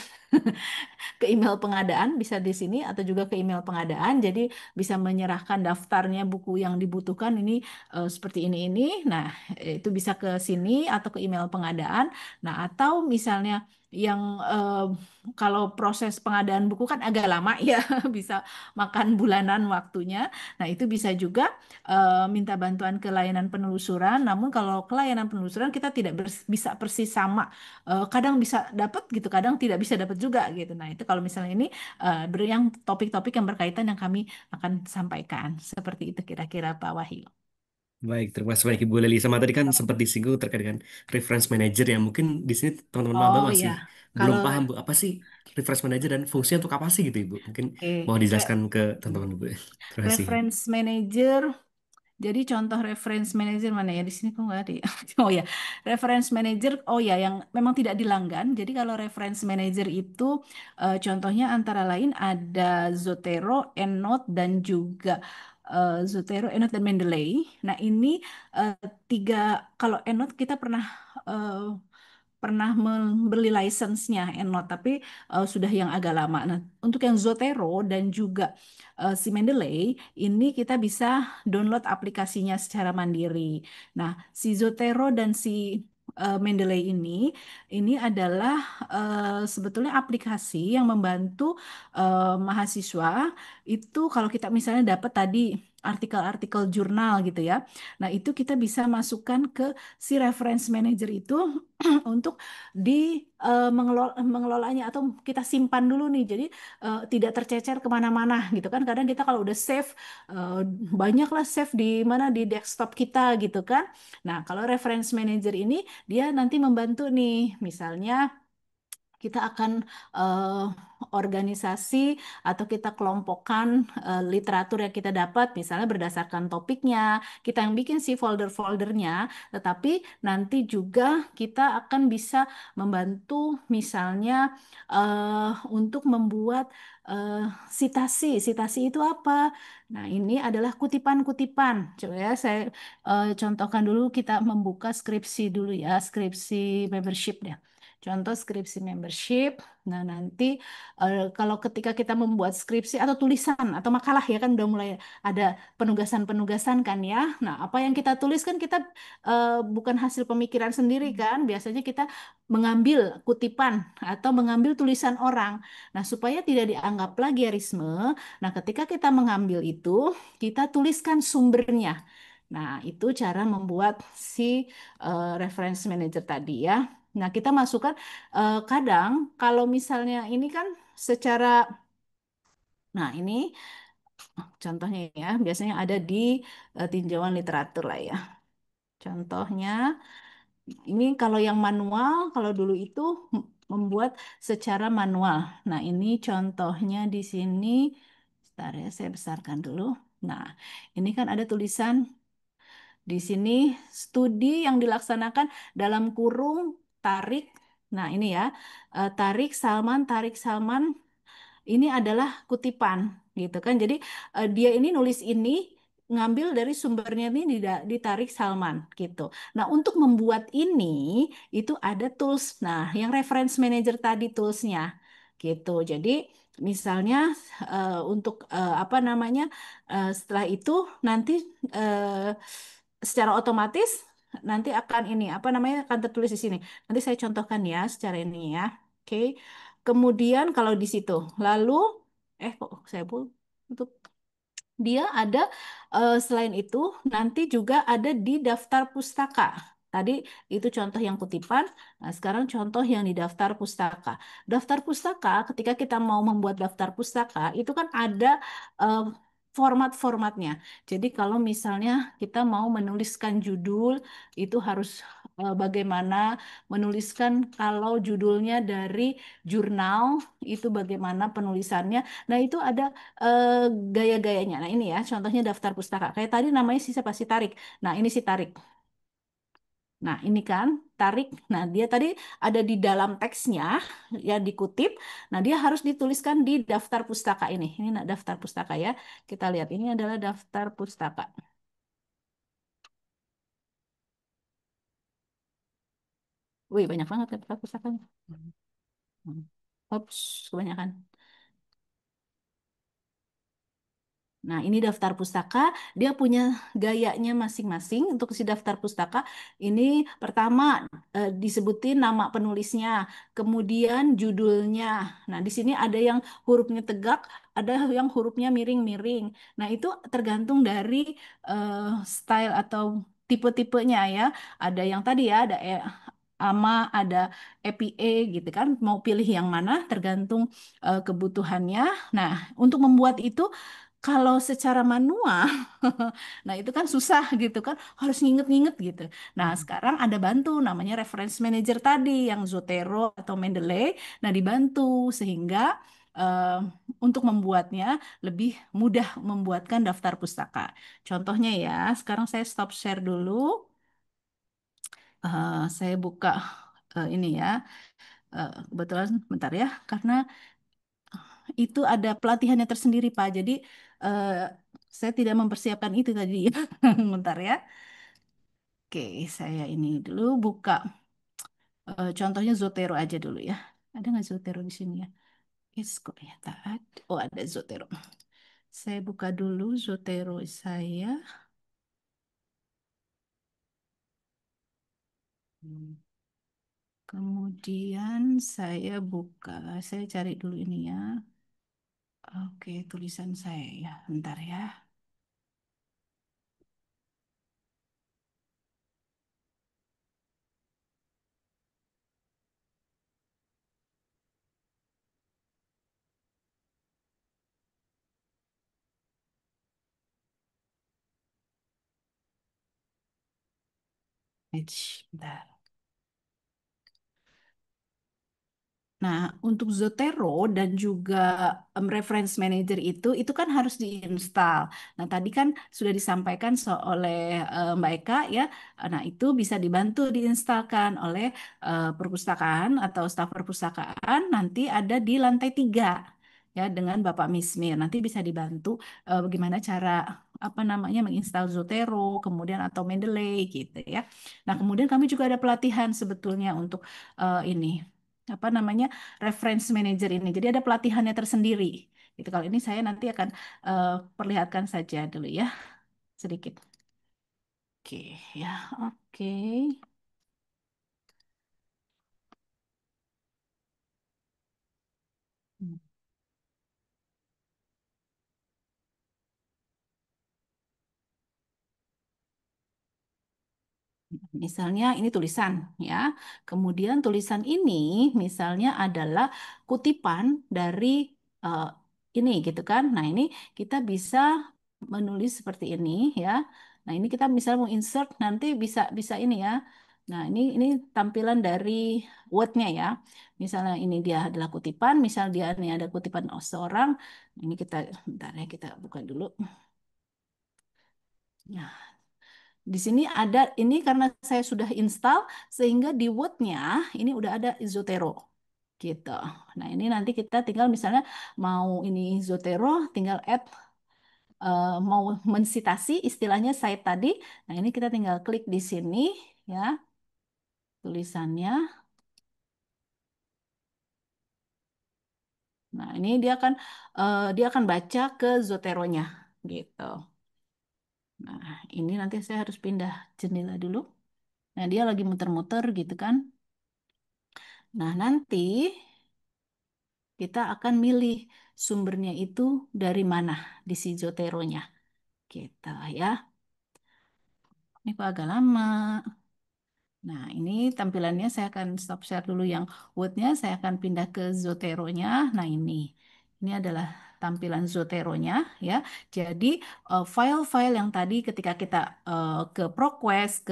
Ke email pengadaan bisa di sini atau juga ke email pengadaan. Jadi bisa menyerahkan daftarnya buku yang dibutuhkan ini seperti ini. Nah, itu bisa ke sini atau ke email pengadaan. Nah, atau misalnya yang kalau proses pengadaan buku kan agak lama ya, bisa makan bulanan waktunya. Nah, itu bisa juga minta bantuan ke layanan penelusuran. Namun kalau ke layanan penelusuran kita tidak bisa persis sama, kadang bisa dapat gitu, kadang tidak bisa dapat juga gitu. Nah, itu kalau misalnya ini yang topik-topik yang berkaitan yang kami akan sampaikan. Seperti itu kira-kira Pak Wahyu. Baik, terima kasih banyak Ibu Leli. Sama tadi kan sempat disinggung terkait dengan reference manager ya. Mungkin di sini teman-teman maba Oh masih ya, belum kalau paham Bu, apa sih reference manager dan fungsinya untuk apa sih gitu Ibu. Mungkin oke, mau Re- dijelaskan ke teman-teman Ibu. Terima kasih. reference manager. Jadi contoh reference manager mana ya? Di sini kok nggak ada ya? Oh ya, reference manager. Oh ya, yang memang tidak dilanggan. Jadi kalau reference manager itu contohnya antara lain ada Zotero, EndNote dan juga Zotero, EndNote dan Mendeley. Nah ini eh, tiga. Kalau EndNote kita pernah membeli license-nya EndNote, tapi sudah yang agak lama. Nah, untuk yang Zotero dan juga si Mendeley, ini kita bisa download aplikasinya secara mandiri. Nah, si Zotero dan si Mendeley ini adalah sebetulnya aplikasi yang membantu mahasiswa itu kalau kita misalnya dapat tadi artikel-artikel jurnal gitu ya. Nah, itu kita bisa masukkan ke si reference manager itu untuk mengelolanya atau kita simpan dulu nih. Jadi tidak tercecer kemana-mana gitu kan. Kadang kita kalau udah save banyaklah save di mana di desktop kita gitu kan. Nah, kalau reference manager ini dia nanti membantu nih, misalnya kita akan eh, organisasi atau kita kelompokkan literatur yang kita dapat, misalnya berdasarkan topiknya, kita yang bikin si folder-foldernya, tetapi nanti juga kita akan bisa membantu misalnya untuk membuat eh, sitasi. Sitasi itu apa? Nah, ini adalah kutipan-kutipan. Coba ya, saya contohkan dulu, kita membuka skripsi dulu ya, skripsi membership ya. Contoh skripsi membership. Nah, nanti kalau ketika kita membuat skripsi atau tulisan atau makalah ya kan udah mulai ada penugasan-penugasan kan ya. Nah, apa yang kita tulis kan kita bukan hasil pemikiran sendiri kan. Biasanya kita mengambil kutipan atau mengambil tulisan orang. Nah, supaya tidak dianggap plagiarisme, nah ketika kita mengambil itu, kita tuliskan sumbernya. Nah, itu cara membuat si reference manager tadi ya. Nah, kita masukkan kadang kalau misalnya ini kan secara, nah ini contohnya ya, biasanya ada di tinjauan literatur lah ya. Contohnya, ini kalau yang manual, kalau dulu itu membuat secara manual. Nah, ini contohnya di sini. Sebentar ya, saya besarkan dulu. Nah, ini kan ada tulisan di sini studi yang dilaksanakan dalam kurung tarik. Nah, ini ya, Tarik Salman ini adalah kutipan gitu kan. Jadi dia ini nulis ini ngambil dari sumbernya ini ditarik Salman gitu. Nah, untuk membuat ini itu ada tools. Nah, yang reference manager tadi toolsnya gitu. Jadi misalnya untuk apa namanya setelah itu nanti eh, secara otomatis nanti akan ini apa namanya akan tertulis di sini. Nanti saya contohkan ya secara ini ya. Oke. Kemudian kalau di situ, lalu kok saya untuk dia ada selain itu nanti juga ada di daftar pustaka. Tadi itu contoh yang kutipan. Nah, sekarang contoh yang di daftar pustaka. Daftar pustaka, ketika kita mau membuat daftar pustaka, itu kan ada eh, format-formatnya. Jadi kalau misalnya kita mau menuliskan judul, itu harus bagaimana menuliskan kalau judulnya dari jurnal, itu bagaimana penulisannya. Nah, itu ada eh, gaya-gayanya. Nah, ini ya contohnya daftar pustaka. Kayak tadi namanya si siapa si Tarik. Nah, ini si Tarik. Nah, ini kan Tarik. Nah, dia tadi ada di dalam teksnya ya dikutip. Nah, dia harus dituliskan di daftar pustaka ini. Ini nah, daftar pustaka ya. Kita lihat ini adalah daftar pustaka. Wih, banyak banget daftar pustakanya. Hmm. Ups, kebanyakan. Nah, ini daftar pustaka, dia punya gayanya masing-masing untuk si daftar pustaka. Ini pertama disebutin nama penulisnya, kemudian judulnya. Nah, di sini ada yang hurufnya tegak, ada yang hurufnya miring-miring. Nah, itu tergantung dari eh, style atau tipe-tipenya ya. Ada yang tadi ya, ada AMA, ada EPA gitu kan. Mau pilih yang mana tergantung kebutuhannya. Nah, untuk membuat itu kalau secara manual, nah itu kan susah gitu kan, harus nginget-nginget gitu. Nah sekarang ada bantu namanya reference manager tadi yang Zotero atau Mendeley. Nah dibantu sehingga eh, untuk membuatnya lebih mudah membuatkan daftar pustaka. Contohnya ya, sekarang saya stop share dulu. Saya buka ini ya. Kebetulan bentar ya, karena itu ada pelatihannya tersendiri Pak. Jadi eh, saya tidak mempersiapkan itu tadi ya. Bentar ya. Oke, saya ini dulu buka contohnya Zotero aja dulu ya. Ada nggak Zotero di sini ya? Yes, kok ya tak ada. Oh, ada Zotero. Saya buka dulu Zotero saya. Hmm. Kemudian saya buka, saya cari dulu ini ya. Oke, tulisan saya ya. Bentar ya. Bentar. Nah, untuk Zotero dan juga reference manager itu kan harus diinstal. Nah, tadi kan sudah disampaikan oleh Mbak Eka ya. Nah, itu bisa dibantu diinstalkan oleh perpustakaan atau staf perpustakaan. Nanti ada di lantai 3 ya dengan Bapak Mismir. Nanti bisa dibantu bagaimana cara apa namanya menginstal Zotero, kemudian atau Mendeley gitu ya. Nah, kemudian kami juga ada pelatihan sebetulnya untuk ini apa namanya reference manager ini. Jadi ada pelatihannya tersendiri. Gitu. Kalau ini saya nanti akan perlihatkan saja dulu ya sedikit. Oke ya, oke. Hmm. Misalnya ini tulisan ya. Kemudian tulisan ini misalnya adalah kutipan dari eh, ini gitu kan. Nah, ini kita bisa menulis seperti ini ya. Nah, ini kita misalnya mau insert nanti bisa bisa ini ya. Nah, ini tampilan dari Word-nya ya. Misalnya ini dia adalah kutipan, misal dia ini ada kutipan seorang. Ini kita bentar ya kita buka dulu. Nah, di sini ada ini karena saya sudah install sehingga di Word-nya ini udah ada Zotero gitu. Nah, ini nanti kita tinggal misalnya mau ini Zotero tinggal add mau mensitasi istilahnya site tadi. Nah, ini kita tinggal klik di sini ya tulisannya. Nah, ini dia akan baca ke Zotero-nya gitu. Nah, ini nanti saya harus pindah jendela dulu. Nah, dia lagi muter-muter gitu kan. Nah, nanti kita akan milih sumbernya itu dari mana di si Zotero-nya. Gitu ya. Ini kok agak lama. Nah, ini tampilannya saya akan stop share dulu yang Word-nya. Saya akan pindah ke Zotero-nya. Nah, ini adalah tampilan Zotero-nya ya. Jadi file-file yang tadi ketika kita ke ProQuest,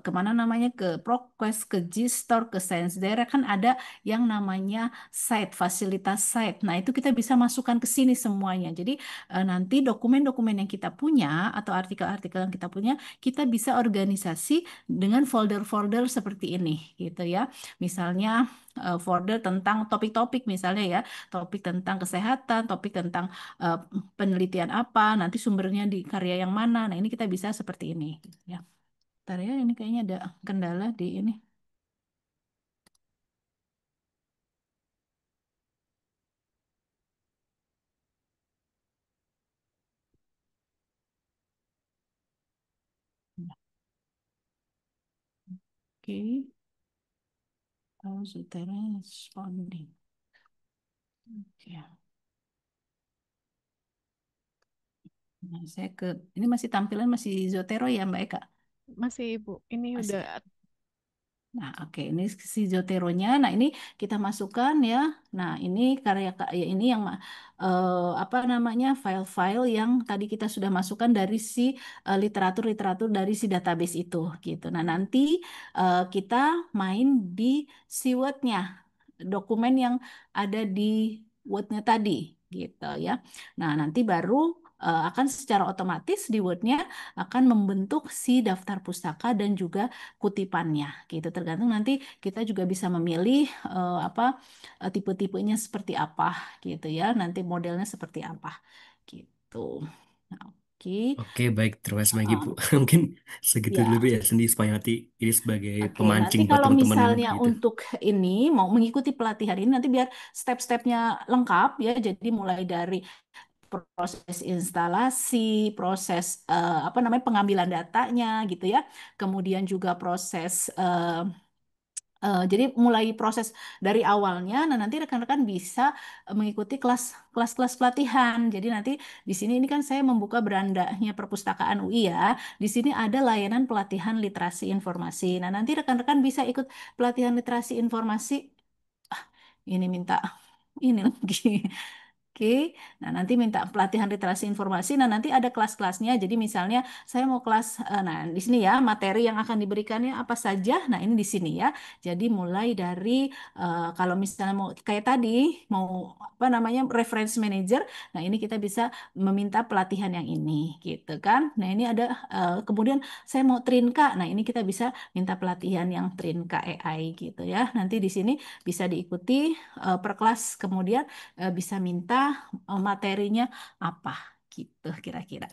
kemana namanya ke ProQuest, ke Gstore, ke ScienceDirect kan ada yang namanya site, fasilitas site. Nah, itu kita bisa masukkan ke sini semuanya. Jadi nanti dokumen-dokumen yang kita punya atau artikel-artikel yang kita punya, kita bisa organisasi dengan folder-folder seperti ini gitu ya. Misalnya folder tentang topik-topik misalnya ya, topik tentang kesehatan, topik tentang eh, penelitian apa, nanti sumbernya di karya yang mana. Nah, ini kita bisa seperti ini ya. Bentar ya, ini kayaknya ada kendala di ini. Oke, how's it responding? Oke. Nah, saya ini masih tampilan masih Zotero ya Mbak Eka? Masih Ibu, ini udah Masih. Nah, oke, ini si Zotero-nya. Nah, ini kita masukkan ya. Nah, ini karya ya ini yang apa namanya file-file yang tadi kita sudah masukkan dari si literatur-literatur dari si database itu gitu. Nah, nanti kita main di si Word-nya, dokumen yang ada di Word-nya tadi gitu ya. Nah, nanti baru akan secara otomatis di Word-nya akan membentuk si daftar pustaka dan juga kutipannya gitu tergantung nanti kita juga bisa memilih apa tipe-tipenya seperti apa gitu ya nanti modelnya seperti apa gitu. Nah, oke. Oke, baik. Terima kasih banyak Ibu. Uh, Mungkin segitu dulu Bu, ya ya, Sendi, supaya nanti ini sebagai oke nanti pemancing buat kalau teman-teman misalnya gitu. untuk ini mau mengikuti pelatihan ini nanti biar step-stepnya lengkap ya jadi mulai dari proses instalasi, proses apa namanya pengambilan datanya gitu ya. Kemudian juga proses jadi mulai proses dari awalnya, nah nanti rekan-rekan bisa mengikuti kelas-kelas pelatihan. Jadi nanti di sini ini kan saya membuka berandanya Perpustakaan UI ya. Di sini ada layanan pelatihan literasi informasi. Nah nanti rekan-rekan bisa ikut pelatihan literasi informasi. Ini minta ini lagi. Oke, nah nanti minta pelatihan literasi informasi. Nah nanti ada kelas-kelasnya. Jadi misalnya saya mau kelas, nah di sini ya materi yang akan diberikannya apa saja. Nah ini di sini ya. Jadi mulai dari kalau misalnya mau kayak tadi mau apa namanya reference manager. Nah ini kita bisa meminta pelatihan yang ini, gitu kan. Nah ini ada kemudian saya mau Trinka. Nah ini kita bisa minta pelatihan yang Trinka AI gitu ya. Nanti di sini bisa diikuti per kelas. Kemudian bisa minta materinya apa gitu kira-kira.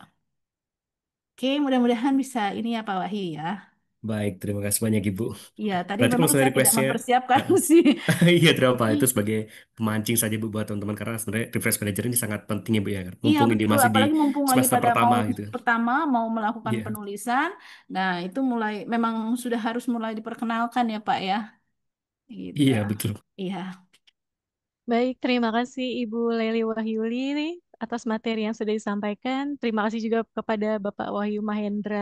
Oke, mudah-mudahan bisa ini ya Pak Wahyu ya. Baik, terima kasih banyak Ibu. Iya, tadi Berarti kalau memang misalnya saya tidak requestnya, mempersiapkan sih. iya terima apa itu sebagai pemancing saja Bu buat teman-teman karena sebenarnya refresh manager ini sangat penting ya Bu ya. Iya Mumpung ini betul, masih di apalagi mumpung lagi semester pada pertama mau gitu. pertama mau melakukan Iya, penulisan. Nah, itu mulai memang sudah harus mulai diperkenalkan ya Pak ya. Gitu. iya betul. Iya. Baik, terima kasih Ibu Leli Wahyuli atas materi yang sudah disampaikan. Terima kasih juga kepada Bapak Wahyu Mahendra.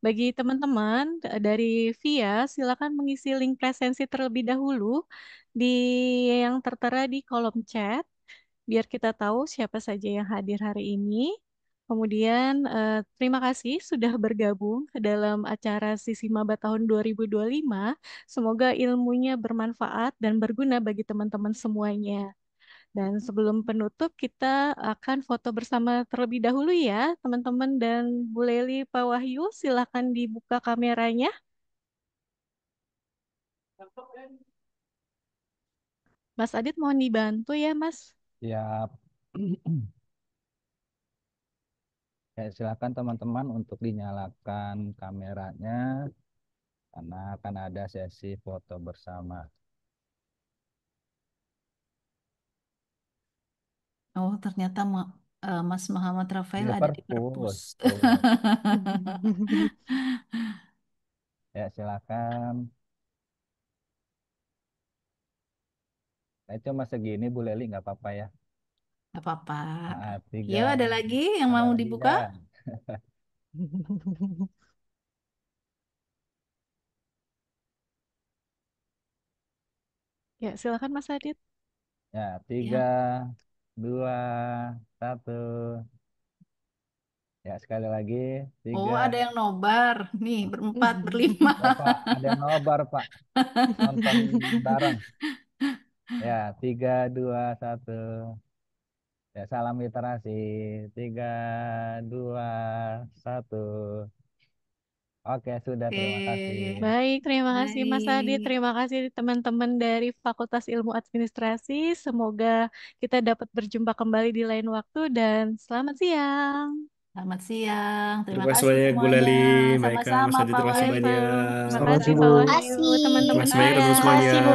Bagi teman-teman dari VIA, silakan mengisi link presensi terlebih dahulu di yang tertera di kolom chat, biar kita tahu siapa saja yang hadir hari ini. Kemudian, terima kasih sudah bergabung ke dalam acara Sisi Maba tahun 2025. Semoga ilmunya bermanfaat dan berguna bagi teman-teman semuanya. Dan sebelum penutup, kita akan foto bersama terlebih dahulu ya, teman-teman dan Bu Leli, Pak Wahyu, silakan dibuka kameranya. Mas Adit mohon dibantu ya, Mas. Siap. Ya, silakan teman-teman untuk dinyalakan kameranya karena akan ada sesi foto bersama. Oh, ternyata Mas Muhammad Rafael Ini ada di perpus. perpus. Tuh. Ya, silakan. Nah, cuma segini Bu Leli nggak apa-apa ya. Gak apa-apa. Tiga. Yuk, ada lagi yang Ada mau lagi dibuka? nggak? Ya, silakan Mas Adit. Ya, tiga, Ya. dua, satu. Ya, sekali lagi. Oh, Tiga. ada yang nobar. Nih, berempat, berlima. Ya, Pak. Ada yang nobar, Pak. Nonton bareng. Ya, tiga, dua, satu. Ya, salam literasi. Tiga, dua, satu. Oke, sudah. Terima kasih. Oke, Baik, terima kasih Mas Adit. baik. Terima kasih teman-teman dari Fakultas Ilmu Administrasi. Semoga kita dapat berjumpa kembali di lain waktu dan selamat siang. Selamat siang. Terima Terima kasih kasih banyak Bu semuanya. Leli, Mbak Eka, Sama-sama, Mas Adi, Pak terima kasih Wahyu. Sama-sama. banyak. Terima Terima kasih kasih, Pak Bu. Wahyu. Kasih. Terima Teman-teman kasih banyak VIA. teman-teman semuanya. Kasih Bu